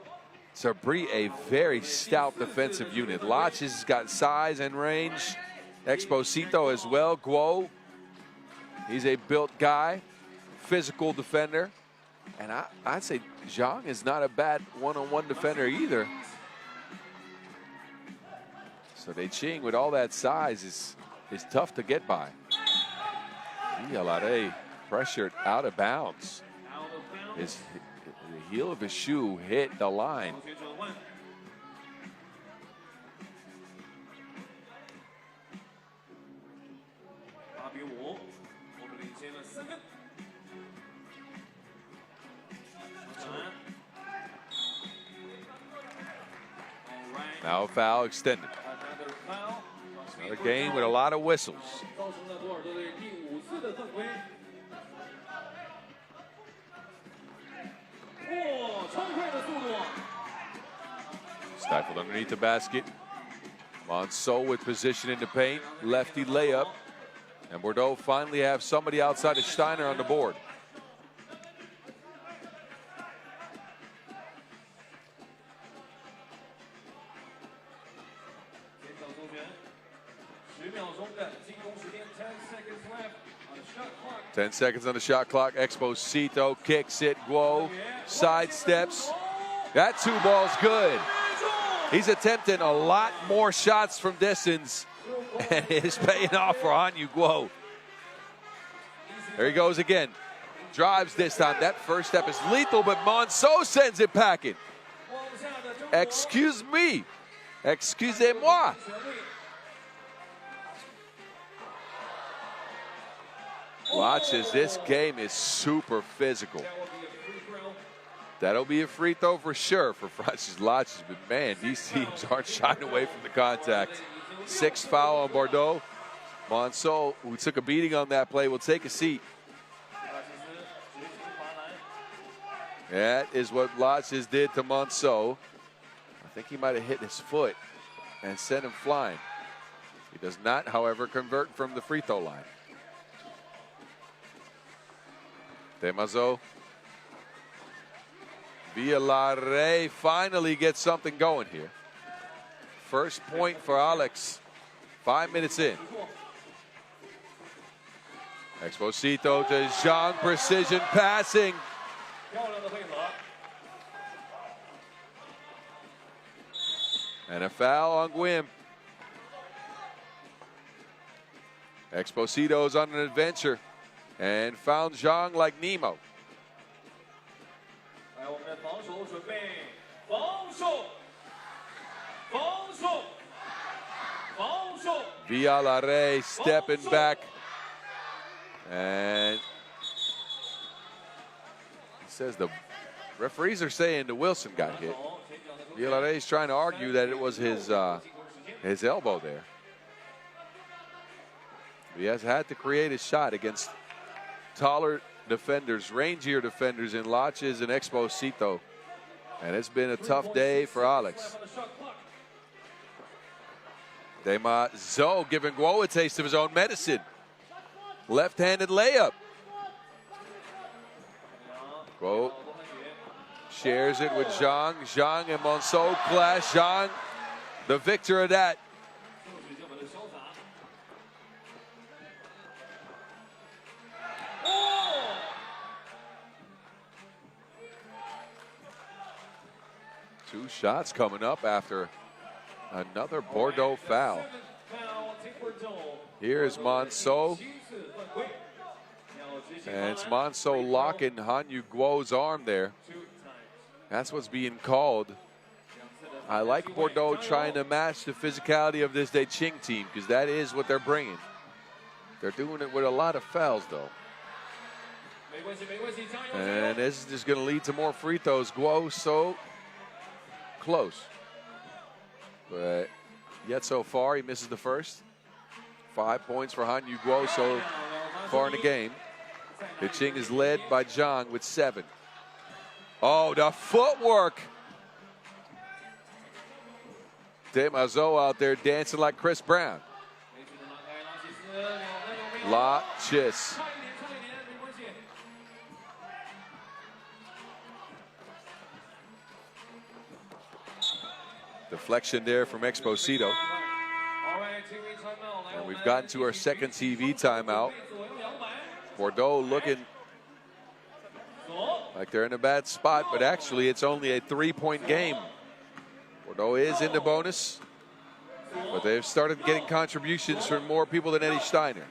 A: Sabri a very stout defensive unit. Lach has got size and range. Exposito as well. Guo, he's a built guy, physical defender. And I'd say Zhang is not a bad one-on-one defender either. So DeQing with all that size is tough to get by. Vialare pressured out of bounds. The heel of his shoe hit the line. Now a foul extended. Another game with a lot of whistles. Stifled underneath the basket. Monceau with position in the paint. Lefty layup. And Bordeaux finally have somebody outside of Steiner on the board. Ten seconds on the shot clock. Exposito kicks it. Guo sidesteps. That two ball's good. He's attempting a lot more shots from distance, and it's paying off for Hanyu Guo. There he goes again. Drives this time. That first step is lethal, but Monceau sends it packing. Excuse me. Excusez-moi. Watch as this game is super physical. That'll be a free throw for sure for Francis Lach. But man, these teams aren't shying away from the contact. Sixth foul on Bordeaux. Monceau, who took a beating on that play, will take a seat. That is what Lach did to Monceau. I think he might have hit his foot and sent him flying. He does not, however, convert from the free throw line. Demazo. Vialare finally gets something going here. First point for Alex. 5 minutes in. Exposito to Zhang, precision passing. And a foul on Guim. Exposito's on an adventure and found Zhang like Nemo. Vialare stepping back. And he says the referees are saying the Wilson got hit. Vialare is trying to argue that it was his elbow there. He has had to create a shot against taller defenders, rangier defenders in Laches and Exposito. And it's been a tough day for Alex. Demazo giving Guo a taste of his own medicine. Left-handed layup. Guo shares it with Zhang. Zhang and Monceau clash. Zhang, the victor of that. Two shots coming up after another Bordeaux foul. Here's Monceau. And it's Monceau locking Hanyu Guo's arm there. That's what's being called. I like Bordeaux trying to match the physicality of this DeQing team because that is what they're bringing. They're doing it with a lot of fouls, though. And this is just going to lead to more free throws. Guo so close. But yet so far, he misses the first. 5 points for Hanyu Guo so far in the game. DeQing is led by Zhang with 7. Oh, the footwork. Demazo out there dancing like Chris Brown. Laches. Deflection there from Exposito. And we've gotten to our second TV timeout. Bordeaux looking like they're in a bad spot, but actually it's only a 3-point game. Bordeaux is in the bonus, but they've started getting contributions from more people than Eddie Steiner.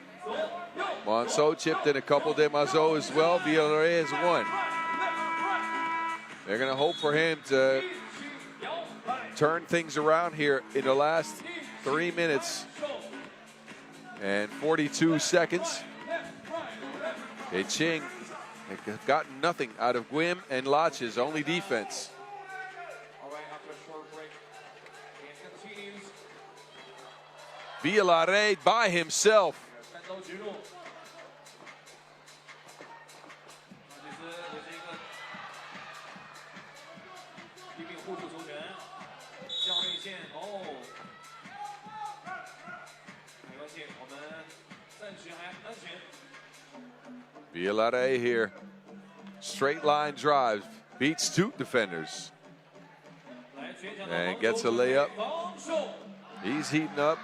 A: Monceau chipped in a couple, de Mazo as well. Villarreal has one. They're going to hope for him to turn things around here in the last 3 minutes and 42 seconds. DeQing have gotten nothing out of Guim and Lach's only defense. Villarreal by himself. Villarreal here. Straight line drive. Beats 2 defenders. And gets a layup. He's heating up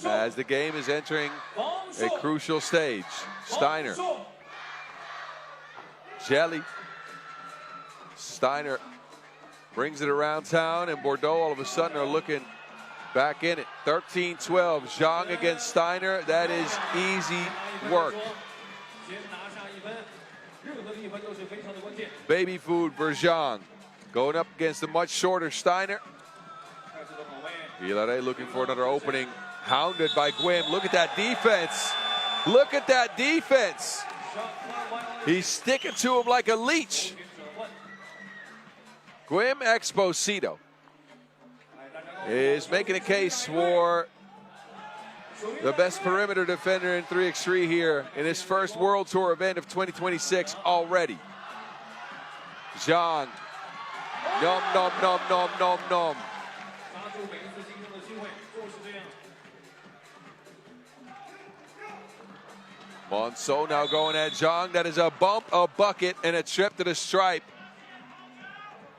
A: as the game is entering a crucial stage. Steiner. Jelly. Steiner brings it around town, and Bordeaux all of a sudden are looking back in it. 13-12. Zhang against Steiner. That is easy work. Baby food for Zhang. Going up against the much shorter Steiner. Villarreal looking for another opening. Hounded by Guim. Look at that defense. Look at that defense. He's sticking to him like a leech. Guim Exposito is making a case for the best perimeter defender in 3x3 here in his first World Tour event of 2026 already. Zhang. Nom, nom, nom, nom, nom, nom. Monceau now going at Zhang. That is a bump, a bucket, and a trip to the stripe.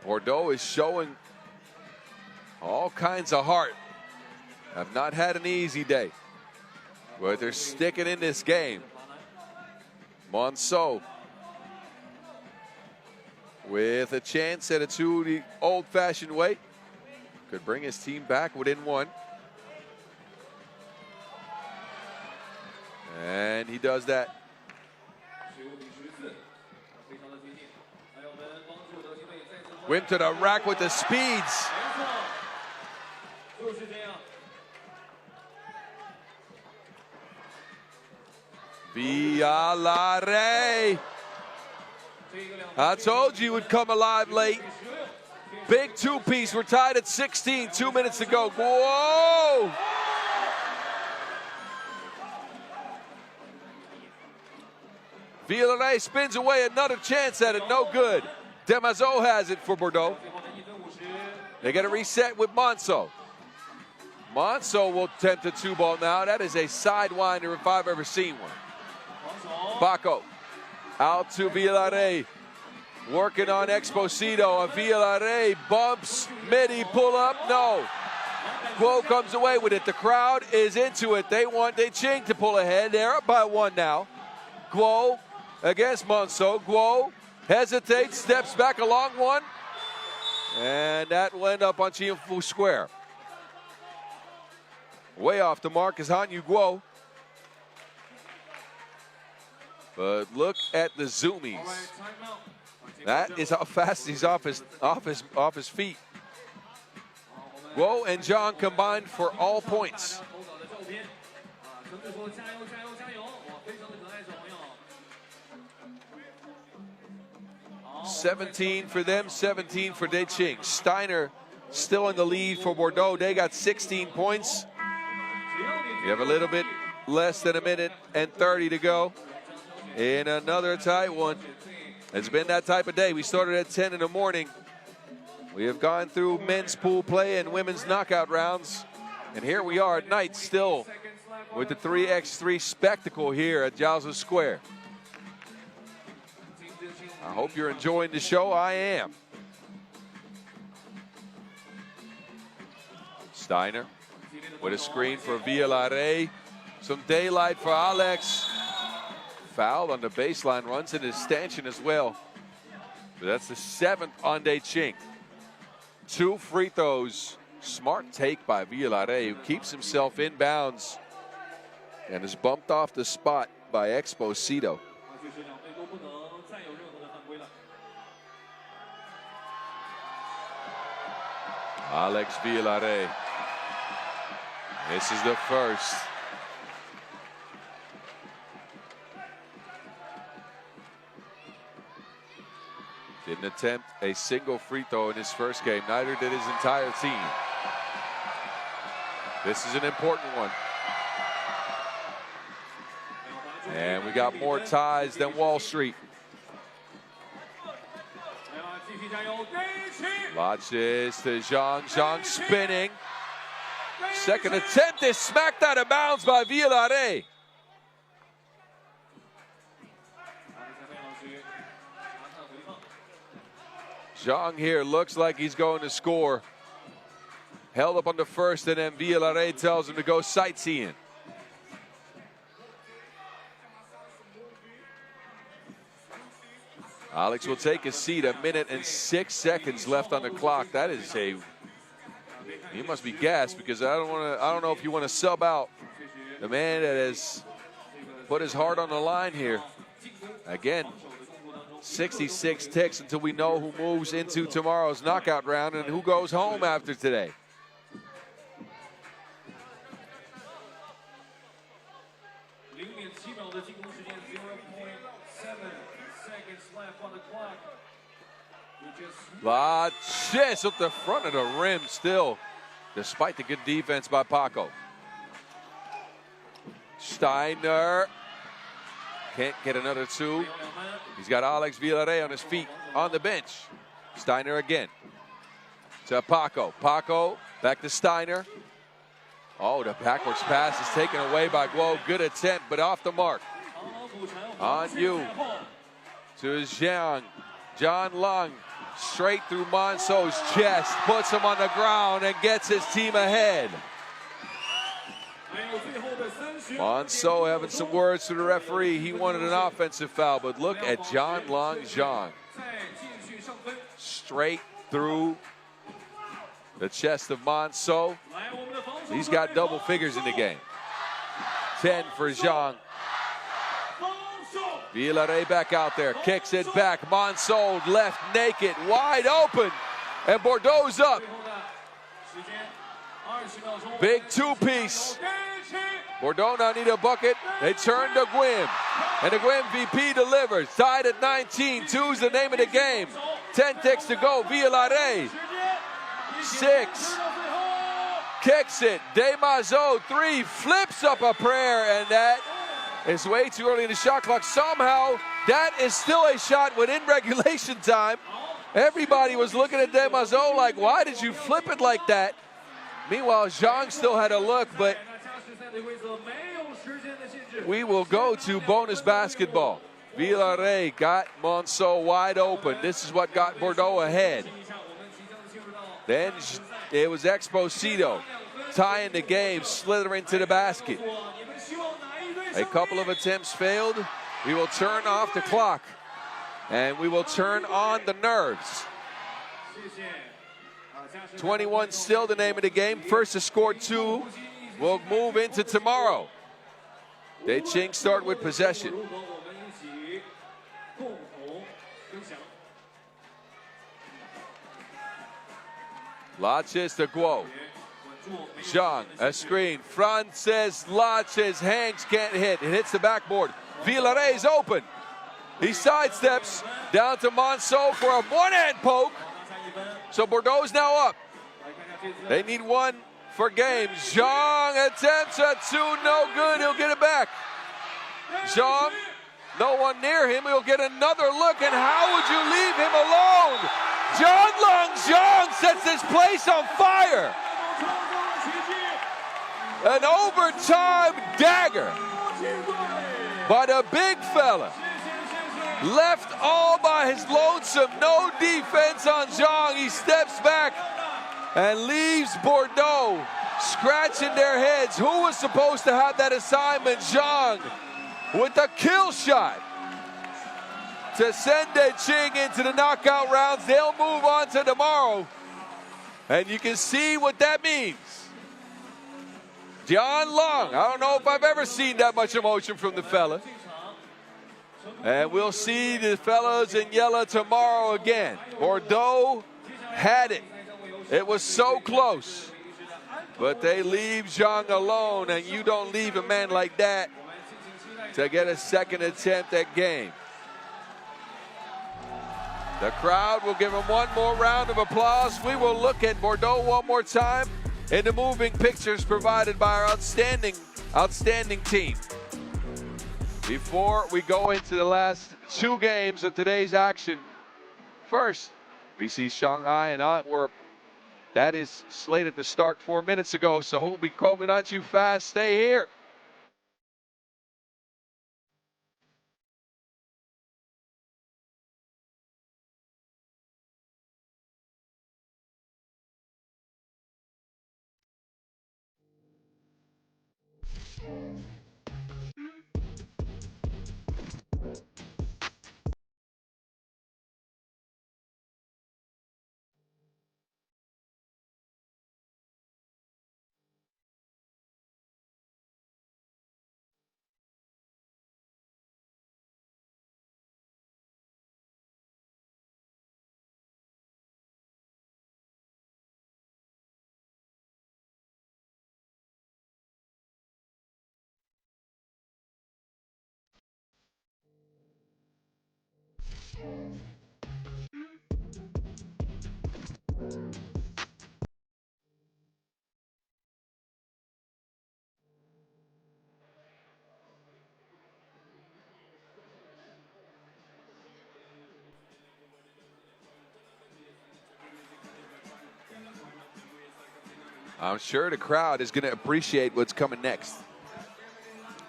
A: Bordeaux is showing all kinds of heart. Have not had an easy day, but they're sticking in this game. Monceau with a chance at a 2 the old-fashioned way. Could bring his team back within 1. And he does that. Went to the rack with the speeds. Villarreal. I told you he would come alive late. Big 2-piece. We're tied at 16. 2 minutes to go. Whoa! Villarreal spins away another chance at it. No good. Demazo has it for Bordeaux. They got to reset with Monceau. Monceau will attempt a 2-ball now. That is a sidewinder if I've ever seen one. Paco out to Villarreal. Working on Exposito. Villarreal bumps. Midi pull up. No. Guo comes away with it. The crowd is into it. They want DeQing to pull ahead. They're up by 1 now. Guo against Monceau. Guo hesitates, steps back a long one. And that will end up on Chienfu Square. Way off the mark is Hanyu Guo. But look at the zoomies. That is how fast he's off his feet. Guo and Zhang combined for all points. 17 for them, 17 for DeQing. Steiner still in the lead for Bordeaux. They got 16 points. You have a little bit less than 1 minute and 30 to go in another tight one. It's been that type of day. We started at 10 in the morning. We have gone through men's pool play and women's knockout rounds. And here we are at night still with the 3x3 spectacle here at Jiaozi Square. I hope you're enjoying the show. I am. Steiner with a screen for Villare. Some daylight for Alex. Foul on the baseline, runs into stanchion as well. But that's the 7th on DeQing. 2 free throws. Smart take by Villare, who keeps himself in bounds and is bumped off the spot by Exposito. Alex Villare. This is the first. Didn't attempt a single free throw in his first game. Neither did his entire team. This is an important one. And we got more ties than Wall Street. Laches to Zhang. Zhang spinning. Second attempt is smacked out of bounds by Villare. Zhang here looks like he's going to score. Held up on the first, and then Villare tells him to go sightseeing. Alex will take a seat. 1 minute and 6 seconds left on the clock. That is a. He must be gassed, because I don't know if you want to sub out the man that has put his heart on the line here. Again, 66 ticks until we know who moves into tomorrow's knockout round and who goes home after today. Laches up the front of the rim still, despite the good defense by Paco. Steiner can't get another 2. He's got Alex Villare on his feet on the bench. Steiner again to Paco. Paco back to Steiner. Oh, the backwards pass is taken away by Guo. Good attempt, but off the mark. On you to Zhang. John Lung straight through Monso's chest, puts him on the ground and gets his team ahead. Monso having some words to the referee. He wanted an offensive foul, but look at John Long Zhang. Straight through the chest of Monso. He's got double figures in the game. 10 for Zhang. Villare back out there, kicks it back. Monso left naked, wide open, and Bordeaux's up. Big 2-piece. Bordeaux now need a bucket. They turn to Guim, and the Guim VP delivers. Tied at 19. 2's the name of the game. 10 ticks to go. Villare 6. Kicks it. Demazo 3. Flips up a prayer, and that is way too early in the shot clock. Somehow, that is still a shot within regulation time. Everybody was looking at Demazo like, why did you flip it like that? Meanwhile, Zhang still had a look, but we will go to bonus basketball. Villare got Monso wide open. This is what got Bordeaux ahead. Then it was Exposito tying the game, slithering to the basket. A couple of attempts failed. We will turn off the clock, and we will turn on the nerves. 21 still the name of the game. First to score 2 will move into tomorrow. DeQing start with possession. Laches to Guo. Zhang, a screen. Frances Laches hangs, can't hit. It hits the backboard. Villare is open. He sidesteps down to Monso for a one-hand poke. So Bordeaux is now up. They need 1 for game. Zhang attempts a 2, no good. He'll get it back. Zhang, no one near him. He'll get another look, and how would you leave him alone? John Long Zhang sets this place on fire. An overtime dagger by the big fella. Left all by his lonesome. No defense on Zhang. He steps back and leaves Bordeaux scratching their heads. Who was supposed to have that assignment? Zhang with a kill shot to send DeQing into the knockout rounds. They'll move on to tomorrow. And you can see what that means. John Long, I don't know if I've ever seen that much emotion from the fella. And we'll see the fellas in yellow tomorrow again. Bordeaux had it. It was so close. But they leave Zhang alone, and you don't leave a man like that to get a second attempt at game. The crowd will give him one more round of applause. We will look at Bordeaux one more time in the moving pictures provided by our outstanding team. Before we go into the last two games of today's action, first, we see Shanghai and Antwerp. That is slated to start 4 minutes ago, so we'll be coming at you fast. Stay here. I'm sure the crowd is going to appreciate what's coming next,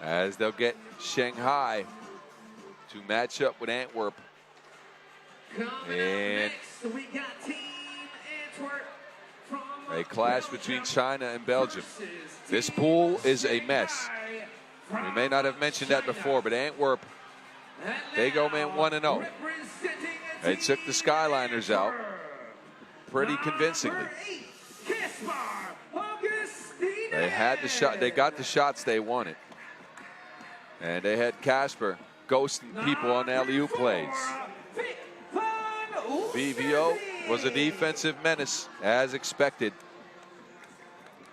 A: as they'll get Shanghai to match up with Antwerp. And a clash between China and Belgium. This pool is a mess. We may not have mentioned that before, but Antwerp, they go man 1-0. They took the Skyliners out pretty convincingly. They had the shot. They got the shots they wanted, and they had Casper ghosting people on alley-oop plays. VVO was a defensive menace as expected,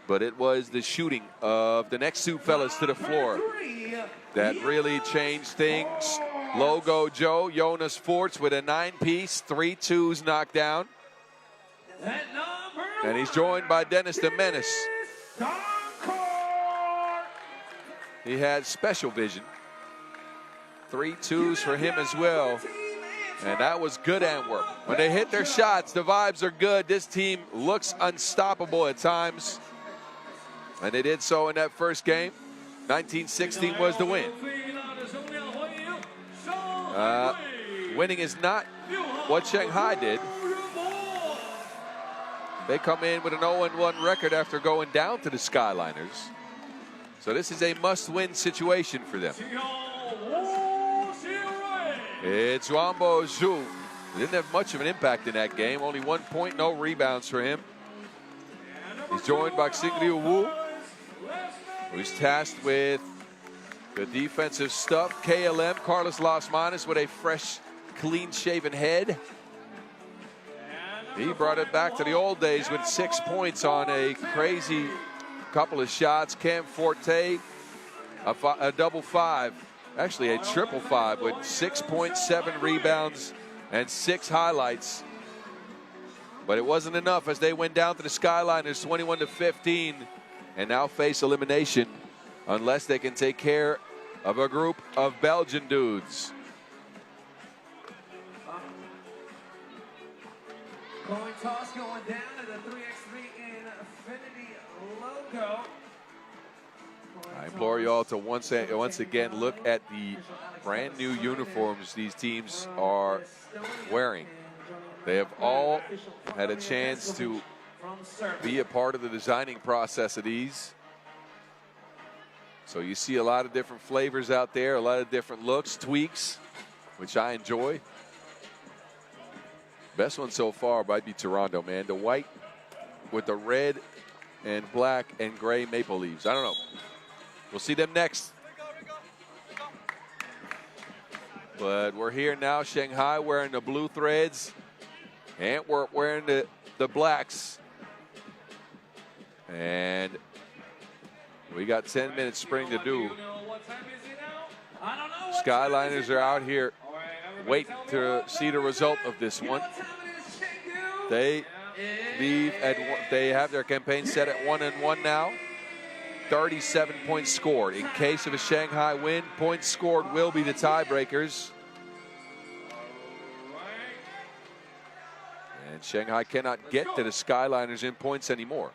A: but it was the shooting of the next two fellas to the floor that really changed things. Logo Joe, Jonas Forts with a 9-piece, 3 twos knocked down, and he's joined by Dennis the Menace. He had special vision. 3 twos for him as well. And that was good, Antwerp. When they hit their shots, the vibes are good. This team looks unstoppable at times. And they did so in that first game. 1916 was the win. Winning is not what Shanghai did. They come in with an 0-1 record after going down to the Skyliners. So this is a must-win situation for them. It's Wambo Zhu. Didn't have much of an impact in that game. Only 1 point, no rebounds for him. He's joined by Xingriu Wu, who's tasked with the defensive stuff. KLM, Carlos Las Manos, with a fresh, clean-shaven head. He brought it back to the old days with 6 points on a crazy couple of shots. Cam Forte, a double 5, actually a triple 5 with 6.7 rebounds and 6 highlights. But it wasn't enough as they went down to the Skyliners 21-15 and now face elimination unless they can take care of a group of Belgian dudes.
G: Coin toss going down to the 3x3 Infinity logo.
A: I implore you all to once again look at the brand new uniforms these teams are wearing. They have all had a chance to
G: from Serbia.
A: be a part of the designing process of these. So you see a lot of different flavors out there, a lot of different looks, tweaks, which I enjoy. Best one so far might be Toronto, man. The white with the red and black and gray maple leaves. I don't know. We'll see them next. But we're here now. Shanghai wearing the blue threads. Antwerp wearing the blacks. And we got 10 minutes spring to do. Skyliners are out here waiting to see the result of this one. They leave at, they have their campaign set at 1-1 now. 37 points scored. In case of a Shanghai win, points scored will be the tiebreakers. And Shanghai cannot get to the Skyliners in points anymore.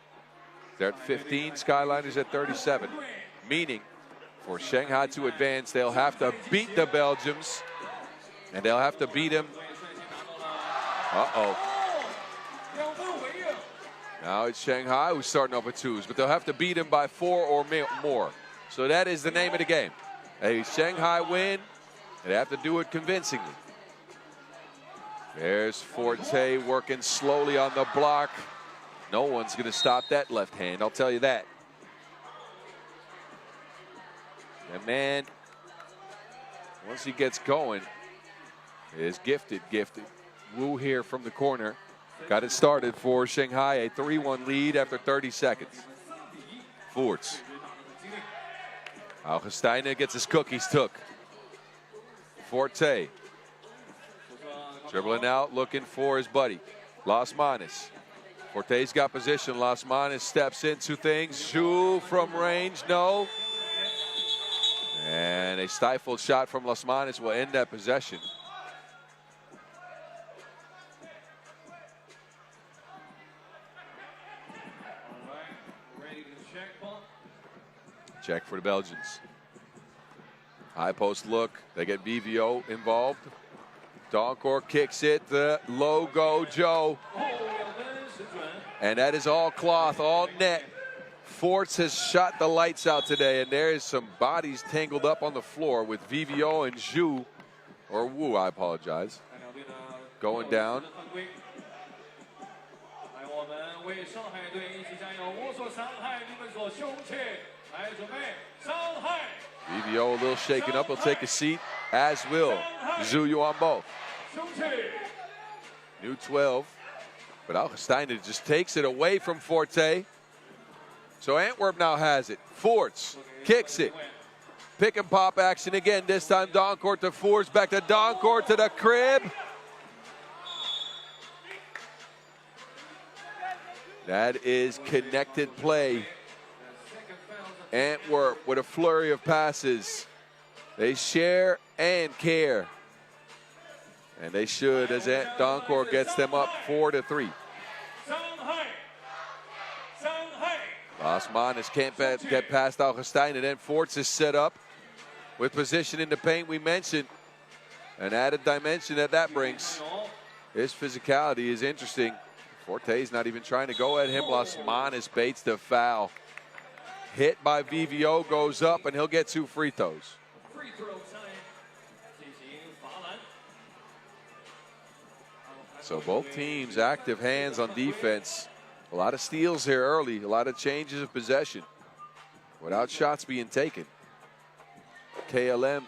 A: They're at 15, Skyliners at 37. Meaning, for Shanghai to advance, they'll have to beat the Belgians. And they'll have to beat them. Uh-oh. Now it's Shanghai who's starting off with 2s, but they'll have to beat him by 4 or more. So that is the name of the game. A Shanghai win, and they have to do it convincingly. There's Forte working slowly on the block. No one's going to stop that left hand, I'll tell you that. And man, once he gets going, is gifted. Wu here from the corner. Got it started for Shanghai, a 3-1 lead after 30 seconds. Voorts. Augustine gets his cookies took. Forte. Dribbling out, looking for his buddy. Las Manes. Forte's got position. Las Manes steps into things. Zhu from range, no. And a stifled shot from Las Manes will end that possession. Check for the Belgians. High post look. They get BVO involved. Doncourt kicks it. The logo Joe. And that is all cloth, all net. Forts has shot the lights out today, and there is some bodies tangled up on the floor with VVO and Zhu, or Wu, I apologize, going down. VVO a little shaken up. He'll take a seat, as will Zhu Ulaanbaatar. New 12. But Augustine just takes it away from Forte. So Antwerp now has it. Forts kicks it. Pick and pop action again. This time Doncourt to Forts. Back to Doncourt to the crib. That is connected play. Antwerp with a flurry of passes. They share and care. And they should, as Doncourt gets them up 4-3. Las Manes can't get past Augustine, and then Forts is set up with position in the paint. We mentioned an added dimension that brings. His physicality is interesting. Forte's not even trying to go at him. Las Manes baits the foul. Hit by VVO, goes up, and he'll get 2 free throws. So both teams active hands on defense. A lot of steals here early, a lot of changes of possession without shots being taken. KLM,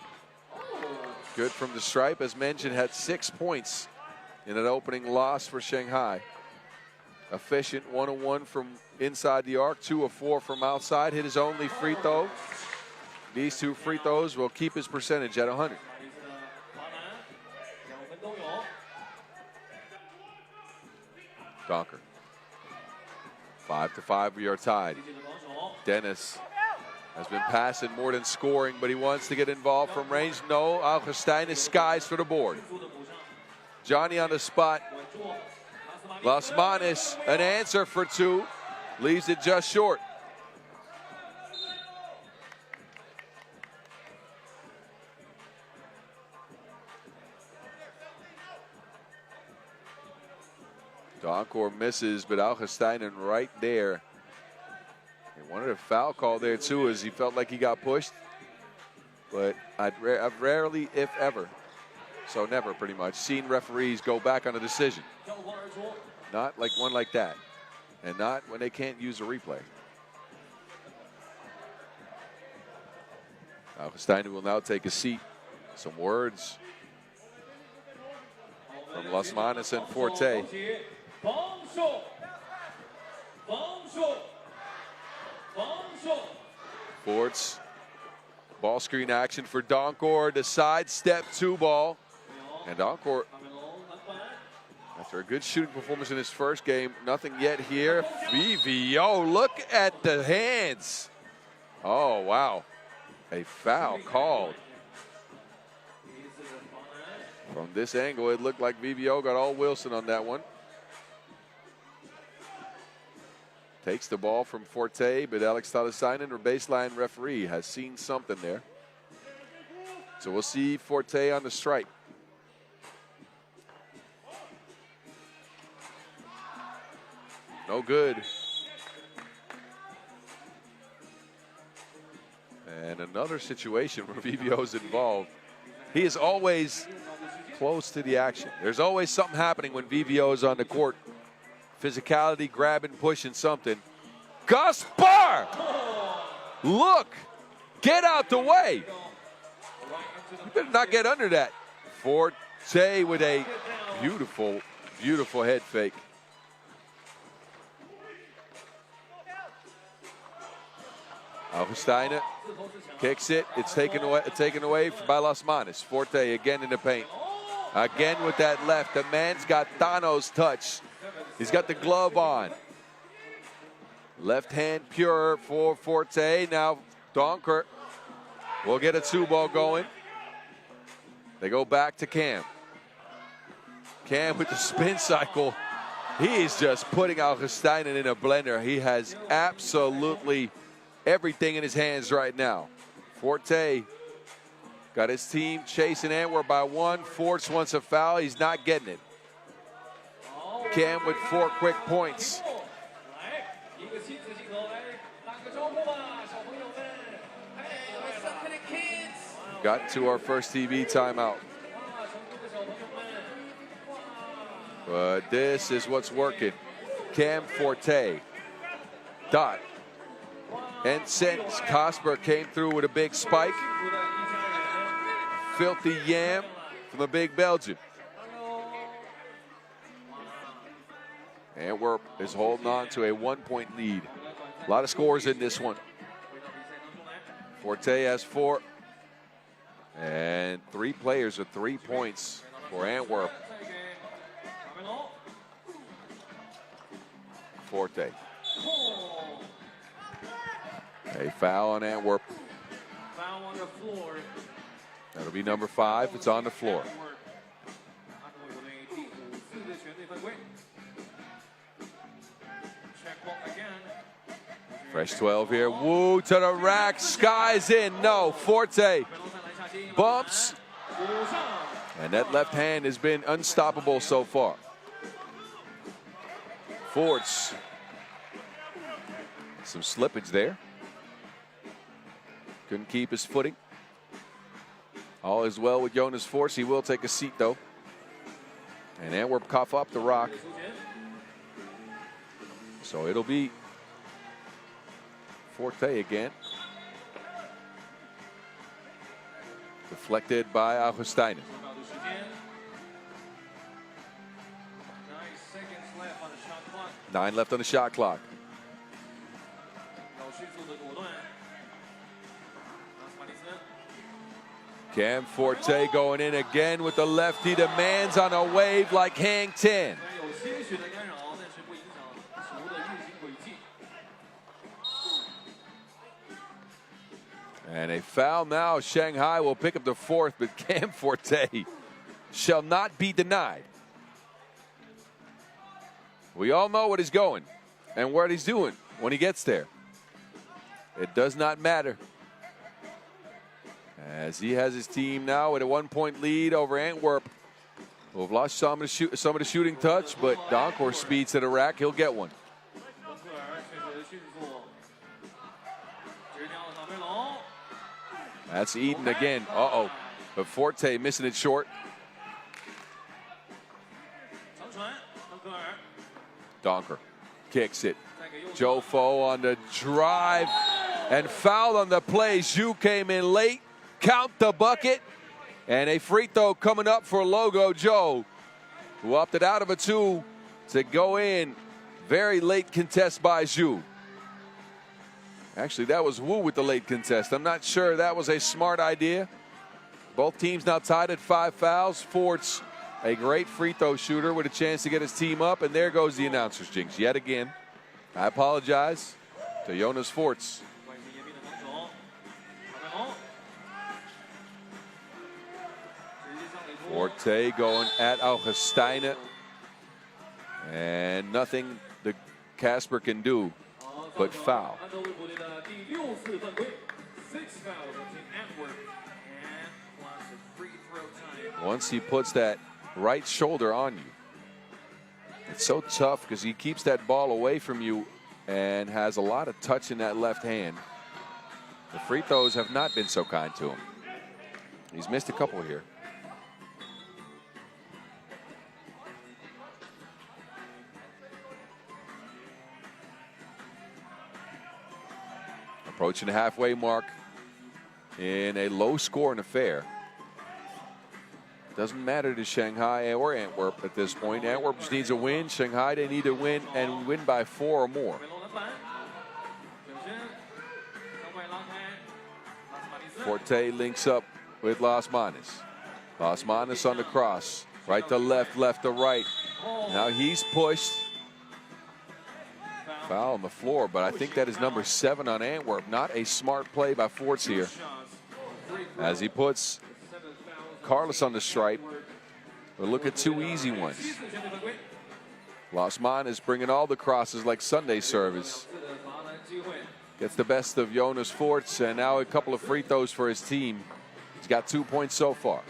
A: good from the stripe, as mentioned, had 6 points in an opening loss for Shanghai. Efficient, 1-1 from inside the arc, 2 of 4 from outside. Hit his only free throw. These 2 free throws will keep his percentage at 100. Donker. 5-5, we are tied. Dennis has been passing more than scoring, but he wants to get involved from range. No, Augustine skies for the board. Johnny on the spot. Las Manes, an answer for 2. Leaves it just short. Donkor misses, but Augustinen right there. He wanted a foul call there too, as he felt like he got pushed. But I've rarely, if ever, so never pretty much, seen referees go back on a decision. Not like one like that, and not when they can't use a replay. Augustinen will now take a seat. Some words from Las Manas and Forte. Forts. Ball screen action for Donkor. The sidestep 2-ball. And Donkor, after a good shooting performance in his first game, nothing yet here. VVO, look at the hands. Oh, wow. A foul called. From this angle, it looked like VVO got all Wilson on that one. Takes the ball from Forte, but Alex Talasainen, our baseline referee, has seen something there. So we'll see Forte on the strike. No good. And another situation where VVO's involved. He is always close to the action. There's always something happening when VVO is on the court. Physicality, grabbing, pushing something. Gaspar! Look! Get out the way! You better not get under that. Forte with a beautiful, beautiful head fake. Augustinen kicks it. It's taken away by Las Manas. Forte again in the paint. Again with that left. The man's got Thanos touch. He's got the glove on. Left hand pure for Forte. Now Donkor will get a 2-ball going. They go back to Cam. Cam with the spin cycle. He's just putting Augustinen in a blender. He has absolutely everything in his hands right now. Forte got his team chasing Antwerp by 1. Forts wants a foul. He's not getting it. Cam with 4 quick points. Got to our first TV timeout. But this is what's working. Cam Forte. Dot. And since Kasper came through with a big spike. Filthy Yam from the big Belgian. Antwerp is holding on to a 1-point lead. A lot of scores in this one. Forte has 4. And 3 players with 3 points for Antwerp. Forte. A foul on Antwerp.
G: Foul on the floor.
A: That'll be number 5. It's on the floor. Fresh 12 here. Woo to the rack. Skies in. No. Forte bumps. And that left hand has been unstoppable so far. Forts. Some slippage there. Couldn't keep his footing. All is well with Jonas Forts. He will take a seat though. And Antwerp cough up the rock. So it'll be Forte again. Deflected by Augustinen.
G: 9 seconds left on the shot clock.
A: 9 left on the shot clock. Cam Forte going in again with the lefty. The man's on a wave like Hang 10. And a foul now. Shanghai will pick up the 4th, but Cam Forte shall not be denied. We all know what he's going and what he's doing when he gets there. It does not matter. As he has his team now with a 1-point lead over Antwerp. We've lost some of the shooting touch, but Donkor speeds to the rack. He'll get one. That's Eden again. Uh-oh. But Forte missing it short. Donker kicks it. Joe Fo on the drive and fouled on the play. Zhu came in late. Count the bucket. And a free throw coming up for Logo Joe, who opted out of a 2 to go in. Very late contest by Zhu. Actually, that was Wu with the late contest. I'm not sure that was a smart idea. Both teams now tied at 5 fouls. Fort's a great free throw shooter with a chance to get his team up. And there goes the announcer's jinx yet again. I apologize to Jonas Forts. Forte going at Augustine. And nothing the Casper can do but foul. Once he puts that right shoulder on you, it's so tough because he keeps that ball away from you and has a lot of touch in that left hand. The free throws have not been so kind to him. He's missed a couple here. Approaching the halfway mark in a low-scoring affair. Doesn't matter to Shanghai or Antwerp at this point. Antwerp just needs a win. Shanghai, they need to win and win by 4 or more. Forte links up with Las Manos. Las Manos on the cross. Right to left, left to right. Now he's pushed. Foul on the floor, but I think that is number 7 on Antwerp. Not a smart play by Forts here. As he puts Carlos on the stripe. But look at 2 easy ones. Las Manos bringing all the crosses like Sunday service. Gets the best of Jonas Forts, and now a couple of free throws for his team. He's got 2 points so far.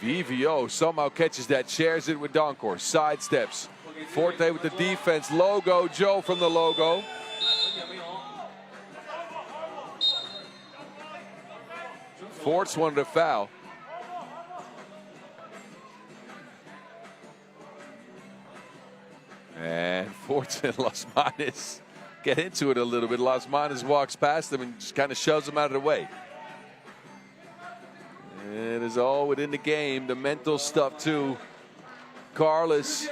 A: VVO somehow catches that, shares it with Donkor, sidesteps. Forte with the defense. Logo Joe from the logo. Forts wanted a foul. And Forts and Las Manos get into it a little bit. Las Manos walks past them and just kind of shoves them out of the way. It is all within the game, the mental stuff too. Carlos,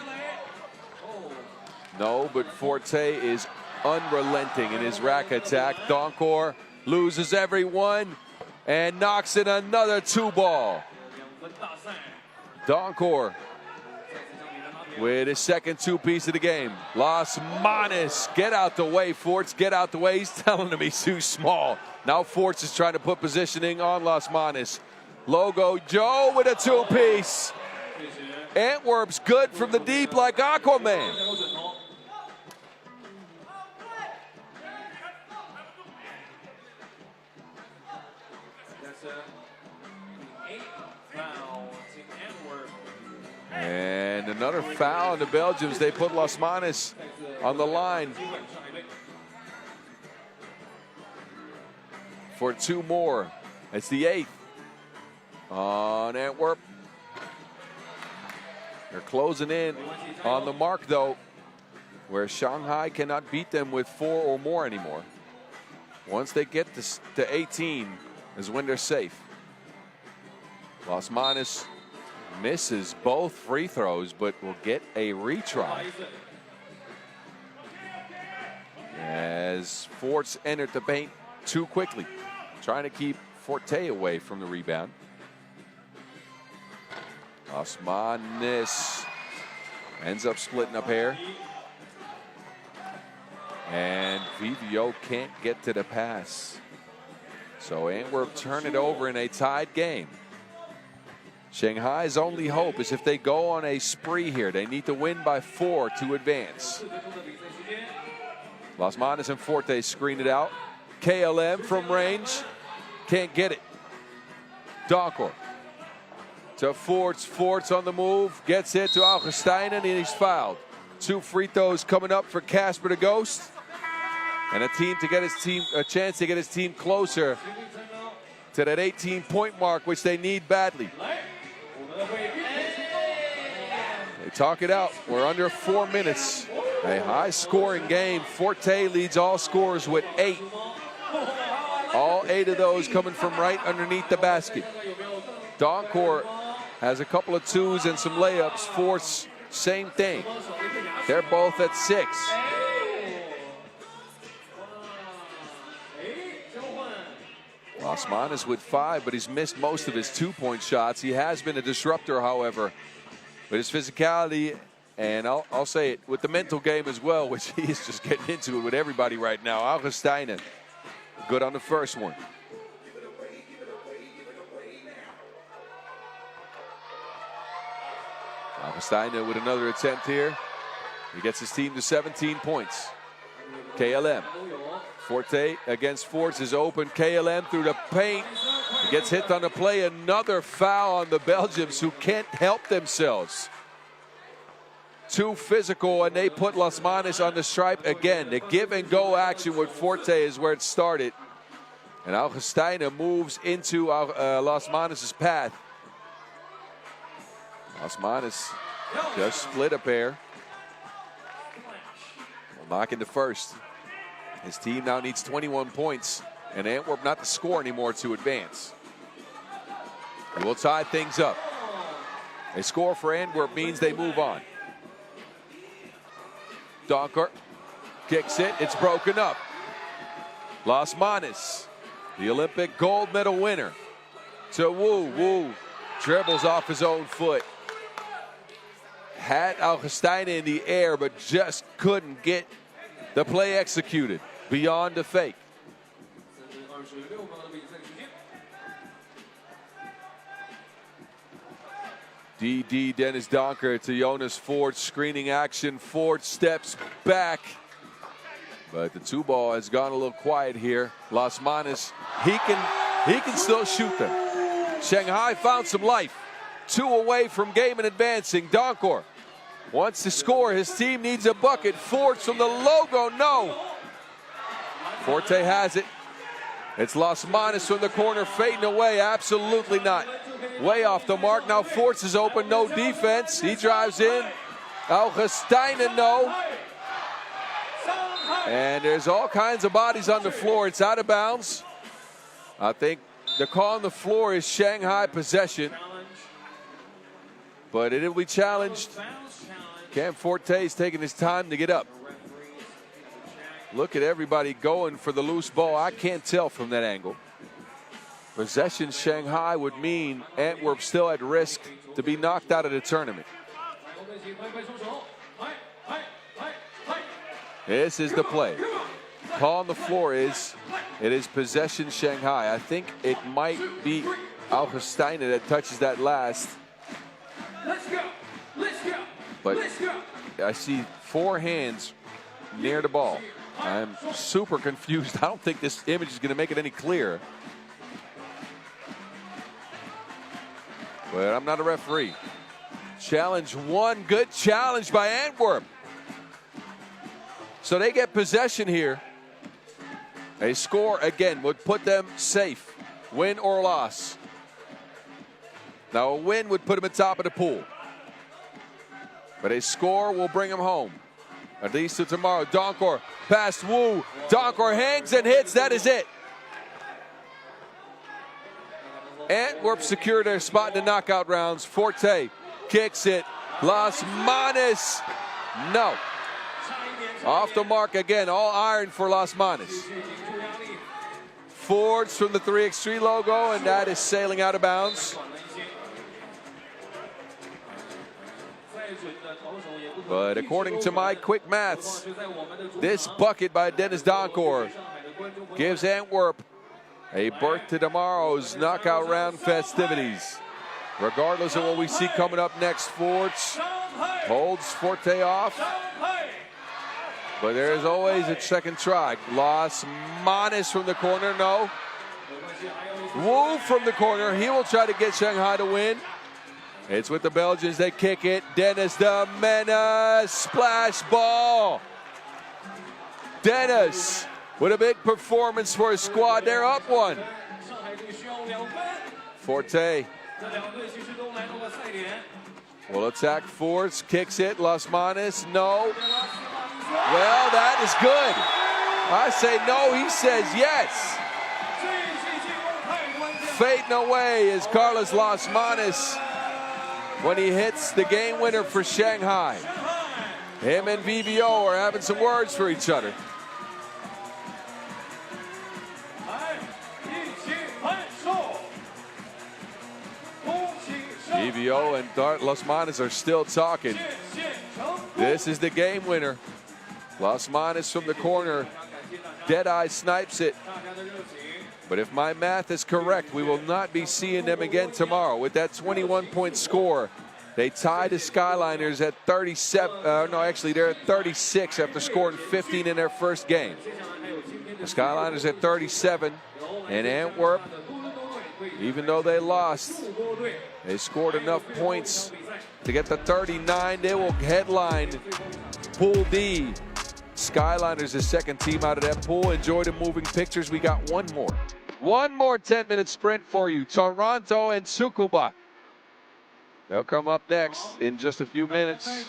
A: no, but Forte is unrelenting in his rack attack. Donkor loses everyone and knocks in another 2 ball. Donkor with his second 2-piece of the game. Las Manos, get out the way, Forts, get out the way. He's telling him he's too small. Now Forts is trying to put positioning on Las Manos. Logo Joe with a 2-piece. Antwerp's good from the deep like Aquaman. And another foul on the Belgians. They put Las Manos on the line for 2 more. It's the 8th on Antwerp. They're closing in on the mark, though, where Shanghai cannot beat them with 4 or more anymore. Once they get to 18 is when they're safe. Las Manos misses both free throws, but will get a retry. As Forts entered the paint too quickly, trying to keep Forte away from the rebound. Las Manos Ends up splitting a pair. And VVO can't get to the pass. So Antwerp turn it over in a tied game. Shanghai's only hope is if they go on a spree here. They need to win by 4 to advance. Las Manas and Forte screen it out. KLM from range. Can't get it. Donkor to Forts. Forts on the move. Gets it to Augustine and he's fouled. 2 free throws coming up for Casper the Ghost. And a chance to get his team closer to that 18-point mark, which they need badly. They talk it out. We're under 4 minutes. A high-scoring game. Forte leads all scorers with 8. All 8 of those coming from right underneath the basket. Donkor has a couple of 2s and some layups. Force, same thing. They're both at 6. Las Manas with 5, but he's missed most of his 2-point shots. He has been a disruptor, however, with his physicality, and I'll say it, with the mental game as well, which he is just getting into it with everybody right now. Augustine, good on the first one. Augustine with another attempt here. He gets his team to 17 points. KLM. Forte against Forts is open. KLM through the paint. He gets hit on the play. Another foul on the Belgians who can't help themselves. Too physical, and they put Las Manas on the stripe again. The give and go action with Forte is where it started. And Augustine moves into Las Manas' path. Las Manas just split a pair. Will knock in the first. His team now needs 21 points, and Antwerp not to score anymore to advance. He will tie things up. A score for Antwerp means they move on. Donkor kicks it. It's broken up. Las Manas, the Olympic gold medal winner, to Wu. Wu dribbles off his own foot. Had Augustine in the air, but just couldn't get the play executed beyond the fake. DD Dennis Donkor to Jonas Ford, screening action. Ford steps back, but the 2-ball has gone a little quiet here. Las Manas, he can still shoot them. Shanghai found some life. 2 away from game and advancing. Donkor wants to score. His team needs a bucket. Forts from the logo, no. Forte has it. It's Las Manas from the corner, fading away. Absolutely not. Way off the mark. Now Forts is open, no defense. He drives in. Augustine, no. And there's all kinds of bodies on the floor. It's out of bounds. I think the call on the floor is Shanghai possession. But it'll be challenged. Cam Forte's taking his time to get up. Look at everybody going for the loose ball. I can't tell from that angle. Possession Shanghai would mean Antwerp still at risk to be knocked out of the tournament. This is the play. Call on the floor is, it is possession Shanghai. I think it might be Augustine that touches that last. But I see 4 hands near the ball. I'm super confused. I don't think this image is going to make it any clearer. But I'm not a referee. Challenge 1, good challenge by Antwerp. So they get possession here. A score, again, would put them safe, win or loss. Now a win would put them at top of the pool. But a score will bring them home. At least to tomorrow. Donkor past Wu. Donkor hangs and hits. That is it. Antwerp secure their spot in the knockout rounds. Forte kicks it. Las Manas. No. Off the mark again. All iron for Las Manas. Fords from the 3x3 logo, and that is sailing out of bounds. But according to my quick maths, this bucket by Dennis Donkor gives Antwerp a berth to tomorrow's knockout round festivities. Regardless of what we see coming up next, Forts holds Forte off. But there is always a second try. Los Manes from the corner, no. Wu from the corner, he will try to get Shanghai to win. It's with the Belgians, they kick it. Dennis the Menace, splash ball. Dennis with a big performance for his squad, they're up one. Forte will attack Forts, kicks it, Los Manes, no. Well, that is good. I say no, he says yes. Fading away is Carlos Los Manes when he hits the game winner for Shanghai. Him and VVO are having some words for each other. VVO and Los Manes are still talking. This is the game winner. Los Manes from the corner. Deadeye snipes it. But if my math is correct, we will not be seeing them again tomorrow. With that 21-point score, they tied the Skyliners at 37. No, actually, they're at 36 after scoring 15 in their first game. The Skyliners at 37, and Antwerp, even though they lost, they scored enough points to get to 39. They will headline Pool D. Skyliners, the second team out of that pool. Enjoy the moving pictures. We got one more. One more 10-minute sprint for you. Toronto and Tsukuba. They'll come up next in just a few minutes.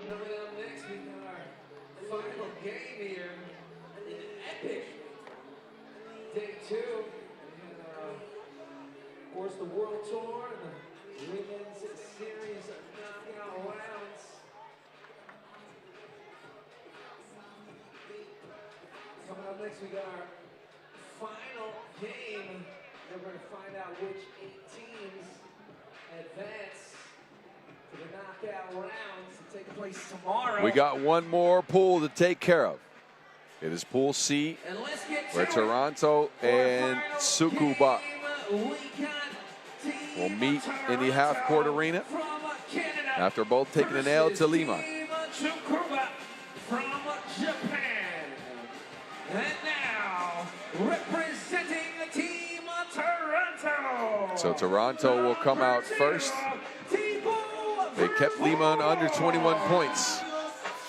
G: Coming up next, we got our final game here in an epic day 2. And, of course, the World Tour and the Women's Series knockout rounds. Coming up next, we got our final game. And we're going to find out which 8 teams advance to the knockout rounds to take place tomorrow.
A: We got one more pool to take care of. It is Pool C, where Toronto and Tsukuba will meet in the half-court arena after both taking an L to Liman.
G: Tsukuba from Japan. And now, representing the team of Toronto.
A: So Toronto will come out first. They kept Liman under 21 points,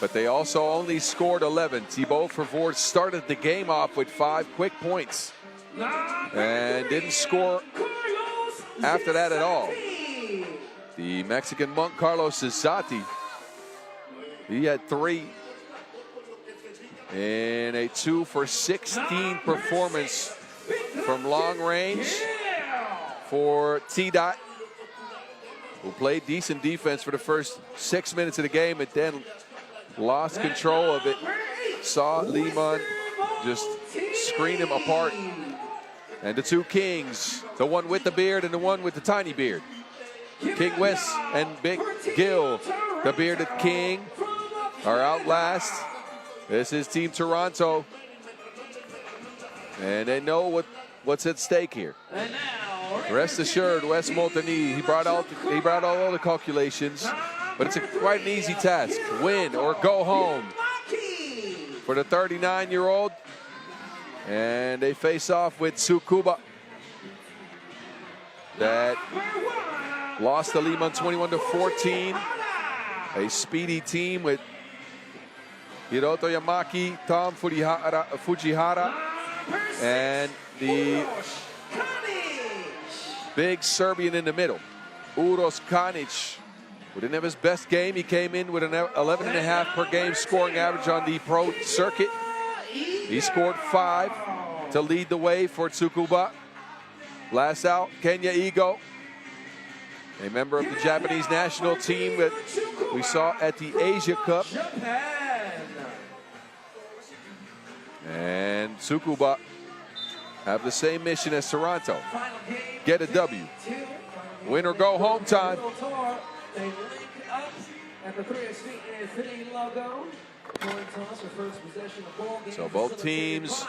A: but they also only scored 11. Thibaut Vervoort started the game off with 5 quick points and didn't score after that at all. The Mexican monk Carlos Zatti, he had 3 in a 2 for 16 performance from long range for T-Dot, who played decent defense for the first 6 minutes of the game, but then lost control of it. Saw Liman just screen him apart. And the 2 kings, the one with the beard and the one with the tiny beard. King West and Big Gil, the bearded king, are out last. This is Team Toronto. And they know what's at stake here.
G: And now,
A: Rest assured, Wes Molteni, he brought all the calculations, but it's quite an easy task. Win or go home for the 39-year-old. And they face off with Tsukuba, that lost to Liman 21-14. A speedy team with Hiroto Yamaki, Tom Fujihara, and the big Serbian in the middle, Uros Kanic. Who didn't have his best game. He came in with an 11.5 per game scoring average on the pro circuit. He scored 5 to lead the way for Tsukuba. Last out, Kenya Igo, a member of the Japanese national team that we saw at the Asia Cup. And Tsukuba have the same mission as Toronto. Get a W. Win or go home time. So both teams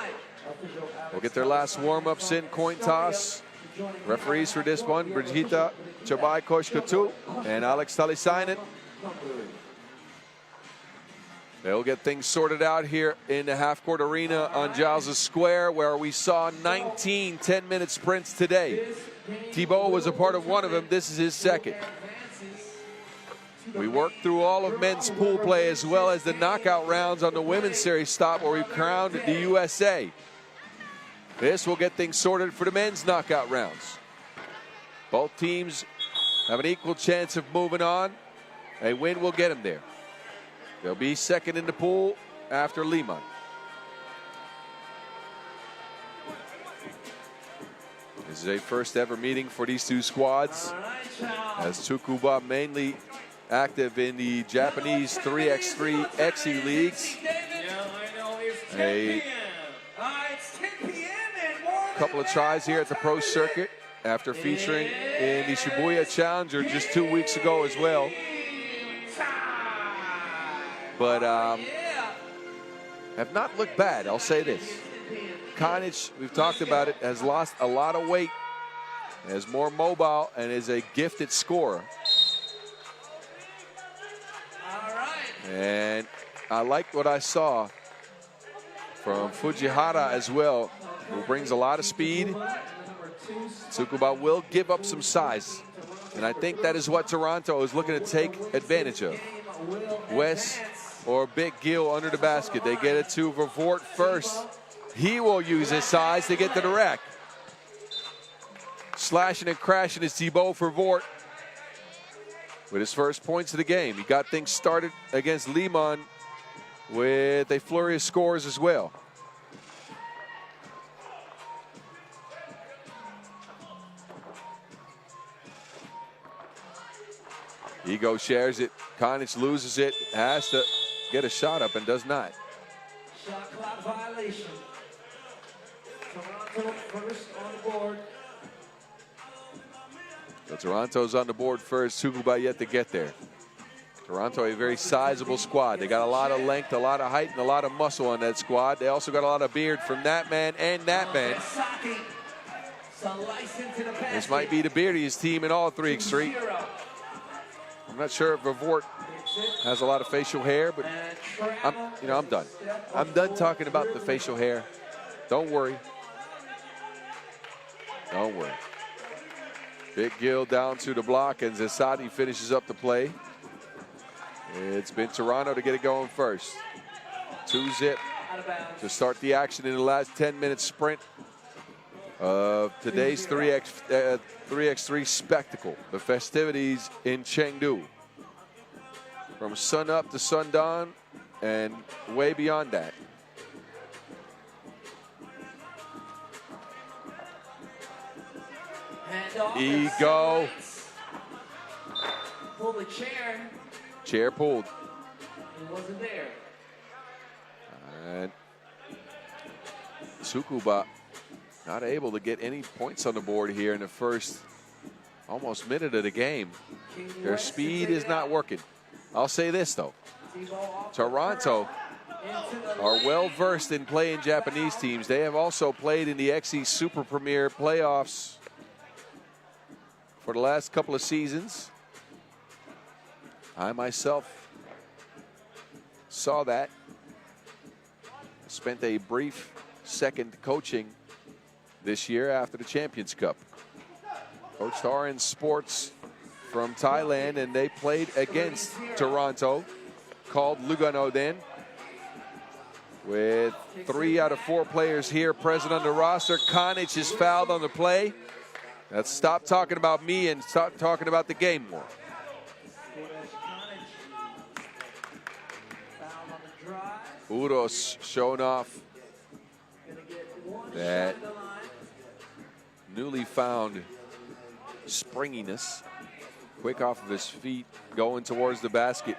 A: will get their last warm-ups in, coin toss. Referees for this one, Brigitte Chabai Koshkatu and Alex Talisainen. They'll get things sorted out here in the half-court arena on Giles Square, where we saw 19 10-minute sprints today. Thibault was a part of one of them. This is his second. We worked through all of men's pool play as well as the knockout rounds on the women's series stop, where we crowned the USA. This will get things sorted for the men's knockout rounds. Both teams have an equal chance of moving on. A win will get them there. They'll be second in the pool after Liman. This is a first ever meeting for these two squads, as Tsukuba mainly active in the Japanese 3x3 XE leagues. A couple of tries here at the pro circuit after featuring in the Shibuya Challenger just 2 weeks ago as well. But have not looked bad, I'll say this. Kanic, we've talked about it, has lost a lot of weight, is more mobile, and is a gifted scorer. And I liked what I saw from Fujihara as well, who brings a lot of speed. Tsukuba will give up some size, and I think that is what Toronto is looking to take advantage of. Wes or Big Gill under the basket. They get it to Vervoort first. He will use his size to get to the rack. Slashing and crashing is Thibault Vervoort with his first points of the game. He got things started against Liman with a flurry of scores as well. Ego shares it. Kanic loses it. Has to get a shot up and does not.
G: Shot clock violation. Toronto first on the board.
A: So Toronto's on the board first. Tsukuba yet to get there. Toronto, a very sizable squad. They got a lot of length, a lot of height, and a lot of muscle on that squad. They also got a lot of beard from that man and that man. This might be the beardiest team in all 3x3. I'm not sure if Vervoort has a lot of facial hair, but I'm done. I'm done talking about the facial hair. Don't worry. Don't worry. Big Gill down to the block, and Zasadi finishes up the play. It's been Toronto to get it going first. 2-zip to start the action in the last 10-minute sprint of today's 3x3 spectacle, the festivities in Chengdu. From sun up to sundown and way beyond that. Ego.
G: Pull the chair.
A: Chair pulled.
G: It wasn't there.
A: And Tsukuba not able to get any points on the board here in the first almost minute of the game. Their speed is not working. I'll say this though. Toronto are well versed in playing Japanese teams. They have also played in the XE Super Premier playoffs for the last couple of seasons. I myself saw that. Spent a brief second coaching this year after the Champions Cup. Coached RN Sports from Thailand, and they played against Toronto, called Lugano then, with 3 out of 4 players here present on the roster. Kanic is fouled on the play. Let's stop talking about me and start talking about the game more. Uros showing off that newly found springiness. Quick off of his feet, going towards the basket.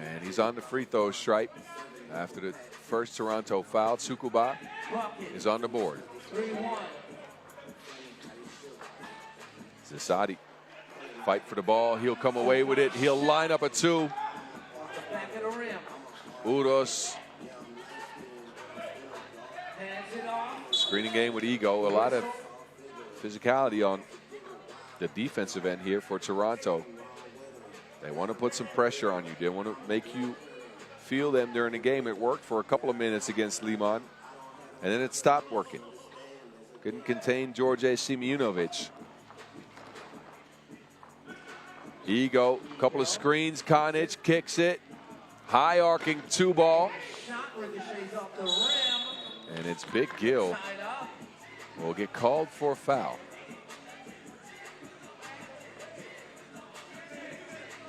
A: And he's on the free throw stripe after the first Toronto foul. Tsukuba is on the board. Zasadi fight for the ball. He'll come away with it. He'll line up a 2. Uros. Screening game with ego. A lot of physicality on the defensive end here for Toronto. They want to put some pressure on you. They want to make you feel them during the game. It worked for a couple of minutes against Liman, and then it stopped working. Couldn't contain George Simunovic. Ego, couple of screens. Kanic kicks it. High arcing 2 ball. And it's Big Gill. Will get called for a foul.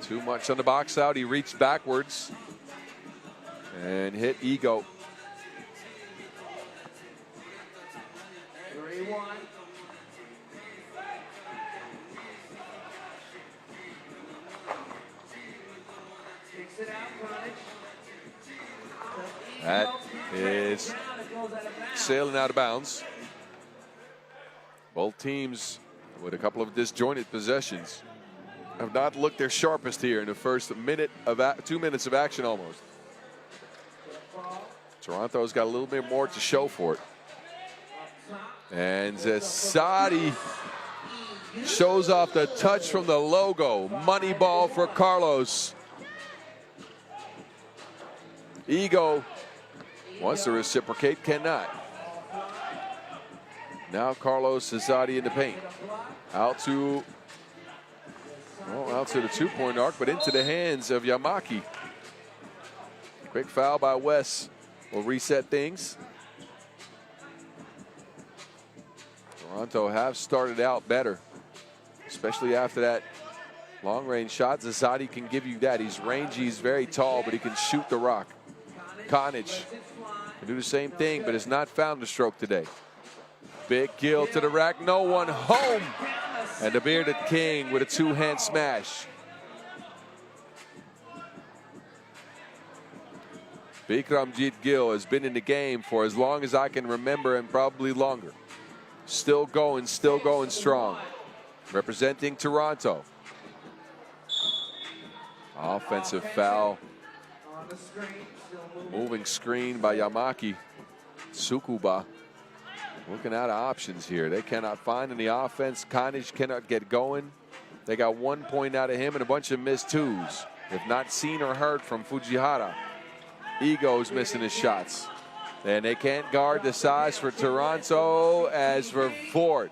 A: Too much on the box out. He reached backwards and hit Ego.
G: 3-1.
A: That is sailing out of bounds. Both teams with a couple of disjointed possessions have not looked their sharpest here in the first minute of 2 minutes of action almost. Toronto's got a little bit more to show for it. And Zasadi shows off the touch from the logo. Money ball for Carlos. Ego wants to reciprocate, cannot. Now Carlos Zasadi in the paint. Out to the 2-point arc, but into the hands of Yamaki. Quick foul by Wes will reset things. Toronto have started out better, especially after that long-range shot. Zasadi can give you that. He's rangy, he's very tall, but he can shoot the rock. Kanic can do the same thing, but has not found the stroke today. Big Gill to the rack, no one home. And the bearded king with a 2-hand smash. Bikramjit Gill has been in the game for as long as I can remember, and probably longer. Still going strong. Representing Toronto. Offensive foul. Moving screen by Yamaki. Tsukuba looking out of options here. They cannot find any offense. Kanic cannot get going. They got 1 point out of him and a bunch of missed 2s. If not seen or heard from Fujihara. Ego's missing his shots. And they can't guard the size for Toronto. As for Ford,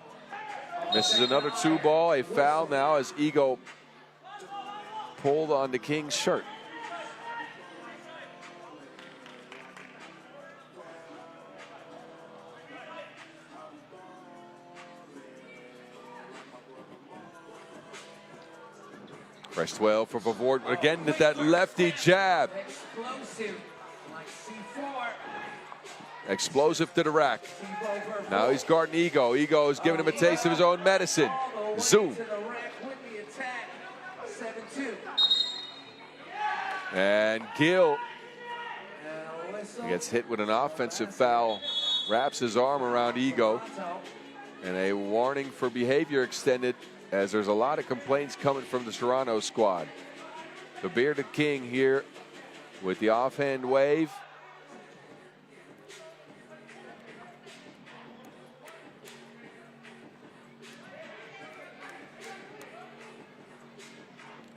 A: misses another 2 ball. A foul now as Ego pulled on the King's shirt. Fresh 12 for Pavord. Again, with that lefty jab. Explosive to the rack. Now he's guarding Ego. Ego is giving him a taste of his own medicine. Zoom. And Gill gets hit with an offensive foul. Wraps his arm around Ego. And a warning for behavior extended, as there's a lot of complaints coming from the Toronto squad. The bearded king here with the offhand wave.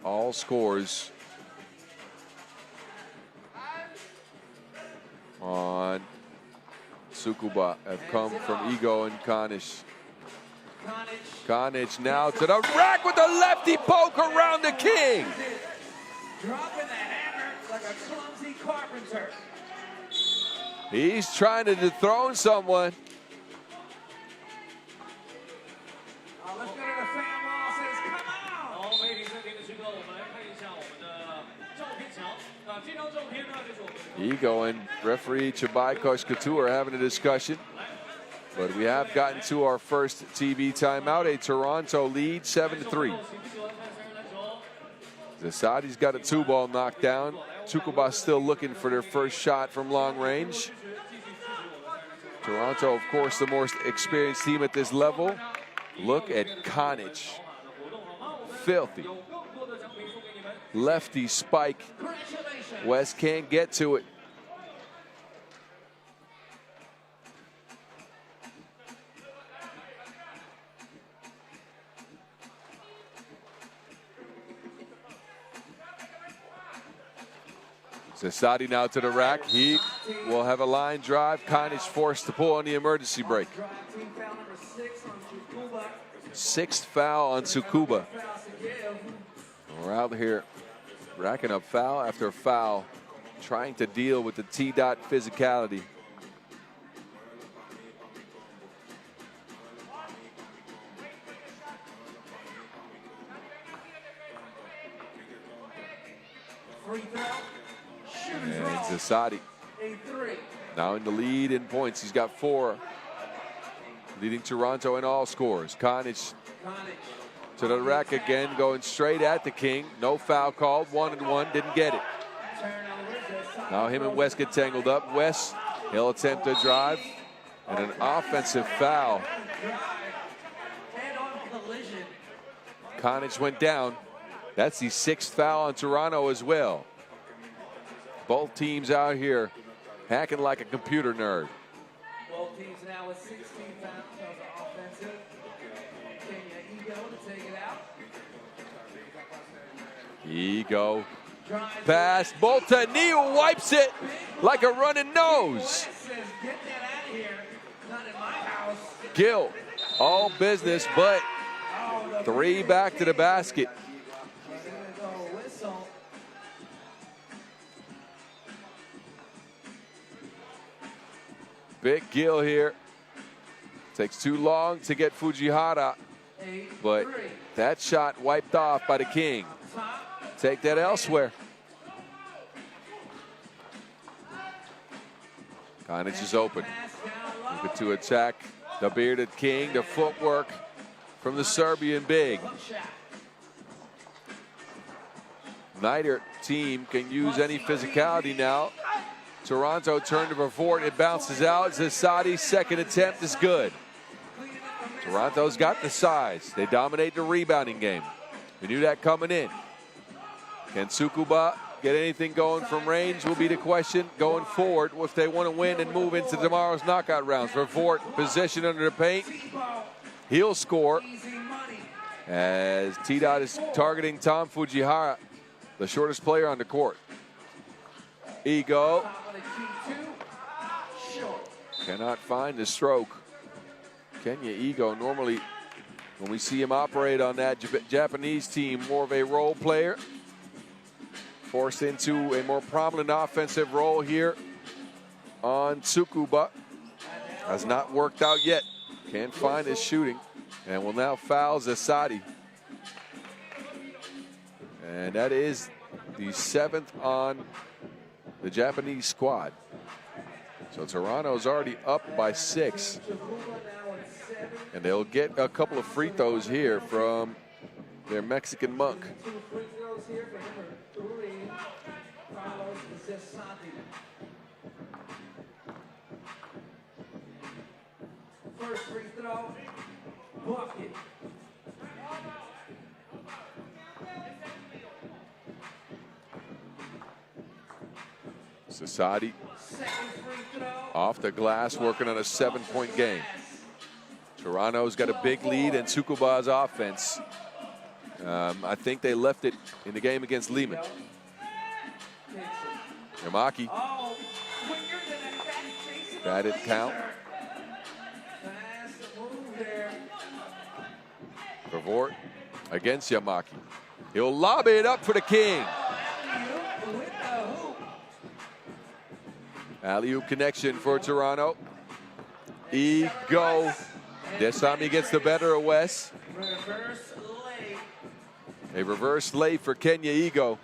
A: all scores on Tsukuba have come from Ego and Kanish. Kanish now to the rack with the lefty poke around the king.
G: Dropping the hammer like a clumsy carpenter.
A: He's trying to dethrone someone.
G: Let's go to the fan wall. Says, come on.
D: 好，媒体视频的时刻，我们来看一下我们的照片墙。那这张照片呢，就是我们。
A: Ego and referee Chabai Couture are having a discussion. But we have gotten to our first TV timeout. A Toronto lead, 7-3. Zasadi's got a 2-ball knockdown. Tsukuba still looking for their first shot from long range. Toronto, of course, the most experienced team at this level. Look at Kanic. Filthy. Lefty spike. West can't get to it. Zasadi now to the rack. He will have a line drive. Kanic forced to pull on the emergency brake. Sixth foul on Tsukuba. We're out here racking up foul after foul, trying to deal with the T-dot physicality. And Zasadi now in the lead in points. He's got 4, leading Toronto in all scores. Kanic to the rack again, going straight at the king. No foul called, 1-1, didn't get it. Now him and West get tangled up. West, he'll attempt to drive, and an offensive foul. Kanic went down. That's the 6th foul on Toronto as well. Both teams out here hacking like a computer nerd.
G: Both teams now with 16 fouls. That was offensive. Kenya Ego to take it out.
A: Ego. Pass. Boltanillo wipes it like a running nose.
G: Says, get that out of here. Not in my house.
A: Gill. All business, but 3 back to the basket. Big Gill here. Takes too long to get Fujihara, but that shot wiped off by the king. Take that elsewhere. Kanic is open. Looking to attack the bearded king. The footwork from the Serbian big. Neither team can use any physicality now. Toronto turned to before it bounces out. Zasadi's second attempt is good. Toronto's got the size. They dominate the rebounding game. We knew that coming in. Can Tsukuba get anything going from range will be the question going forward if they want to win and move into tomorrow's knockout rounds. Revort position under the paint. He'll score as T-Dot is targeting Tom Fujihara, the shortest player on the court. Ego cannot find the stroke. Kenya Ego, normally when we see him operate on that Japanese team, more of a role player. Forced into a more prominent offensive role here on Tsukuba. Has not worked out yet. Can't find his shooting. And will now foul Zasadi. And that is the 7th on the Japanese squad. So Toronto's already up by 6. And they'll get a couple of free throws here from their Mexican monk.
G: First free throw, bucket.
A: Zasadi off the glass, working on a 7-point game. Toronto's got a big lead in Tsukuba's offense. I think they left it in the game against Liman. Yamaki. Got it count. Vervoort against Yamaki. He'll lob it up for the king. Alley-oop connection for Toronto. Ego. This time he gets the better of Wes. A reverse lay for Kenya Ego.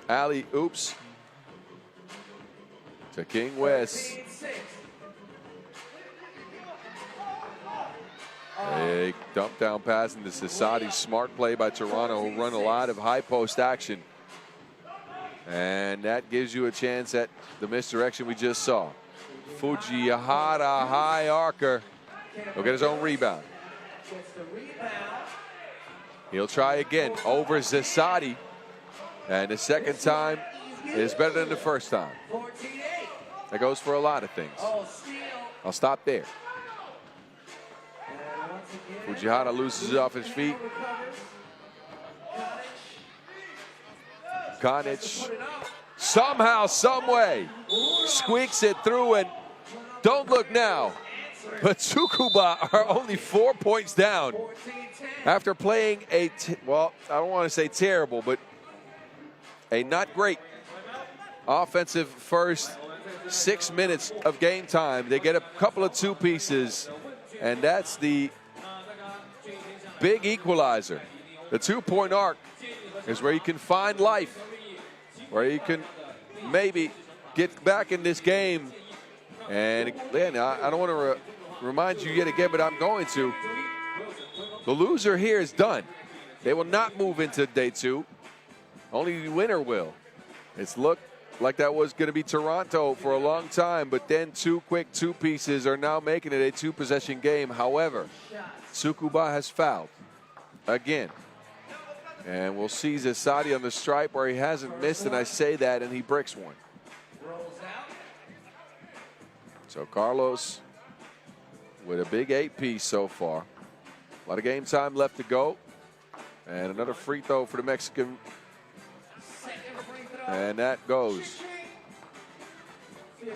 A: Alley-oops to King Wes. A dump down pass into Sasadi. Smart play by Toronto, who run a lot of high post action. And that gives you a chance at the misdirection we just saw. Fujihara, high arcer. He'll get his own rebound. He'll try again over Sasadi. And the second time is better than the first time. That goes for a lot of things. I'll stop there. Fujihara loses it off his feet. Konic somehow, someway squeaks it through, and don't look now, but Tsukuba are only 4 points down after playing well, I don't want to say terrible, but a not great offensive first 6 minutes of game time. They get a couple of two pieces, and that's the big equalizer. The 2-point arc is where you can find life, where you can maybe get back in this game. And again, I don't want to remind you yet again, but I'm going to. The loser here is done. They will not move into day 2. Only the winner will. It's looked like that was going to be Toronto for a long time, but then two quick two pieces are now making it a 2-possession game. However, Tsukuba has fouled again. And we'll see Zasadi on the stripe where he hasn't missed, and I say that, and he bricks one. So Carlos with a big 8-piece so far. A lot of game time left to go. And another free throw for the Mexican. And that goes.
G: 15-10.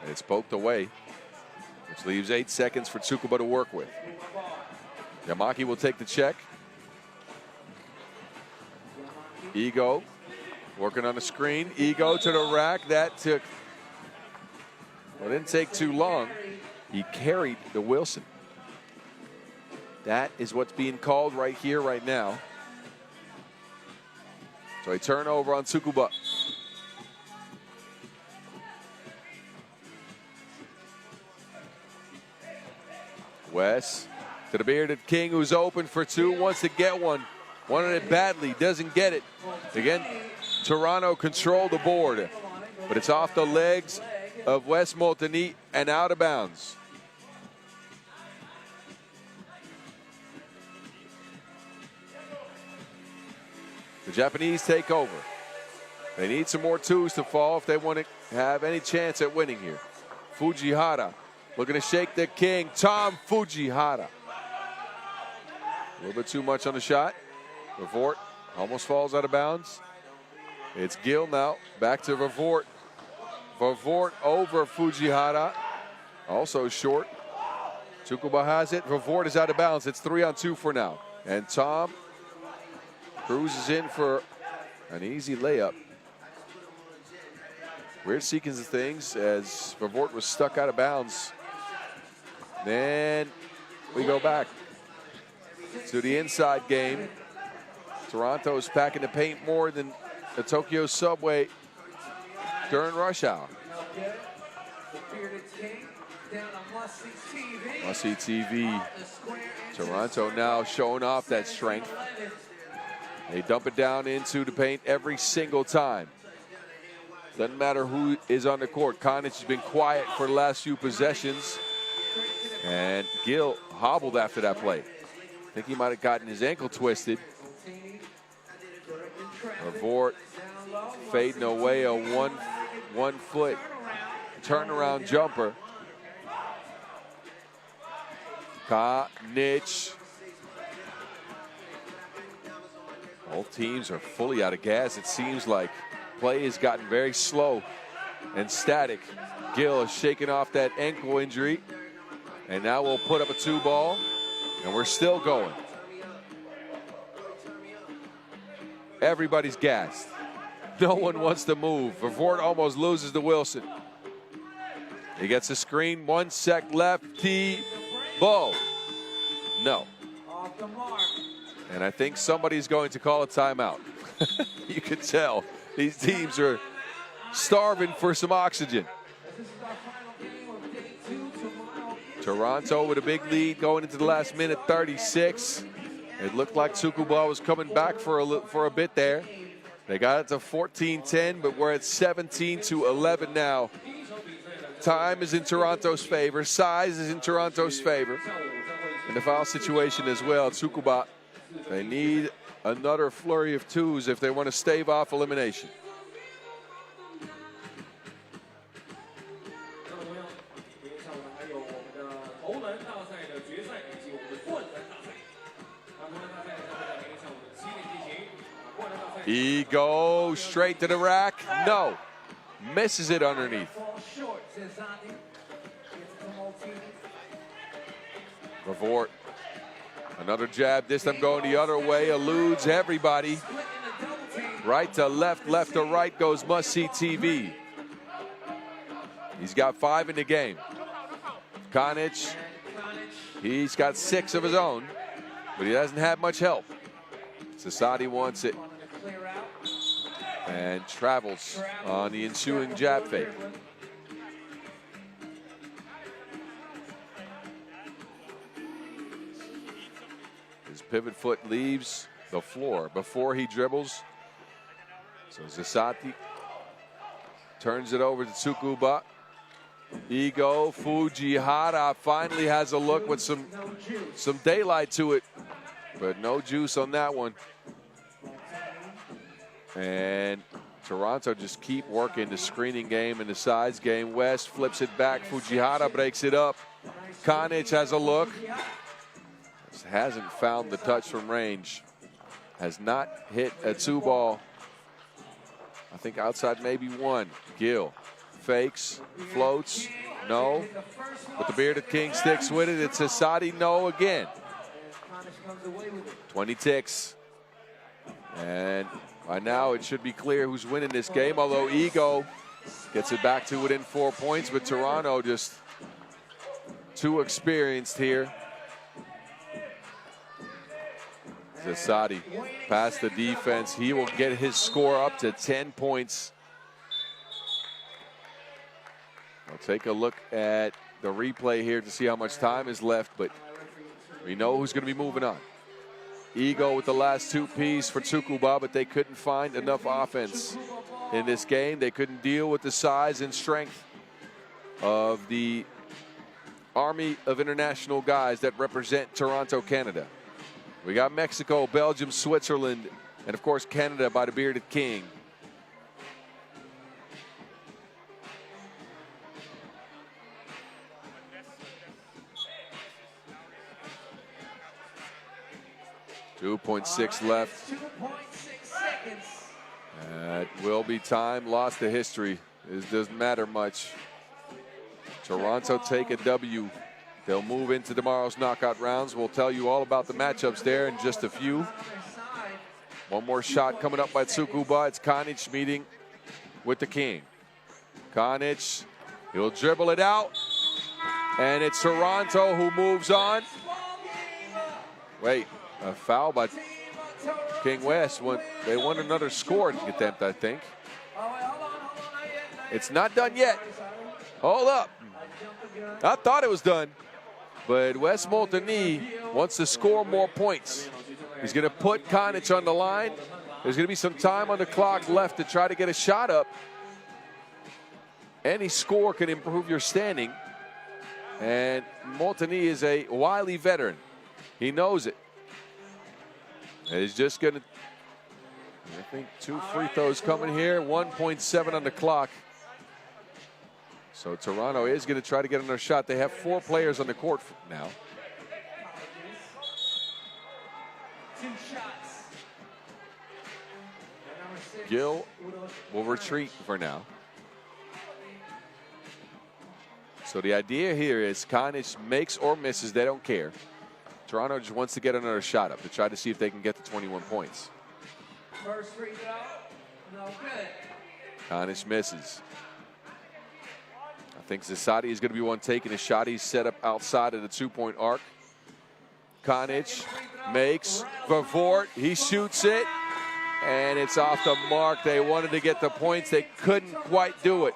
A: It's poked away, which leaves 8 seconds for Tsukuba to work with. Yamaki will take the check. Ego working on the screen. Ego to the rack. That took, well, it didn't take too long. He carried the Wilson. That is what's being called right here, right now. So a turnover on Tsukuba. Wes to the bearded king, who's open for two, wants to get one. Wanted it badly, doesn't get it. Again, Toronto control the board, but it's off the legs of Wes Molteni and out of bounds. The Japanese take over. They need some more twos to fall if they want to have any chance at winning here. Fujihara looking to shake the king, Tom Fujihara. A little bit too much on the shot. Vervoort almost falls out of bounds. It's Gill now, back to Vervoort. Vervoort over Fujihara, also short. Tsukuba has it, Vervoort is out of bounds. It's 3-on-2 for now. And Tom cruises in for an easy layup. Weird sequence of things as Vervoort was stuck out of bounds. Then we go back to the inside game. Toronto is packing the paint more than the Tokyo subway during rush hour. Must-see TV. Toronto now showing off that strength. They dump it down into the paint every single time. Doesn't matter who is on the court. Konic has been quiet for the last few possessions. And Gill hobbled after that play. I think he might have gotten his ankle twisted. Vort fading away a one foot turnaround jumper. Kanich. Both teams are fully out of gas. It seems like play has gotten very slow and static. Gil is shaking off that ankle injury. And now we'll put up a 2-ball. And we're still going. Everybody's gassed. No one wants to move. Vort almost loses to Wilson. He gets a screen. 1 sec left. T-ball. No. And I think somebody's going to call a timeout. You can tell these teams are starving for some oxygen. Toronto with a big lead going into the last minute, 36. It looked like Tsukuba was coming back for a bit there. They got it to 14-10, but we're at 17-11 now. Time is in Toronto's favor. Size is in Toronto's favor. In the foul situation as well, Tsukuba, they need another flurry of 2s if they want to stave off elimination. He goes straight to the rack. No. Misses it underneath. Vort. Another jab, this time going the other way, eludes everybody. Right to left, left to right goes must-see TV. He's got 5 in the game. Kanich, he's got 6 of his own, but he doesn't have much help. Sasadi wants it and travels on the ensuing jab fake. His pivot foot leaves the floor before he dribbles. So Sasadi turns it over to Tsukuba. Ego Fujihara finally has a look with some daylight to it, but no juice on that one. And Toronto just keep working the screening game and the size game. West flips it back. Fujihara breaks it up. Kanich has a look. Just hasn't found the touch from range. Has not hit a 2-ball. I think outside maybe 1. Gil fakes, floats, no. But the bearded king sticks with it. It's Sasadi, no again. 20 ticks. And by now it should be clear who's winning this game, although Ego gets it back to within 4 points, but Toronto just too experienced here. Sasadi past the defense. He will get his score up to 10 points. I'll take a look at the replay here to see how much time is left, but we know who's going to be moving on. Ego with the last 2 for Tsukuba, but they couldn't find enough offense in this game. They couldn't deal with the size and strength of the army of international guys that represent Toronto, Canada. We got Mexico, Belgium, Switzerland, and of course Canada by the bearded king. .6 left.
G: 2.6 seconds.
A: It will be time lost to history. It doesn't matter much. Toronto take a W. They'll move into tomorrow's knockout rounds. We'll tell you all about the matchups there in just a few. One more shot coming up by Tsukuba. It's Kanich meeting with the king. Kanich, he'll dribble it out. And it's Toronto who moves on. Wait, a foul by King West. They want another score attempt, I think. It's not done yet. Hold up. I thought it was done. But Wes Molteni wants to score more points. He's going to put Kanich on the line. There's going to be some time on the clock left to try to get a shot up. Any score can improve your standing. And Molteni is a wily veteran. He knows it. And he's just going to I think 2 free throws coming here, 1.7 on the clock. So Toronto is going to try to get another shot. They have 4 players on the court now.
G: 2 shots.
A: Gill will retreat for now. So the idea here is Kanic makes or misses, they don't care. Toronto just wants to get another shot up to try to see if they can get to 21 points.
G: First free throw, no good.
A: Kanic misses. I think Zasadi is going to be one taking a shot. He's set up outside of the 2-point arc. Kanic makes Vavort. He shoots it, and it's off the mark. They wanted to get the points. They couldn't quite do it.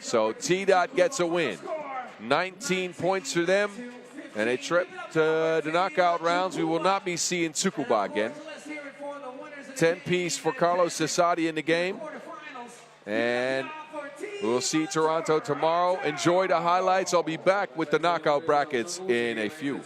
A: So T-Dot gets a win. 19 points for them, and a trip to the knockout rounds. We will not be seeing Tsukuba again. 10-piece for Carlos Zasadi in the game. And we'll see Toronto tomorrow. Enjoy the highlights. I'll be back with the knockout brackets in a few.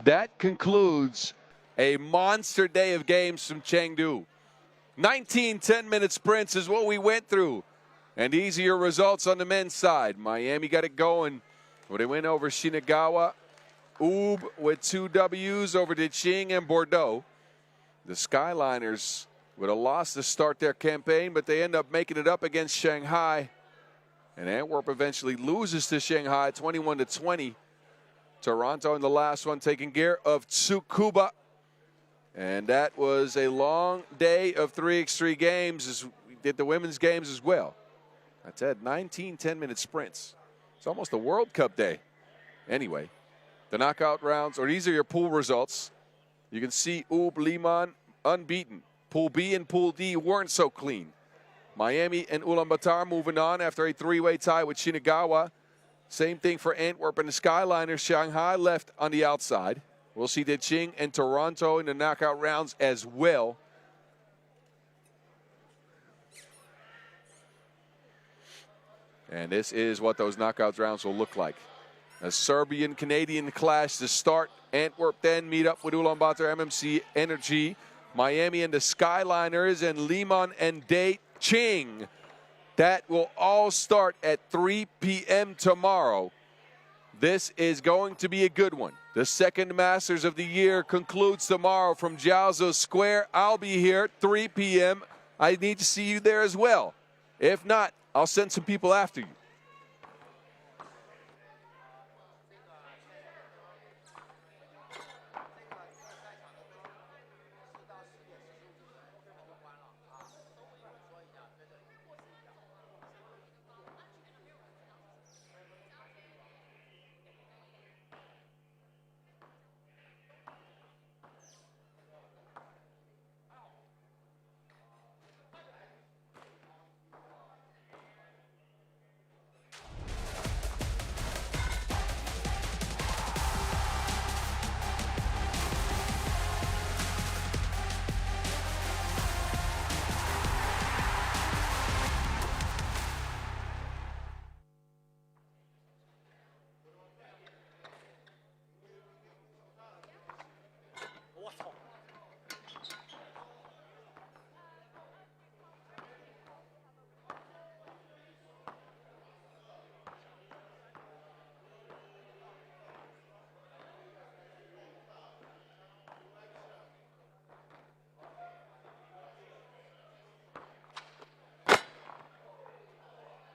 A: That concludes a monster day of games from Chengdu. 19 10-minute sprints is what we went through. And easier results on the men's side. Miami got it going. Well, they win over Shingawa. Ub with 2 W's over DeQing and Bordeaux. The Skyliners with a loss to start their campaign, but they end up making it up against Shanghai. And Antwerp eventually loses to Shanghai 21-20. Toronto in the last one taking care of Tsukuba. And that was a long day of 3x3 games, as we did the women's games as well. I said 19 10-minute sprints. It's almost a World Cup day. Anyway, the knockout rounds, or these are your pool results. You can see Liman unbeaten. Pool B and Pool D weren't so clean. Miami and Ulaanbaatar moving on after a 3-way tie with Shingawa. Same thing for Antwerp and the Skyliners. Shanghai left on the outside. We'll see DeQing and Toronto in the knockout rounds as well. And this is what those knockout rounds will look like. A Serbian-Canadian clash to start. Antwerp then meet up with Ulaanbaatar MMC Energy. Miami and the Skyliners, and Liman and DeQing. That will all start at 3 p.m. tomorrow. This is going to be a good one. The second Masters of the year concludes tomorrow from Jiaozhou Square. I'll be here 3 p.m. I need to see you there as well. If not, I'll send some people after you.